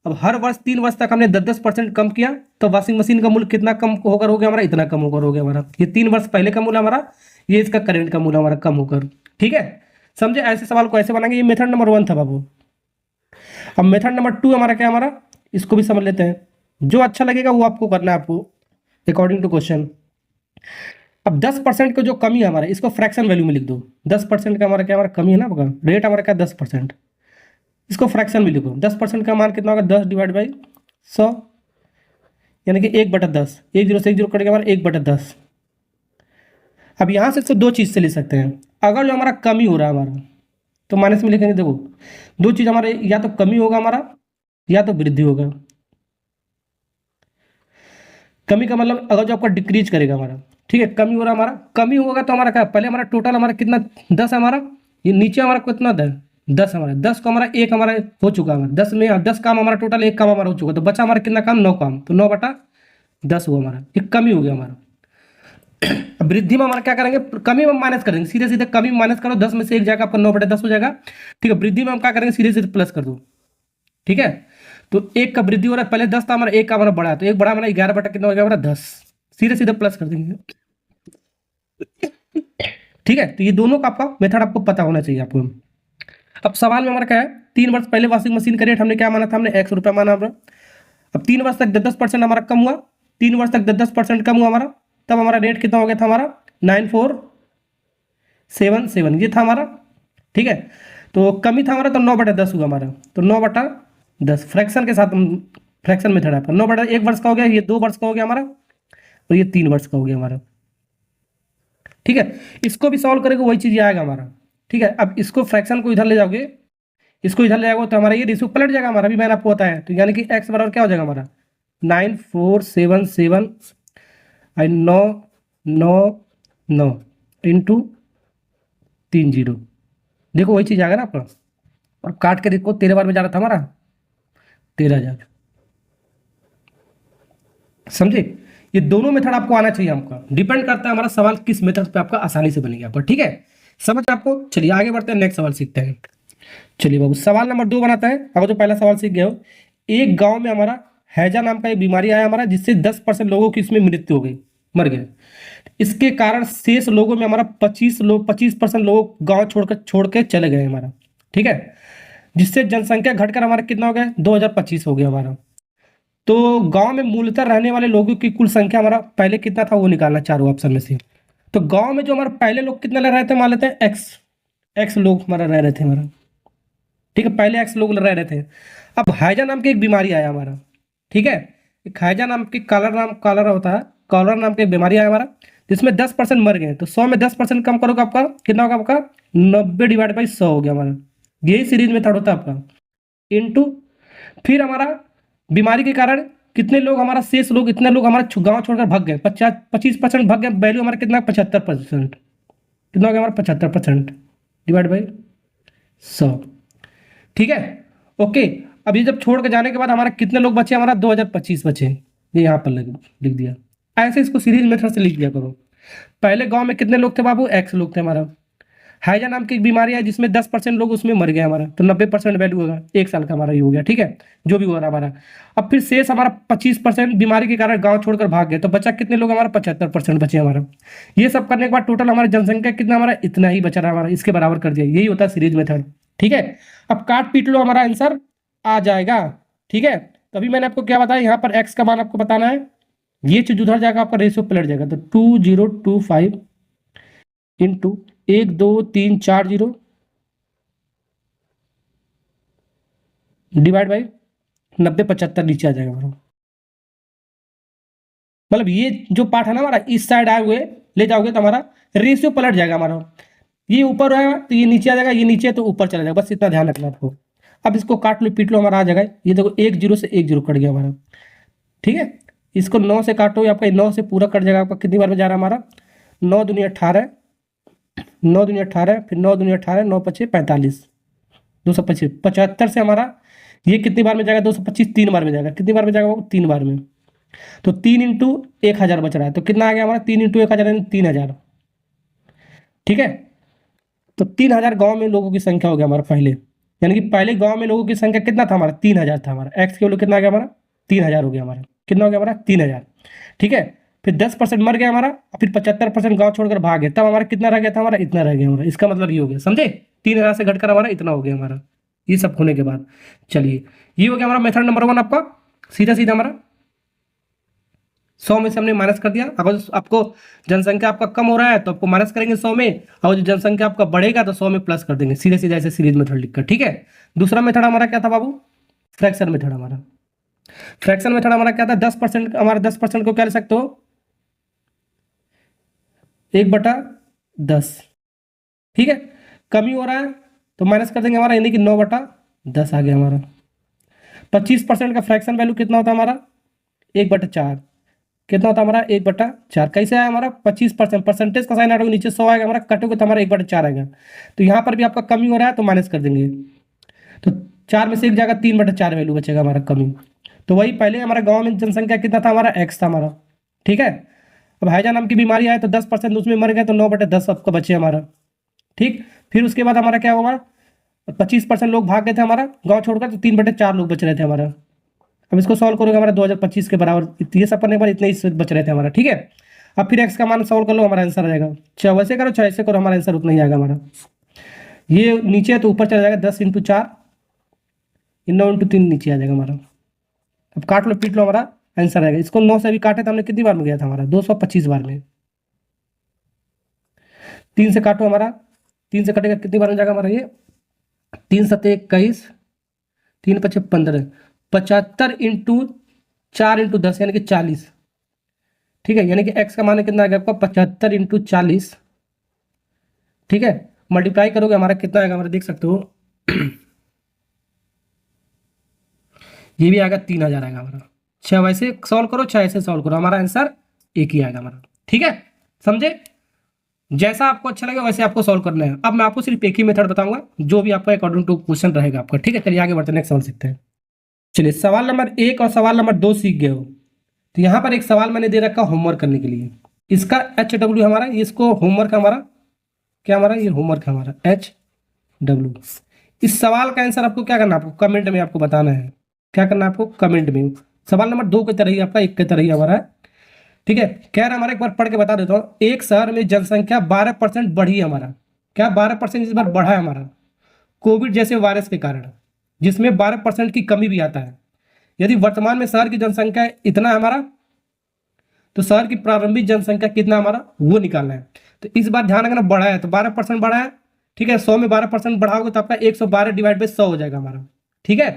A: अब हर वर्ष 3 वर्ष तक हमने 10% कम किया तो वॉशिंग मशीन का मूल्य कितना कम होकर हो गया हमारा, इतना कम होकर हो गया हमारा। ये 3 वर्ष पहले का मूल्य हमारा, ये इसका करेंट का मूल्य हमारा कम होकर, ठीक है। समझे, ऐसे सवाल को ऐसे बनाएंगे। ये मेथड नंबर 1 था बाबू। अब मेथड नंबर 2 हमारा क्या, हमारा इसको भी समझ लेते हैं। जो अच्छा लगेगा वो आपको करना है, आपको अकॉर्डिंग टू क्वेश्चन। अब 10% का जो कमी है हमारा, इसको फ्रैक्शन वैल्यू में लिख दो। 10% का हमारा क्या, हमारा कमी है ना आपका, रेट हमारा क्या 10%, इसको फ्रैक्शन में लिखो। 10% का मान कितना होगा, 10 डिवाइड बाई 100, यानी कि 1/10। 1 जीरो से 1 जीरो कटेगा हमारा 1/10। अब यहाँ से इसको दो चीज़ से ले सकते हैं। अगर जो हमारा कमी हो रहा है हमारा, तो माइनस में लिखेंगे। देखो दो चीज़ हमारे, या तो कमी होगा हमारा या तो वृद्धि होगा। कमी का मतलब अगर जो आपका डिक्रीज करेगा हमारा, ठीक है। कमी हो रहा हमारा, कमी होगा तो हमारा क्या, पहले हमारा टोटल हमारा कितना 10 है हमारा, ये नीचे हमारा कितना 10 हमारा, 10 को हमारा एक हमारा हो चुका है। 10 में 10 काम हमारा टोटल, एक काम हमारा हो चुका, तो बचा हमारा कितना काम, 9 काम। तो 9/10 हुआ हमारा, ये कमी हो गया हमारा। अब वृद्धि में हमारा क्या करेंगे, कमी में माइनस करेंगे, सीधे सीधे कमी में माइनस करो, 10 में से एक जाएगा आपका 9/10 हो जाएगा, ठीक है। वृद्धि में हम क्या करेंगे, सीधे सीधे प्लस कर दो, ठीक है। तो एक का वृद्धि हो रहा है, पहले 10 था हमारा, एक का हमारा बढ़ा, तो एक बढ़ा हमारा 11 कितना हो गया हमारा 10, सीधे सीधे प्लस कर देंगे, ठीक है। तो ये दोनों का आपका मेथड आपको पता होना चाहिए आपको। अब सवाल में हमारा क्या है, 3 वर्ष पहले वॉशिंग मशीन का रेट हमने क्या माना था, हमने X रुपया माना हमारा। अब 3 वर्ष तक 10% हमारा कम हुआ, 3 वर्ष तक 10% कम हुआ हमारा, तब हमारा रेट कितना हो गया था हमारा 9477, ये था हमारा, ठीक है। तो कमी था हमारा, तो 9/10 हुआ हमारा, तो 9/10 फ्रैक्शन के साथ, फ्रैक्शन मेथड आपका 9/1 वर्ष का हो गया, ये 2 वर्ष का हो गया हमारा, और ये 3 वर्ष का हो गया हमारा, ठीक है। इसको भी सॉल्व करेंगे वही चीज आएगा हमारा, ठीक है। अब इसको फ्रैक्शन को इधर ले जाओगे, इसको इधर ले जाओगे तो हमारा ये रेशियो पलट जाएगा हमारा, अभी मैंने आपको बताया। तो यानी कि x बराबर क्या हो जाएगा हमारा 9477 और 999 इंटू 30। देखो वही चीज आएगा ना आपका। और काट के देखो 13 बार में जा रहा था हमारा 13,000। समझे, ये दोनों मेथड आपको आना चाहिए। आपका डिपेंड करता है हमारा सवाल किस मेथड पे आपका आसानी से बनेगा आपका, ठीक है। समझ आपको, चलिए आगे बढ़ते हैं, नेक्स्ट सवाल सीखते हैं। चलिए बाबू, सवाल नंबर 2 बनाता है। अगर जो पहला सवाल सीख गए हो, एक गांव में हमारा हैजा नाम का एक बीमारी आया हमारा, जिससे 10% लोगों की इसमें मृत्यु हो गई, मर गए। इसके कारण शेष लोगों में हमारा 25% लोग गांव छोड़ के चले गए हमारा, ठीक है। जिससे जनसंख्या घटकर हमारा कितना हो गया 2025 हो गया हमारा। तो गांव में मूलतः रहने वाले लोगों की कुल संख्या हमारा पहले कितना था वो निकालना, चारों ऑप्शन में से। तो गांव में जो हमारे पहले लोग कितने रह रहे थे, मान लेते हैं एक्स लोग हमारा रह रहे थे हमारा, ठीक है। पहले एक्स लोग रह रहे थे। अब हैजा नाम की एक बीमारी आया हमारा, ठीक है। एक हैजा नाम की कॉलरा होता है, कॉलरा नाम की एक बीमारी आया हमारा, जिसमें 10% मर गए। तो 100 में 10% कम करोगे आपका कितना होगा, आपका 90/100 हो गया हमारा। यही सीरीज मेथड होता है आपका। इनटू फिर हमारा बीमारी के कारण कितने लोग हमारा शेष लोग, इतने लोग हमारा गांव छोड़कर भाग गए, 25% भाग गए। वैल्यू हमारा कितना 75%, कितना हो गया हमारा 75% डिवाइड बाई 100, ठीक है। ओके, अब ये जब छोड़ के जाने के बाद हमारा कितने लोग बचे, हमारा 2025 बचे, ये यहाँ पर लिख दिया। ऐसे इसको सीरीज मेथड से लिख दिया करो। पहले गांव में कितने लोग थे बाबू, एक्स लोग थे हमारा। हैजा नाम की एक बीमारी है जिसमें 10% लोग उसमें मर गए हमारा, तो 90% वैल्यू होगा, 1 साल का हमारा ये हो गया, ठीक है, जो भी हो रहा हमारा। अब फिर शेष हमारा 25% बीमारी के कारण गांव छोड़कर भाग गए, तो बचा कितने लोग हमारा, 75% बचे हमारा। ये सब करने के बाद टोटल हमारा जनसंख्या कितना हमारा, इतना ही बचा रहा हमारा, इसके बराबर कर दिया, यही होता है सीरीज मेथड, ठीक है। अब काट पीट लो, हमारा आंसर आ जाएगा, ठीक है। तभी मैंने आपको क्या बताया, यहाँ पर एक्स का मान आपको बताना है, ये चीज उधर जाएगा, आपका रेशियो पलट जाएगा, तो 2025 इंटू 1 2 3 4 0 डिवाइड बाई 90 75 नीचे आ जाएगा हमारा। मतलब ये जो पार्ट है ना हमारा, इस साइड आए हुए ले जाओगे तो हमारा रेशियो पलट जाएगा हमारा, ये ऊपर है तो ये नीचे आ जाएगा, ये नीचे तो ऊपर चला जाएगा, बस इतना ध्यान रखना आपको। अब इसको काट लो पीट लो, हमारा आ जाएगा, ये देखो 1 0 से 1 0 कट गया हमारा, ठीक है। इसको 9 से काटो, आपका 9 से पूरा कट जाएगा, आपका कितनी बार में जा रहा है हमारा, 9 दूनी 18, 9 दूनी 18, फिर 9 दूनी 18, 9 पचे 45, 225, 75 से हमारा ये कितनी बार में जाएगा, 225 3 बार में जाएगा, कितनी बार में जाएगा वो, 3 बार में, तो 3 इंटू 1000 बच रहा है, तो कितना आ गया हमारा, 3 इंटू 1000 यानी 3000, ठीक है। तो 3000 गांव में लोगों की संख्या हो गया हमारा पहले, यानी कि पहले गांव में लोगों की संख्या कितना था हमारा, 3000 था हमारा, एक्स के वैल्यू कितना आ गया हमारा, 3000 हो गया हमारा, कितना हो गया हमारा, 3000, ठीक है। फिर 10% मर गया हमारा, फिर 75% गांव छोड़कर भाग गए, तब हमारा कितना रह गया था हमारा, इतना रह गया हमारा, इसका मतलब ये हो गया, समझे, 3000 से घटकर हमारा इतना हो गया हमारा, ये सब होने के बाद। चलिए ये हो गया हमारा मेथड नंबर 1 आपका, सीधा सीधा हमारा 100 में से हमने माइनस कर दिया। अगर आपको जनसंख्या आपका कम हो रहा है तो आपको माइनस करेंगे 100 में, और जो जनसंख्या आपका बढ़ेगा तो 100 में प्लस कर देंगे, सीधे सीधे ऐसे सीरीज मेथड लिखकर, ठीक है। दूसरा मेथड हमारा क्या था बाबू, फ्रैक्शन मेथड हमारा। फ्रैक्शन मेथड हमारा क्या था, 10%, हमारा 10% को क्या ले सकते हो, 1/10, ठीक है। कमी हो रहा है तो माइनस कर देंगे हमारा, यानी कि 9/10 आ गया हमारा। 25% का फ्रैक्शन वैल्यू कितना होता है हमारा, 1/4, कितना होता है हमारा, 1/4। कैसे आया हमारा, 25%, परसेंटेज का साइन आएगा नीचे 100 आएगा हमारा, कटोगे तो हमारा 1/4 आएगा, तो यहाँ पर भी आपका कमी हो रहा है तो माइनस कर देंगे, तो 4 में से एक जाएगा, 3/4 वैल्यू बचेगा हमारा कमी। तो वही पहले हमारा गांव में जनसंख्या कितना था हमारा, एक्स था हमारा, ठीक है। अब हैजा नाम की बीमारी आए तो 10% उसमें मर गए, तो 9/10 आपका बचे हमारा, ठीक। फिर उसके बाद हमारा क्या होगा, 25% लोग भाग गए थे हमारा गाँव छोड़कर, तो 3/4 लोग बच रहे थे हमारा। अब इसको सॉल्व करोगे हमारा 2025 के बराबर, ये सब करने के बाद इतने ही बच रहे थे हमारा, ठीक है। अब फिर एक्स का मान सॉल्व कर लो, हमारा आंसर आ जाएगा, चाहे वैसे करो चाहे ऐसे करो, हमारा आंसर उतना ही आएगा हमारा। ये नीचे है तो ऊपर चला जाएगा, 10 × 4, 9 × 3 नीचे आ जाएगा हमारा। अब काट लो पीट लो, हमारा आंसर आएगा। इसको 9 से अभी काटे तो हमने कितनी बार में गया था हमारा, 225 बार में। 3 से काटो हमारा, 3 से कटेगा कितनी बार में जाएगा हमारा, ये 3 × 7 = 21, 3 × 5 = 15, 75 × 4 × 10 यानी कि 40, ठीक है। यानी कि एक्स का मान कितना आ गया आपका, 75 × 40, ठीक है। मल्टीप्लाई करोगे हमारा कितना आएगा, हमारा देख सकते हो ये भी आएगा 3000 आएगा हमारा। चाहे वैसे सॉल्व करो चाहे ऐसे सॉल्व करो, हमारा आंसर एक ही आएगा हमारा, ठीक है। समझे, जैसा आपको अच्छा लगे वैसे आपको सॉल्व करना है। अब मैं आपको सिर्फ एक ही मेथड बताऊंगा जो भी आपका अकॉर्डिंग टू क्वेश्चन रहेगा आपका, ठीक है। चलिए आगे बढ़ते हैं, नेक्स्ट सवाल सीखते हैं। चलिए सवाल नंबर 1 और सवाल नंबर 2 सीख गए हो, तो यहाँ पर एक सवाल मैंने दे रखा होमवर्क करने के लिए, इसका HW हमारा, इसको होमवर्क हमारा क्या, हमारा ये होमवर्क है हमारा HW। इस सवाल का आंसर आपको क्या करना है, आपको कमेंट में आपको बताना है, क्या करना है आपको कमेंट में। सवाल नंबर 2 की तरह ही आपका 1 की तरह ही हमारा है, ठीक है। कह रहा हमारा, एक बार पढ़ के बता देता हूँ। एक शहर में जनसंख्या 12% बढ़ी है हमारा, क्या 12% इस बार बढ़ा है हमारा, कोविड जैसे वायरस के कारण, जिसमें 12% की कमी भी आता है। यदि वर्तमान में शहर की जनसंख्या इतना है हमारा, तो शहर की प्रारंभिक जनसंख्या कितना हमारा वो निकालना है। तो इस बार ध्यान रखना, बढ़ा है तो 12% बढ़ा है, ठीक है। 100 में 12% बढ़ाओगे तो आपका 112 डिवाइड बाई 100 हो जाएगा हमारा, ठीक है।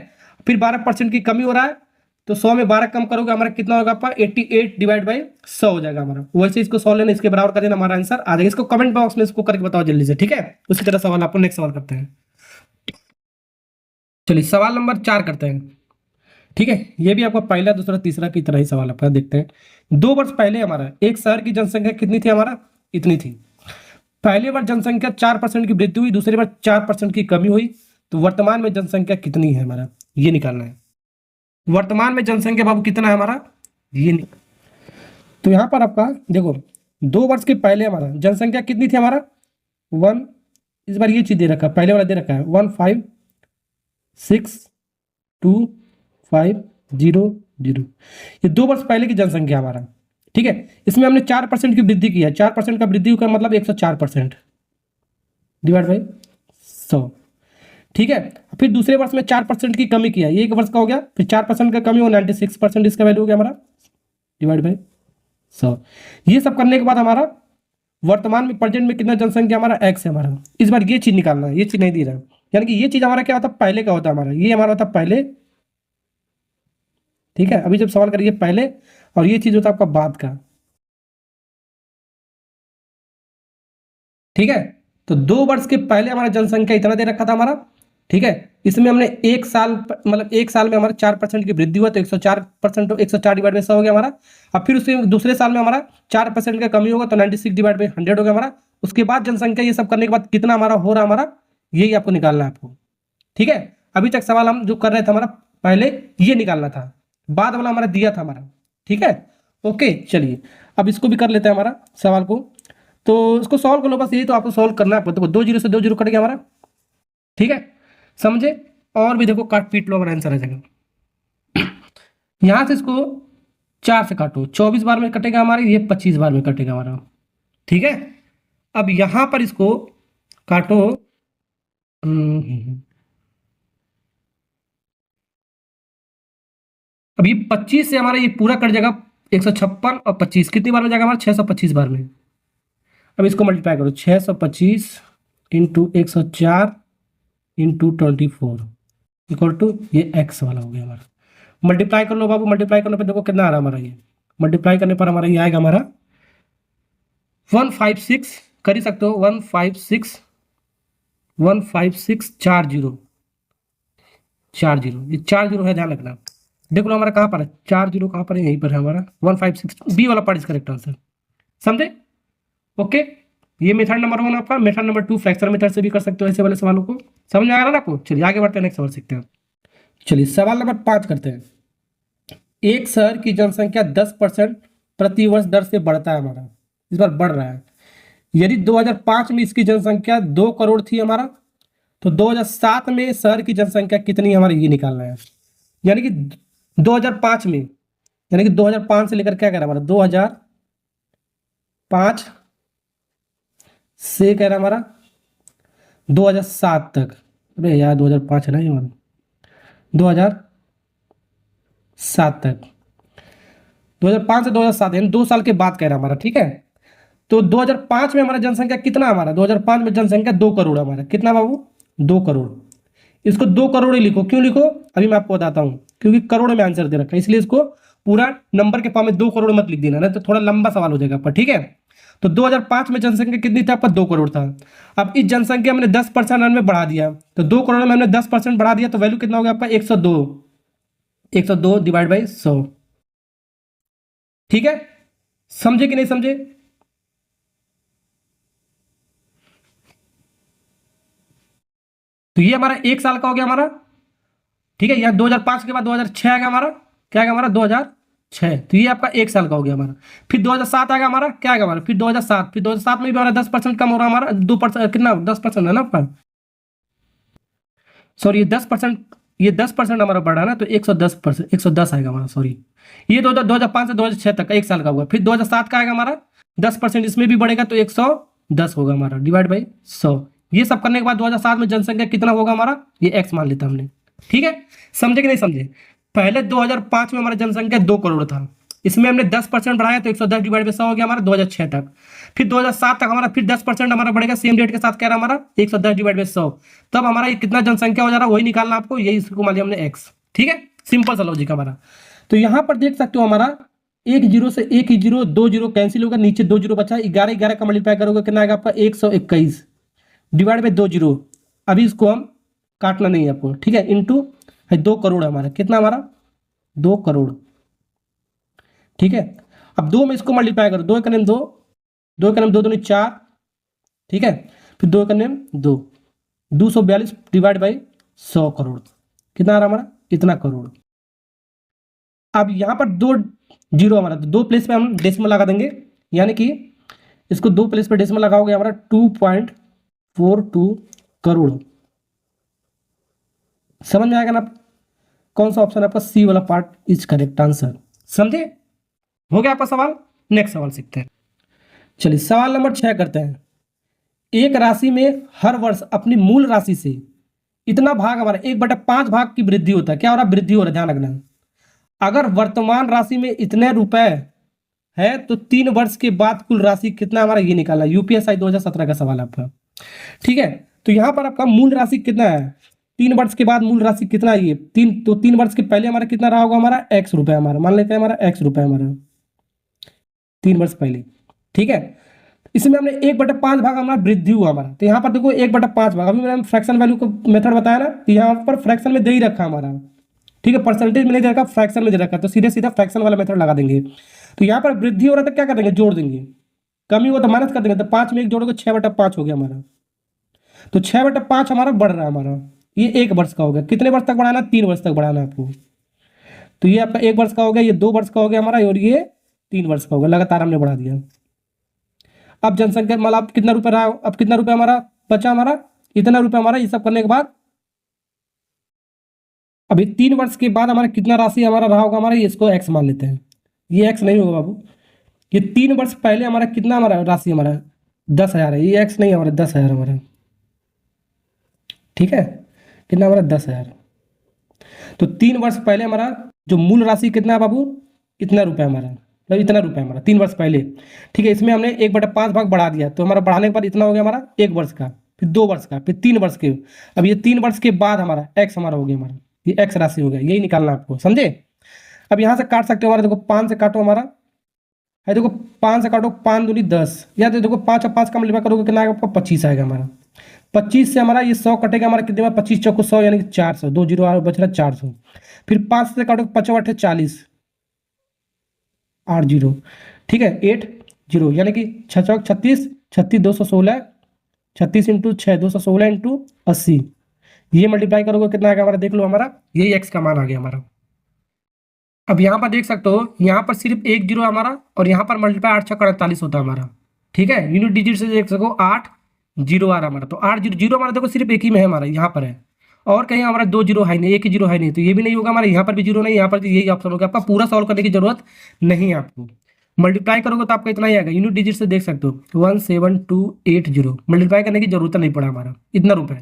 A: फिर 12% की कमी हो रहा है, तो 100 में 12 कम करोगे हमारा कितना होगा आपका, 88 डिवाइड बाई 100 हो जाएगा हमारा। वैसे इसको सॉल्व लेना, इसके बराबर कर देना, हमारा आंसर आ जाएगा। इसको कमेंट बॉक्स में इसको करके बताओ जल्दी से, ठीक है। उसी तरह सवाल आपको नेक्स्ट सवाल करते हैं। चलिए सवाल नंबर 4 करते हैं, ठीक है। ये भी आपका पहला दूसरा तीसरा की तरह ही सवाल आपका, देखते हैं। 2 वर्ष पहले हमारा एक शहर की जनसंख्या कितनी थी हमारा, इतनी थी। पहली बार जनसंख्या 4% की वृद्धि हुई, दूसरी बार 4% की कमी हुई, तो वर्तमान में जनसंख्या कितनी है हमारा, ये निकालना है। वर्तमान में जनसंख्या बाबू कितना है हमारा, ये नहीं। तो यहाँ पर आपका देखो 2 वर्ष के पहले हमारा जनसंख्या कितनी थी हमारा, 1 इस बार ये चीज दे रखा है, पहले वाला दे रखा है 1562500, ये 2 वर्ष पहले की जनसंख्या हमारा, ठीक है। इसमें हमने 4% की वृद्धि की है, 4% का वृद्धि का मतलब 104% डिवाइड बाई 100, ठीक है। फिर दूसरे वर्ष में 4% की कमी किया, ये एक वर्ष का हो गया, फिर 4% का कमी हो 96% इसका वैल्यू हो गया हमारा डिवाइड बाई 100। ये सब करने के बाद हमारा वर्तमान में प्रेजेंट में कितना जनसंख्या हमारा x है हमारा। इस बार ये चीज निकालना है, ये चीज नहीं दी रहा है, यानी कि ये चीज हमारा क्या होता है, पहले का होता है हमारा, ये हमारा होता है पहले, ठीक है। अभी जब सवाल करिए पहले, और ये चीज होता है आपका बाद का, ठीक है। तो 2 वर्ष के पहले हमारा जनसंख्या इतना दे रखा था हमारा, ठीक है। इसमें हमने एक साल मतलब एक साल में हमारा 4% की वृद्धि हुआ, तो 104%, 104 डिवाइड बाई 100 हो गया हमारा। अब फिर उसके दूसरे साल में हमारा 4% का कमी होगा, तो 96 डिवाइड बाई 100 हो गया हमारा। उसके बाद जनसंख्या ये सब करने के बाद कितना हमारा हो रहा हमारा, यही आपको निकालना है आपको, ठीक है। अभी तक सवाल हम जो कर रहे थे हमारा पहले ये निकालना था, बाद वाला हमारा दिया था हमारा, ठीक है। ओके चलिए अब इसको भी कर लेते हैं हमारा सवाल को। तो इसको सॉल्व कर लो, बस यही तो आपको सॉल्व करना है आपको। देखो 2 जीरो से 2 जीरो कट गया हमारा, ठीक है, समझे। और भी देखो काट पीट लो, हमारा आंसर आ जाएगा। यहां से इसको 4 से काटो, 24 बार में कटेगा हमारे, ये 25 बार में कटेगा हमारा, ठीक है। अब यहां पर इसको काटो, अब ये 25 से हमारा ये पूरा कट जाएगा 156, और 25 कितनी बार में जाएगा हमारा, 625 बार में। अब इसको मल्टीप्लाई करो, 625 इंटू 104 इंटू 24 इक्वल टू ये x वाला हो गया हमारा। मल्टीप्लाई कर लो बाबू, मल्टीप्लाई करने पर देखो कितना आ रहा है हमारा, ये मल्टीप्लाई करने पर हमारा ये आएगा हमारा 156, कर ही सकते हो, 15640, ये 40 है, ध्यान रखना। देख लो हमारा कहाँ पर है 40, कहाँ पर है, यहीं पर है हमारा 156, बी वाला पार्ट इज करेक्ट आंसर, समझे। ओके ये मेथड नंबर 1 आपका। मेथड नंबर 2 फ्रैक्चर मेथड से भी कर सकते हो ऐसे वाले सवालों को, समझ में आ रहा ना आपको। चलिए आगे बढ़ते हैं, नेक्स्ट सवाल सीखते हैं। चलिए सवाल नंबर 5 करते हैं। एक शहर की जनसंख्या 10% प्रति वर्ष दर से बढ़ता है हमारा, इस बार बढ़ रहा है। यदि 2005 में इसकी जनसंख्या 2 करोड़ थी हमारा, तो 2007 में शहर की जनसंख्या कितनी हमारा, ये निकालना है। यानी कि 2005 में, यानी कि 2005 से लेकर क्या कह रहा है हमारा, 2005 से कह रहा है हमारा 2007 तक। अरे यार 2005 है ना ये हमारा, 2007 तक, 2005 से 2007 यानी 2 साल के बाद कह रहा है हमारा, ठीक है। तो 2005 में हमारा जनसंख्या कितना हमारा, 2005 में जनसंख्या 2 करोड़ हमारा, कितना बाबू, 2 करोड़। इसको 2 करोड़ ही लिखो, क्यों लिखो अभी मैं आपको बताता हूँ, क्योंकि करोड़ में आंसर दे रखा है, इसलिए इसको पूरा नंबर के फॉर्म में 2 करोड़ मत लिख देना, ना तो थोड़ा लंबा सवाल हो जाएगा आपका, ठीक है। तो 2005 में जनसंख्या कितनी थी आपका, 2 करोड़ था। अब इस जनसंख्या हमने 10% में बढ़ा दिया, तो 2 करोड़ में हमने 10% बढ़ा दिया, तो वैल्यू कितना हो गया आपका 102, 102 डिवाइड बाई 100, ठीक है। समझे कि नहीं समझे। तो ये हमारा 1 साल का हो गया हमारा, ठीक है। यह 2005 के बाद 2006 आएगा हमारा, क्या आएगा हमारा 2006, तो ये आपका 1 साल का हो गया हमारा। फिर 2007 आएगा हमारा, क्या आएगा हमारा, फिर 2007 में भी हमारा 10% कम हो रहा है हमारा, 2% कितना 10% है ना आपका, सॉरी ये 10%, ये 10% हमारा बढ़ा ना, तो 110%, 110 आएगा हमारा, सॉरी ये 2005 से 2006 तक का 1 साल का हुआ। फिर 2007 का आएगा हमारा 10%, इसमें भी बढ़ेगा, तो 110 होगा हमारा डिवाइड बाई 100। ये सब करने के बाद 2007 में जनसंख्या कितना होगा हमारा, ये x मान लेता हमने, ठीक है। समझे कि नहीं समझे। पहले 2005 में हमारा जनसंख्या 2 करोड़ था, इसमें हमने 10% बढ़ाया, तो 110 डिवाइड बाई 100 हो गया हमारा 2006 तक। फिर 2007 तक हमारा फिर 10% हमारा बढ़ेगा, सेम डेट के साथ कह रहा हमारा 110 डिवाइड बाई 100, तब हमारा ये कितना जनसंख्या हो जा रहा है वही निकालना आपको, यही इसको मान लिया हमने x, ठीक है। सिंपल सा लॉजिक हमारा। तो यहाँ पर देख सकते हो हमारा 1 जीरो से 1 जीरो, 2 जीरो कैंसिल होगा, नीचे 2 जीरो बचा, 11 11 का मल्टीप्लाई करोगे कितना आएगा आपका 121 डिवाइड बाई 2 जीरो। अभी इसको हम काटना नहीं है आपको, ठीक है, इंटू 2 करोड़ हमारा, कितना हमारा 2 करोड़, ठीक है। अब 2 में इसको मल्टीप्लाई करो, 2 का नेम 2, 2 का नेम 2 दूनी 4, ठीक है। फिर 2 का नेम 2, 242 डिवाइड बाई 100 करोड़, कितना आ रहा हमारा, इतना करोड़। अब यहाँ पर 2 जीरो हमारा, तो 2 प्लेस पे हम डेसिमल लगा देंगे, यानी कि इसको 2 प्लेस पे डेसिमल लगाओगे हमारा 42 करोड़। समझ में आएगा ना? कौन सा ऑप्शन है आपका? सी वाला पार्ट इज करेक्ट आंसर। समझे? हो गया आपका सवाल। नेक्स्ट सवाल सीखते हैं। चलिए सवाल नंबर 6 करते हैं। एक राशि में हर वर्ष अपनी मूल राशि से इतना भाग, हमारा 1/5 भाग की वृद्धि होता है। क्या हो रहा है? वृद्धि हो रहा है, ध्यान रखना। अगर वर्तमान राशि में इतने रुपए है तो 3 वर्ष के बाद कुल राशि कितना, हमारा ये निकालना है। यूपीएसआई 2017 का सवाल आपका। ठीक है, तो यहाँ पर आपका मूल राशि कितना है? 3 वर्ष के बाद मूल राशि कितना है? ये 3 वर्ष के पहले हमारा कितना रहा होगा? हमारा x रुपए, हमारा मान लेते हैं हमारा x रुपए, हमारा 3 वर्ष पहले। ठीक है, इसमें हमने 1/5 भाग हमारा वृद्धि हुआ हमारा। तो यहाँ पर देखो 1/5 भाग, अभी मैंने फ्रैक्शन वैल्यू को मेथड बताया ना, तो यहाँ पर फ्रैक्शन में दे ही रखा हमारा। ठीक है, परसेंटेज में नहीं दे रखा, फ्रैक्शन में दे रखा, तो सीधे सीधा फ्रैक्शन वाला मेथड लगा देंगे। तो यहाँ पर वृद्धि हो रहा था, क्या कर देंगे? जोड़ देंगे। कमी हुआ तो माइनस कर देंगे, तो 5 में 1 जोड़ोगे 6/5 हो गया हमारा। तो 6/5 हमारा बढ़ रहा है हमारा। ये 1 वर्ष का हो गया। कितने वर्ष तक बढ़ाना? 3 वर्ष तक बढ़ाना है आपको। तो ये आपका 1 वर्ष का हो गया, ये 2 वर्ष का हो गया हमारा, और ये 3 वर्ष का हो गया। लगातार हमने बढ़ा दिया। अब जनसंख्या मतलब अब कितना रुपए रहा? अब कितना रुपए हमारा बचा? हमारा इतना रुपए हमारा। ये सब करने के बाद अभी 3 वर्ष के बाद हमारा कितना राशि हमारा रहा होगा? हमारा इसको एक्स मान लेते हैं। ये एक्स नहीं होगा बाबू, ये 3 वर्ष पहले हमारा कितना हमारा राशि हमारा 10,000 है। ये एक्स नहीं, हमारा 10,000 हमारा। ठीक है, कितना हमारा 10,000। तो 3 वर्ष पहले हमारा जो मूल राशि कितना है बाबू? इतना रुपए हमारा, मतलब इतना रुपए हमारा 3 वर्ष पहले। ठीक है, इसमें हमने 1/5 भाग बढ़ा दिया, तो हमारा बढ़ाने के बाद इतना हो गया हमारा 1 वर्ष का, फिर 2 वर्ष का, फिर 3 वर्ष के। अब ये 3 वर्ष के बाद हमारा एक्स हमारा हो गया, हमारा ये एक्स राशि हो गया। यही निकालना आपको, समझे? अब यहाँ से काट सकते हो हमारा, देखो 5 से काटो हमारा है, देखो 5 से काटो, 5 दूनी 10, या तो देखो 5 और 5 का मल्टीप्लाई करोगे कितना आएगा आपका? 25 आएगा हमारा। 25 से हमारा ये 100 कटेगा हमारा, कितने में? 25 चौको 100 यानी कि 400, 2 जीरो बच रहा 400। फिर 5 से काटो 5 8 40, 8 जीरो। ठीक है, 8 जीरो यानी कि 6 चौक 36, 36 216, 36 इंटू 6 216 इंटू 80। ये मल्टीप्लाई करोगे कितना आएगा हमारा? देख लो हमारा, यही एक्स का मान आ गया हमारा। अब यहाँ पर देख सकते हो, यहाँ पर सिर्फ 1 जीरो हमारा, और यहाँ पर मल्टीप्लाई 8 6 48 होता है हमारा। ठीक है, यूनिट डिजिट से देख सको 8 जीरो आ रहा हमारा। तो 8 जीरो जीरो हमारा देखो सिर्फ एक ही में है हमारा, यहाँ पर है, और कहीं हमारा 2 जीरो है नहीं, एक ही जीरो है नहीं, तो ये भी नहीं होगा हमारा। यहाँ पर भी जीरो नहीं, यहाँ पर भी यही ऑप्शन होगा आपका। पूरा सॉल्व करने की जरूरत नहीं है आपको। मल्टीप्लाई करोगे तो आपका इतना ही आएगा। यूनिट डिजिट से देख सकते हो 17280, मल्टीप्लाई करने की जरूरत नहीं पड़ा हमारा, इतना रुपए।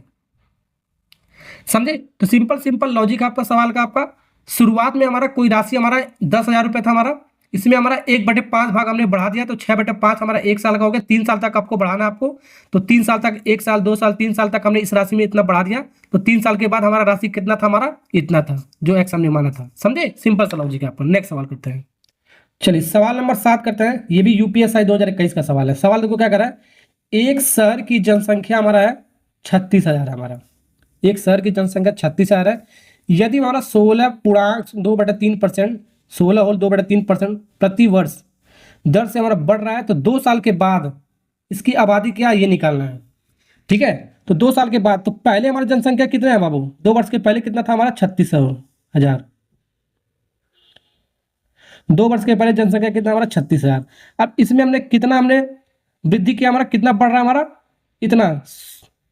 A: समझे? तो सिंपल सिंपल लॉजिक आपका सवाल का। आपका शुरुआत में हमारा कोई राशि हमारा 10,000 रुपये था हमारा, इसमें हमारा 1/5 भाग हमने बढ़ा दिया, तो 6/5 हमारा 1 साल का हो गया। 3 साल तक आपको बढ़ाना है आपको, तो 3 साल तक, 1 साल 2 साल 3 साल तक हमने इस राशि में इतना बढ़ा दिया। तो 3 साल के बाद हमारा राशि कितना था? हमारा इतना था, जो एक्स हमने माना था। समझे? सिंपल सा लॉजिक है आपका। नेक्स्ट सवाल करते हैं। चलिए सवाल नंबर 7 करते हैं। ये भी यूपीएसआई 2021 का सवाल है। सवाल देखो क्या कर रहा है। एक शहर की जनसंख्या हमारा है 36,000 हमारा। एक शहर की जनसंख्या 36,000 है। यदि हमारा 16.2/3%, 16 होल 2/3% प्रति वर्ष दर से हमारा बढ़ रहा है, तो 2 साल के बाद इसकी आबादी क्या है ये निकालना है। ठीक है, तो 2 साल के बाद, तो पहले हमारी जनसंख्या कितना है बाबू? 2 वर्ष के पहले कितना था हमारा? 36,000। 2 वर्ष के पहले जनसंख्या कितना हमारा? 36,000। अब इसमें हमने कितना हमने वृद्धि किया, हमारा कितना बढ़ रहा है हमारा? इतना।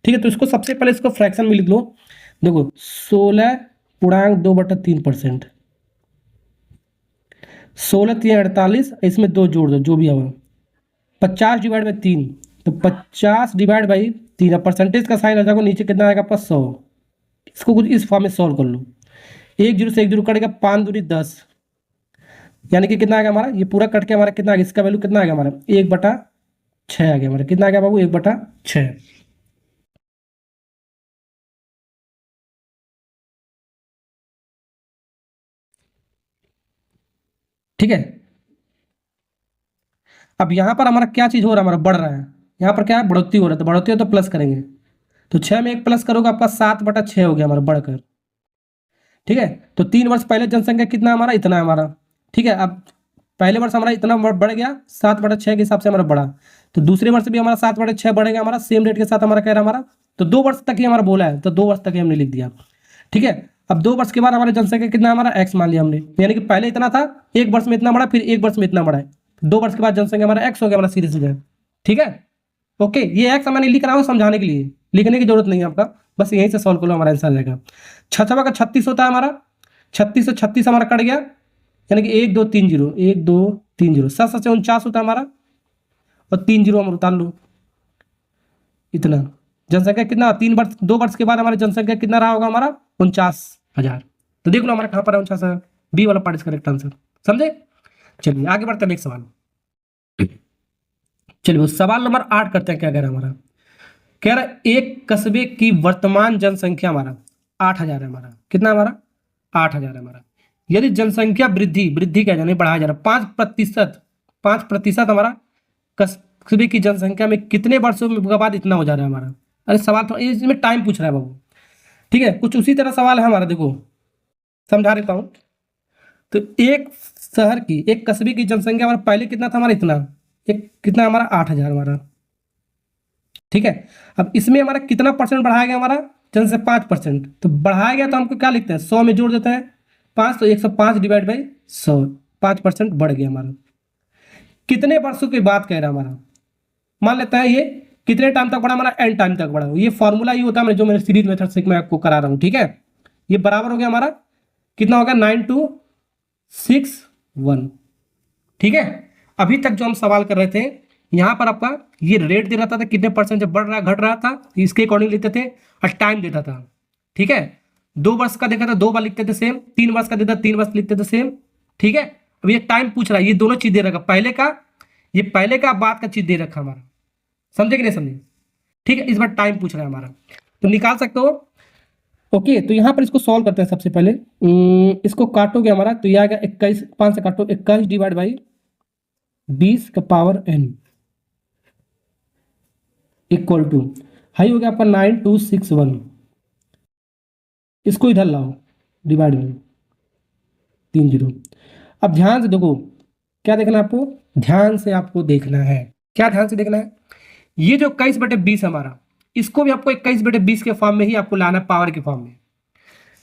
A: ठीक है, तो इसको सबसे पहले इसको फ्रैक्शन में लिख लो। देखो 16.2/3%, 16 3 48, इसमें 2 जोड़ दो जो भी होगा, 50/3, तो 50/3। अब परसेंटेज का साइन आ जाएगा नीचे, कितना आएगा आपका? 100। इसको कुछ इस फॉर्म में सॉल्व कर लो। 1 जीरो से 1 जीरो कटेगा, 5 दूनी 10, यानी कि कितना आ गया हमारा? ये पूरा कट के हमारा कितना आ गया? इसका वैल्यू कितना आ गया हमारा? 1/6 आ गया हमारा। कितना आ गया बाबू? 1/6। ठीक है, अब यहाँ पर हमारा क्या चीज़ हो रहा है? हमारा बढ़ रहा है। यहाँ पर क्या है? बढ़ोतरी हो रहा है, तो बढ़ोतरी है तो प्लस करेंगे, तो 6 में 1 प्लस करोगे आपका 7/6 हो गया हमारा बढ़कर। ठीक है, तो 3 वर्ष पहले जनसंख्या कितना हमारा? इतना है हमारा। ठीक है, अब पहले वर्ष हमारा इतना बढ़ गया, 7/6 के हिसाब से हमारा बढ़ा, तो दूसरे वर्ष भी हमारा 7/6 बढ़ेगा हमारा, सेम रेट के साथ हमारा कह रहा हमारा। तो 2 वर्ष तक ही हमारा बोला है, तो 2 वर्ष तक ही हमने लिख दिया। ठीक है, अब 2 वर्ष के बाद हमारी जनसंख्या कितना हमारा? एक्स मान लिया हमने, यानी कि पहले इतना था, 1 वर्ष में इतना बढ़ा, फिर 1 वर्ष में इतना बढ़ा है, 2 वर्ष के बाद जनसंख्या हमारा एक्स हो गया हमारा, सीधे सीधे। ठीक है, ओके, ये एक्स मैंने लिख रहा हूँ समझाने के लिए, लिखने की जरूरत नहीं है आपका, बस यहीं से सॉल्व कर लो, हमारा आंसर आ जाएगा। 6 का 36 होता है हमारा, 36 से 36 हमारा कट गया, यानी कि 1 2 3 0, 1 2 3 0, 7 से 49 होता है हमारा, और 3 0 हम उतार लो, इतना। जनसंख्या कितना, 3 वर्ष 2 वर्ष के बाद हमारी जनसंख्या कितना रहा होगा हमारा, 49,000। तो देख लो हमारा कहाँ पर है 49,000, बी वाला पार्ट इज करेक्ट आंसर, समझे। चलिए आगे बढ़ते हैं नेक्स्ट सवाल। चलिए वो सवाल नंबर 8 करते हैं, क्या कह रहा है हमारा, कह रहा है एक कस्बे की वर्तमान जनसंख्या हमारा 8,000 है हमारा, कितना हमारा 8,000 है हमारा। यदि जनसंख्या वृद्धि क्या जाने बढ़ाया जा रहा है 5% हमारा कस्बे की जनसंख्या में कितने वर्षों के बाद इतना हो जा रहा है हमारा। अरे सवाल तो इसमें टाइम पूछ रहा है बाबू, ठीक है, कुछ उसी तरह सवाल है हमारा, देखो समझा देता हूँ। तो एक शहर की, एक कस्बे की जनसंख्या हमारा पहले कितना था हमारा, इतना, एक कितना हमारा 8,000 हमारा, ठीक है। अब इसमें हमारा कितना परसेंट बढ़ाया गया हमारा, जन से 5%, तो बढ़ाया गया तो हमको क्या लिखते हैं, 100 में जोड़ देते हैं 5, तो 105 डिवाइड बाई 100, 5% बढ़ गया हमारा। कितने वर्षों की बात कह रहा है हमारा, मान लेते हैं ये कितने टाइम तक बढ़ा हमारा, एन टाइम तक बढ़ा। ये फॉर्मूला ये होता है जो मैंने सीरीज मेथड से मैं आपको करा रहा हूँ, ठीक है। ये बराबर हो गया हमारा, कितना होगा 9261, ठीक है। अभी तक जो हम सवाल कर रहे थे, यहाँ पर आपका ये रेट दे रहा था कितने परसेंट जब बढ़ रहा घट रहा था, इसके अकॉर्डिंग लिखते थे, और टाइम देता था, ठीक है। 2 वर्ष का देखा था 2 बार लिखते थे सेम, 3 वर्ष का देता 3 वर्ष लिखते थे सेम, ठीक है। अब ये टाइम पूछ रहा है, ये दोनों चीज दे रखा, पहले का, ये पहले का बाद का चीज दे रखा हमारा, समझे कि नहीं समझे, ठीक है। इस बार टाइम पूछ रहा है हमारा, तो निकाल सकते हो। ओके, तो यहाँ पर इसको सॉल्व करते हैं सबसे पहले। इसको काटोगे हमारा तो ये आएगा 21, 5 से काटो 21 डिवाइड बाई 20 का power n equal to, high हो गया आपका 9261, इसको इधर लाओ डिवाइड में 3 0। अब ध्यान से देखो, क्या देखना है आपको, ध्यान से आपको देखना है, क्या ध्यान से देखना है, ये जो 21/20 हमारा, इसको भी आपको 21/20 के फॉर्म में ही आपको लाना है, पावर के फॉर्म में,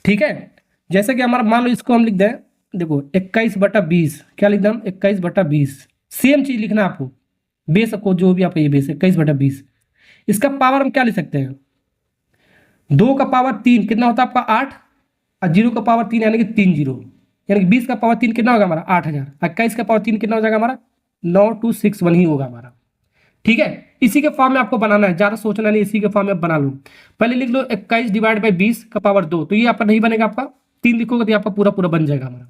A: ठीक है। जैसे कि हमारा मान लो इसको हम लिख दें, देखो 21/20, क्या लिख दें हम 21/20, सेम चीज लिखना है आपको, बेस को जो भी आपका ये बेस है 21/20, इसका पावर हम क्या लिख सकते हैं, 2 का पावर 3 कितना होता है आपका 8, और 0 का पावर 3 यानी कि 3 0, यानी कि 20 का पावर 3 कितना होगा हमारा 8,000, 21 का पावर 3 कितना हो जाएगा हमारा 9261 ही होगा हमारा, ठीक है। इसी के फॉर्म में आपको बनाना है, ज्यादा सोचना नहीं, इसी के फॉर्म में बना लो। पहले लिख लो 21 डिवाइड बाई 20 का पावर 2, तो ये आपका नहीं बनेगा, आपका 3 लिखोगे तो आपका पूरा पूरा बन जाएगा हमारा,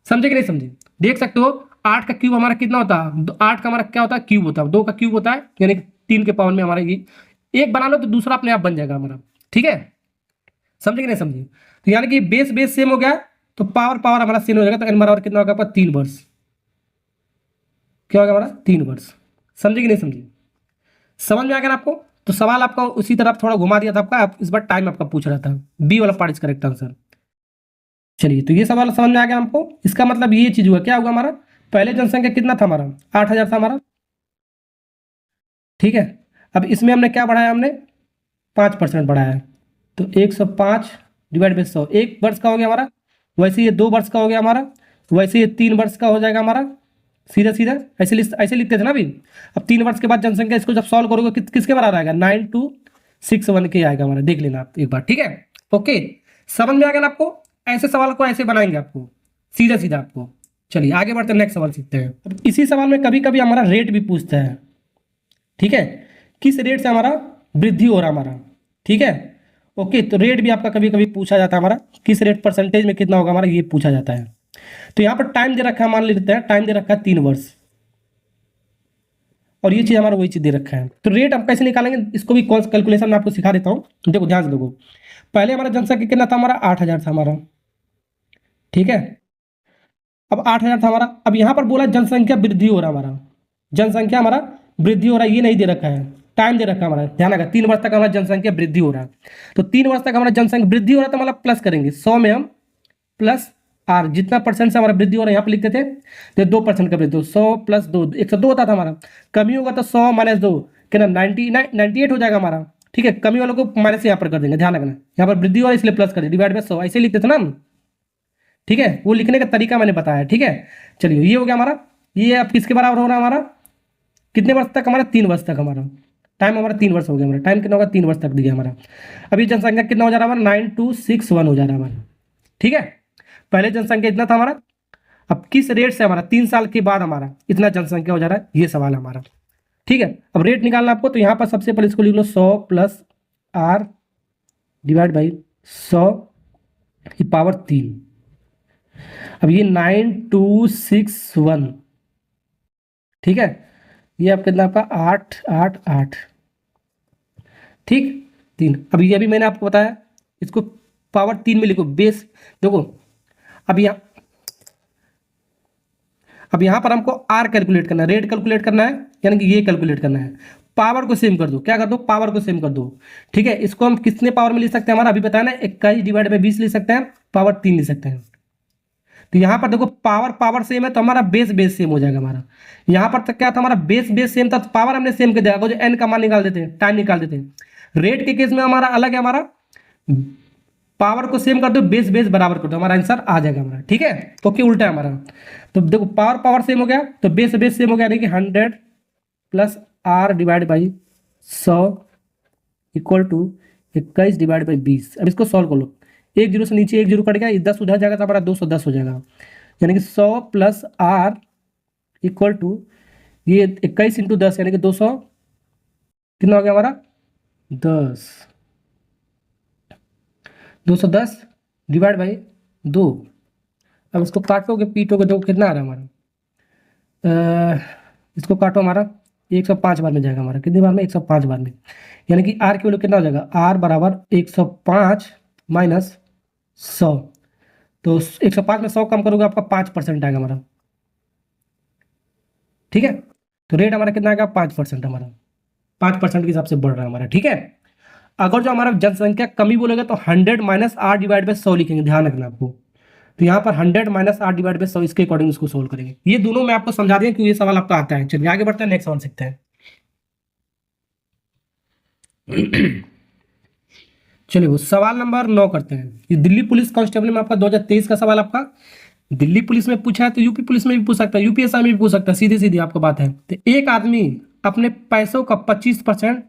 A: समझे कि नहीं समझे। देख सकते हो 8 का क्यूब हमारा कितना होता है, 8 का हमारा क्या होता है क्यूब होता है, 2 का क्यूब होता है, यानी 3 के पावर में हमारा ये एक बना लो तो दूसरा अपने आप बन जाएगा हमारा, ठीक है, समझे कि नहीं समझे। तो यानी कि बेस बेस सेम हो गया, तो पावर पावर हमारा सेम हो जाएगा, तो एन बराबर कितना होगा आपका 3 वर्ष, क्या होगा हमारा 3 वर्ष, समझे कि नहीं समझे, समझ में आ गया आपको। तो सवाल आपका उसी तरफ थोड़ा घुमा दिया था आपका, इस बार टाइम आपका पूछ रहा था, बी वाला पार्ट इज करेक्ट आंसर। चलिए तो ये सवाल समझ में आ गया हमको, इसका मतलब ये चीज हुआ, क्या हुआ हमारा, पहले जनसंख्या कितना था हमारा 8,000 था हमारा, ठीक है। अब इसमें हमने क्या बढ़ाया, हमने 5% बढ़ाया है, तो 105 डिवाइड बाई 100, 1 वर्ष का हो गया हमारा, वैसे ये 2 वर्ष का हो गया हमारा, वैसे ये 3 वर्ष का हो जाएगा हमारा, सीधा सीधा ऐसे लिखते थे ना अभी। अब 3 वर्ष के बाद जनसंख्या, इसको जब सॉल्व करोगे किसके बराबर आएगा 9261 के आएगा हमारा, देख लेना आप एक बार, ठीक है। ओके, समझ में आ गया ना आपको, ऐसे सवाल को ऐसे बनाएंगे आपको, सीधा सीधा आपको। चलिए आगे बढ़ते हैं, नेक्स्ट सवाल सीखते हैं। अब इसी सवाल में कभी कभी हमारा रेट भी पूछता है, ठीक है, किस रेट से हमारा वृद्धि हो रहा हमारा, ठीक है। ओके, तो रेट भी आपका कभी कभी पूछा जाता है हमारा, किस रेट परसेंटेज में कितना होगा हमारा, ये पूछा जाता है। तो यहाँ पर टाइम दे रखा है, मान लेते हैं टाइम दे रखा है 3 वर्ष, और ये चीज हमारा वही चीज दे रखा है। तो रेट हम कैसे निकालेंगे, इसको भी कौन सा कैलकुलेशन मैं आपको सिखा देता हूँ, देखो ध्यान से देखो। पहले हमारा जनसंख्या कितना था हमारा 8,000 था हमारा, ठीक है। अब 8,000 था हमारा, अब यहाँ पर बोला जनसंख्या वृद्धि हो रहा हमारा, जनसंख्या हमारा वृद्धि हो रहा है, ये नहीं दे रखा है, टाइम दे रखा है हमारा, ध्यान रखा 3 वर्ष तक हमारा जनसंख्या वृद्धि हो रहा है। तो 3 वर्ष तक हमारा जनसंख्या वृद्धि हो रहा है, तो मतलब प्लस करेंगे 100 में हम प्लस आर, जितना परसेंट से हमारा वृद्धि हो रहा है यहाँ पे लिखते थे, तो 2% का वृद्धि, 100 प्लस 2 102 होता था हमारा, कमी होगा तो 100 माइनस 2 कितना 98 हो जाएगा हमारा, ठीक है। कमी वालों को माइनस यहाँ पर कर देंगे, ध्यान रखना, यहाँ पर वृद्धि हो रहा है इसलिए प्लस कर दें, डिवाइड बाय 100 ऐसे लिखते थे ना हम, ठीक है। वो लिखने का तरीका मैंने बताया, ठीक है। चलिए ये हो गया हमारा, ये अब किसके बराबर हो रहा है हमारा, कितने वर्ष तक हमारा 3 वर्ष तक हमारा, टाइम हमारा 3 वर्ष हो गया, हमारा टाइम कितना होगा 3 वर्ष तक दिया हमारा। अभी जनसंख्या कितना हो जा रहा है हमारा 9261 हो जा रहा है हमारा, ठीक है। पहले जनसंख्या इतना था हमारा, अब किस रेट से हमारा 3 साल के बाद हमारा इतना जनसंख्या हो जा रहा है, ये सवाल है हमारा, ठीक है। अब रेट निकालना आपको, तो यहाँ पर सबसे पहले इसको लिख लो 100 प्लस R डिवाइड बाई 100 की पावर 3। अब ये 9261, ठीक है, ये आप कितना आपका 888, ठीक 3। अब ये भी मैंने आपको बताया, इसको पावर 3 में लिखो, बेस देखो। अब यहाँ पर हमको R कैलकुलेट करना है, रेट कैलकुलेट करना है, यानी कि ये कैलकुलेट करना है। पावर को सेम कर दो, क्या कर दो, पावर को सेम कर दो, ठीक है। इसको हम कितने पावर में लिख सकते हैं, हमारा अभी बताया ना 21 डिवाइड बाई 20 लिख सकते हैं, पावर 3 लिख सकते हैं। तो यहाँ पर देखो पावर सेम है, तो हमारा बेस सेम हो जाएगा हमारा। यहाँ पर तक क्या था, हमारा बेस सेम था, तो पावर हमने सेम कर दिया, जो एन का मान निकाल देते हैं, टाइम निकाल देते हैं। रेट के केस में हमारा अलग है, हमारा पावर को सेम कर दो, बेस बराबर कर दो, हमारा आंसर आ जाएगा हमारा, ठीक है। ओके, उल्टा है हमारा। तो देखो पावर सेम हो गया, तो बेस सेम हो गया, यानी कि 100 plus R divide by 100 equal to 21 divide by 20। अब इसको सॉल्व कर लो, 1 जीरो से नीचे 1 जीरो कट गया, 10 उधर जाएगा तो हमारा 210 हो जाएगा, यानी कि 100 प्लस R इक्वल टू ये 21 इंटू 10 यानी कि 200, कितना हो गया हमारा 210 डिवाइड बाई 2। अब इसको काटोगे पीटोगे तो कितना आ रहा है हमारा, इसको काटो, हमारा 105 बार में जाएगा हमारा, कितनी बार में 105 बार में, यानी कि R की वैल्यू कितना हो जाएगा, R बराबर 105 माइनस 100। तो 105 में 100 कम करोगे आपका 5% आएगा हमारा, ठीक है। तो रेट हमारा कितना आएगा 5%, हमारा 5% के हिसाब से बढ़ रहा है हमारा, ठीक है। अगर जो हमारा जनसंख्या कमी बोलेगा तो 100 माइनस R डिवाइड बाई 100 लिखेंगे, ध्यान रखना आपको। तो यहाँ पर 100 माइनस R डिवाइड बाई 100, इसके अकॉर्डिंग इसको सोल्व करेंगे। ये दोनों मैं आपको समझा दिया क्योंकि ये सवाल आपका आता है। चलिए आगे बढ़ते हैं, नेक्स्ट सवाल सीखते हैं। चलिए वो सवाल नंबर 9 करते हैं। ये दिल्ली पुलिस कांस्टेबल में आपका 2023 का सवाल आपका दिल्ली पुलिस में पूछा है, तो यूपी पुलिस में भी पूछ सकता है, यूपीएससी में भी पूछ सकता है, सीधी सीधी आपको बात है। तो एक आदमी अपने पैसों का 25%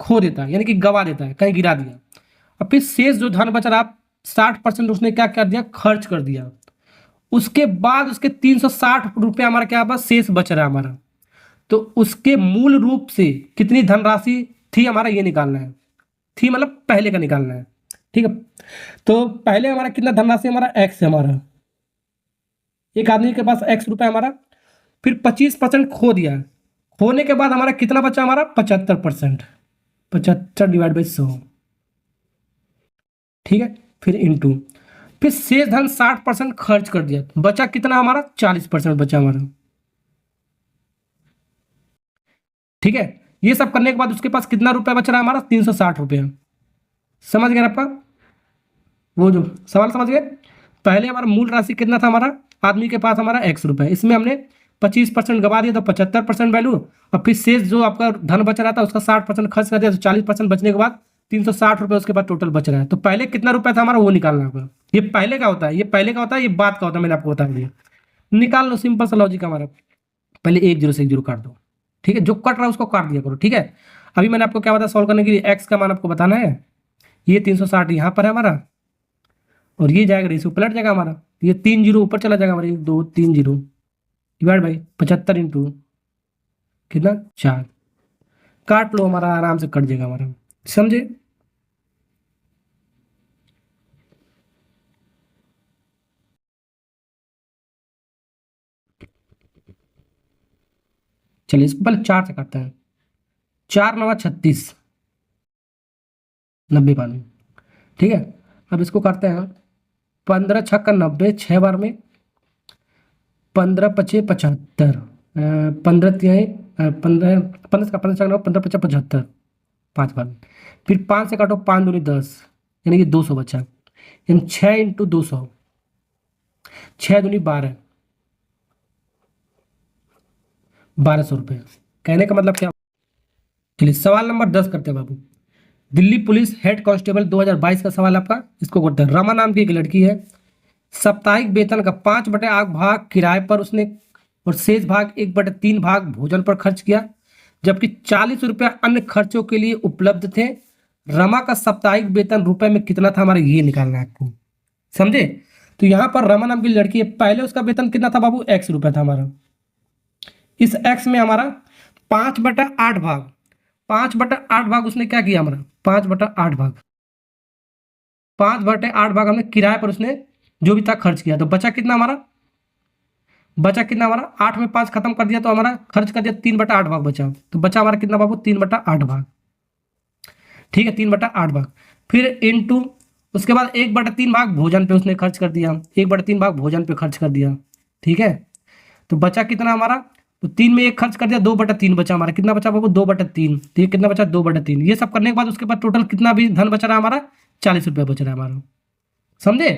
A: खो देता है, यानी कि गवा देता है, कहीं गिरा दिया, और फिर शेष जो धन बच रहा 60% उसने क्या कर दिया, खर्च कर दिया। उसके बाद उसके 360 रुपये हमारा क्या बस शेष बच रहा है हमारा। तो उसके मूल रूप से कितनी धनराशि थी हमारा, ये निकालना है। थी मतलब पहले का निकालना है, ठीक है। तो पहले हमारा कितना धनराशि, हमारा x है, हमारा एक आदमी के पास x रुपये हमारा, फिर 25% खो दिया। खोने के बाद हमारा कितना बचा, हमारा 75%, 75 डिवाइड बाई 100, ठीक है। फिर इंटू, फिर शेष धन 60% खर्च कर दिया, बचा कितना हमारा 40% बचा हमारा, ठीक है। ये सब करने के बाद उसके पास कितना रुपया बच रहा है हमारा 360 रुपया। समझ गए आपका वो जो सवाल, समझ गए। पहले हमारा मूल राशि कितना था हमारा, आदमी के पास हमारा x रुपये, इसमें हमने 25% गवा दिया तो 75% वैल्यू, और फिर शेष जो आपका धन बच रहा था उसका 60% खर्च कर दिया, तो 40% बचने के बाद 360 रुपये उसके बाद टोटल बच रहा है। तो पहले कितना रुपया था हमारा वो निकालना होगा। ये पहले का होता है, ये पहले का होता है, ये बाद का होता है, मैंने आपको बता दिया। निकाल लो, सिंपल सा लॉजिक हमारा। पहले 1 0 से 1 0 काट दो, ठीक है, जो कट रहा है उसको काट दिया करो, ठीक है। अभी मैंने आपको क्या बताया, सॉल्व करने के लिए x का मान आपको बताना है। ये 360 यहाँ पर है हमारा, और ये जाएगा रेशियो पलट जाएगा हमारा, ये 3 0 ऊपर चला जाएगा हमारा, 1 2 3 0 डिवाइड बाई 75 इंटू कितना 4, काट लो, हमारा आराम से कट जाएगा हमारा, समझे। चलिए इसको पहले 4 से काटते हैं, 4 9 36 90 बार में, ठीक है। अब इसको करते हैं 15 छक्का 90 6 बार में, 15 पचे 75, 15 तिहाई 15 15 का 15 छक्का 15 पचे 75 5 बार में। फिर 5 से काटो, 5 दूनी 10 यानी कि 200 बचा, यानी 6 इंटू 200, 6 दूनी 12, 1200 रुपये। कहने का मतलब क्या। चलिए सवाल नंबर 10 करते हैं बाबू। दिल्ली पुलिस हेड कांस्टेबल 2022 का सवाल आपका, इसको करते हैं। रमा नाम की एक लड़की है, साप्ताहिक वेतन का 5/8 भाग किराए पर उसने और शेष भाग 1/3 भाग भोजन पर खर्च किया। जबकि 40 रुपया अन्य खर्चों के लिए उपलब्ध थे। रमा का साप्ताहिक वेतन रुपए में कितना था हमारा, ये निकालना है आपको, समझे। तो यहाँ पर रमा नाम की लड़की है, पहले उसका वेतन कितना था बाबू, x रुपया था हमारा। इस x में हमारा 5/8 भाग, 5/8 भाग उसने क्या किया हमारा, 5/8 भाग, 5/8 भाग हमने किराए पर उसने जो भी था खर्च किया। तो बचा कितना हमारा, बचा कितना हमारा, 8 में 5 खत्म कर दिया तो हमारा खर्च कर दिया, 3/8 भाग बचा। तो बचा हमारा कितना बाबू, 3/8 भाग, ठीक है, 3/8 भाग। फिर इनटू उसके बाद 1/3 भाग भोजन पे उसने खर्च कर दिया, 1/3 भाग भोजन पे खर्च कर दिया, ठीक है। तो बचा कितना हमारा, तो 3 में 1 खर्च कर दिया, 2/3 बचा हमारा। कितना बचा बाबू, 2/3, तो ये कितना बचा, 2/3। ये सब करने के बाद उसके बाद टोटल कितना भी धन बच रहा है हमारा, 40 रुपया बच रहा है हमारा, समझे।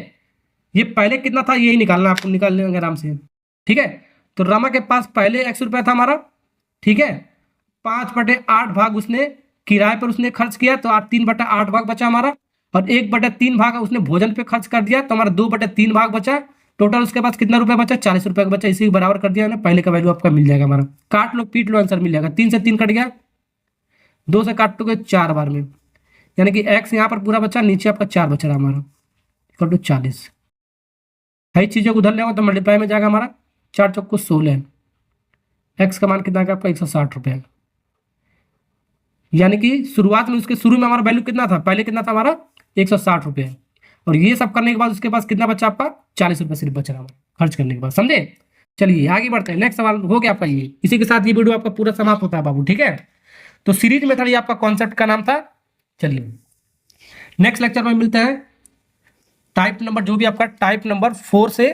A: ये पहले कितना था यही निकालना, आपको निकाल लेंगे आराम से, ठीक है। तो रमा के पास पहले x रुपया था हमारा, ठीक है, 5/8 भाग उसने किराए पर उसने खर्च किया, तो 3/8 भाग बचा हमारा, और 1/3 भाग उसने भोजन पे खर्च कर दिया, तो हमारा 2/3 भाग बचा। टोटल उसके पास कितना रुपया बचा, 40 रुपया का बचा। इसी बराबर कर दिया ना, पहले का वैल्यू आपका मिल जाएगा हमारा। काट लो पीट लो, आंसर मिल जाएगा। 3 से 3 कट गया, 2 से काटोगे 4 बार में, यानी कि x यहाँ पर पूरा बचा, नीचे आपका 4 बच रहा हमारा, कर दो 40। कई चीज़ों को उधर ले आओ तो मल्टीप्लाई में जाएगा हमारा, 4 चौको 16, x का मान कितना है आपका, 160 रुपया। यानी कि शुरुआत में उसके शुरू में हमारा वैल्यू कितना था, पहले कितना था हमारा, 160 रुपये। और ये सब करने के बाद उसके पास कितना बचा आपका, 40 रुपये सिर्फ बच रहा हमारा खर्च करने के बाद, समझे। चलिए आगे बढ़ते हैं, नेक्स्ट सवाल हो गया आपका ये। इसी के साथ ये वीडियो आपका पूरा समाप्त होता है बाबू, ठीक है। तो सीरीज मेथड ये आपका कॉन्सेप्ट का नाम था। चलिए नेक्स्ट लेक्चर में मिलते हैं। टाइप नंबर जो भी आपका टाइप नंबर 4 से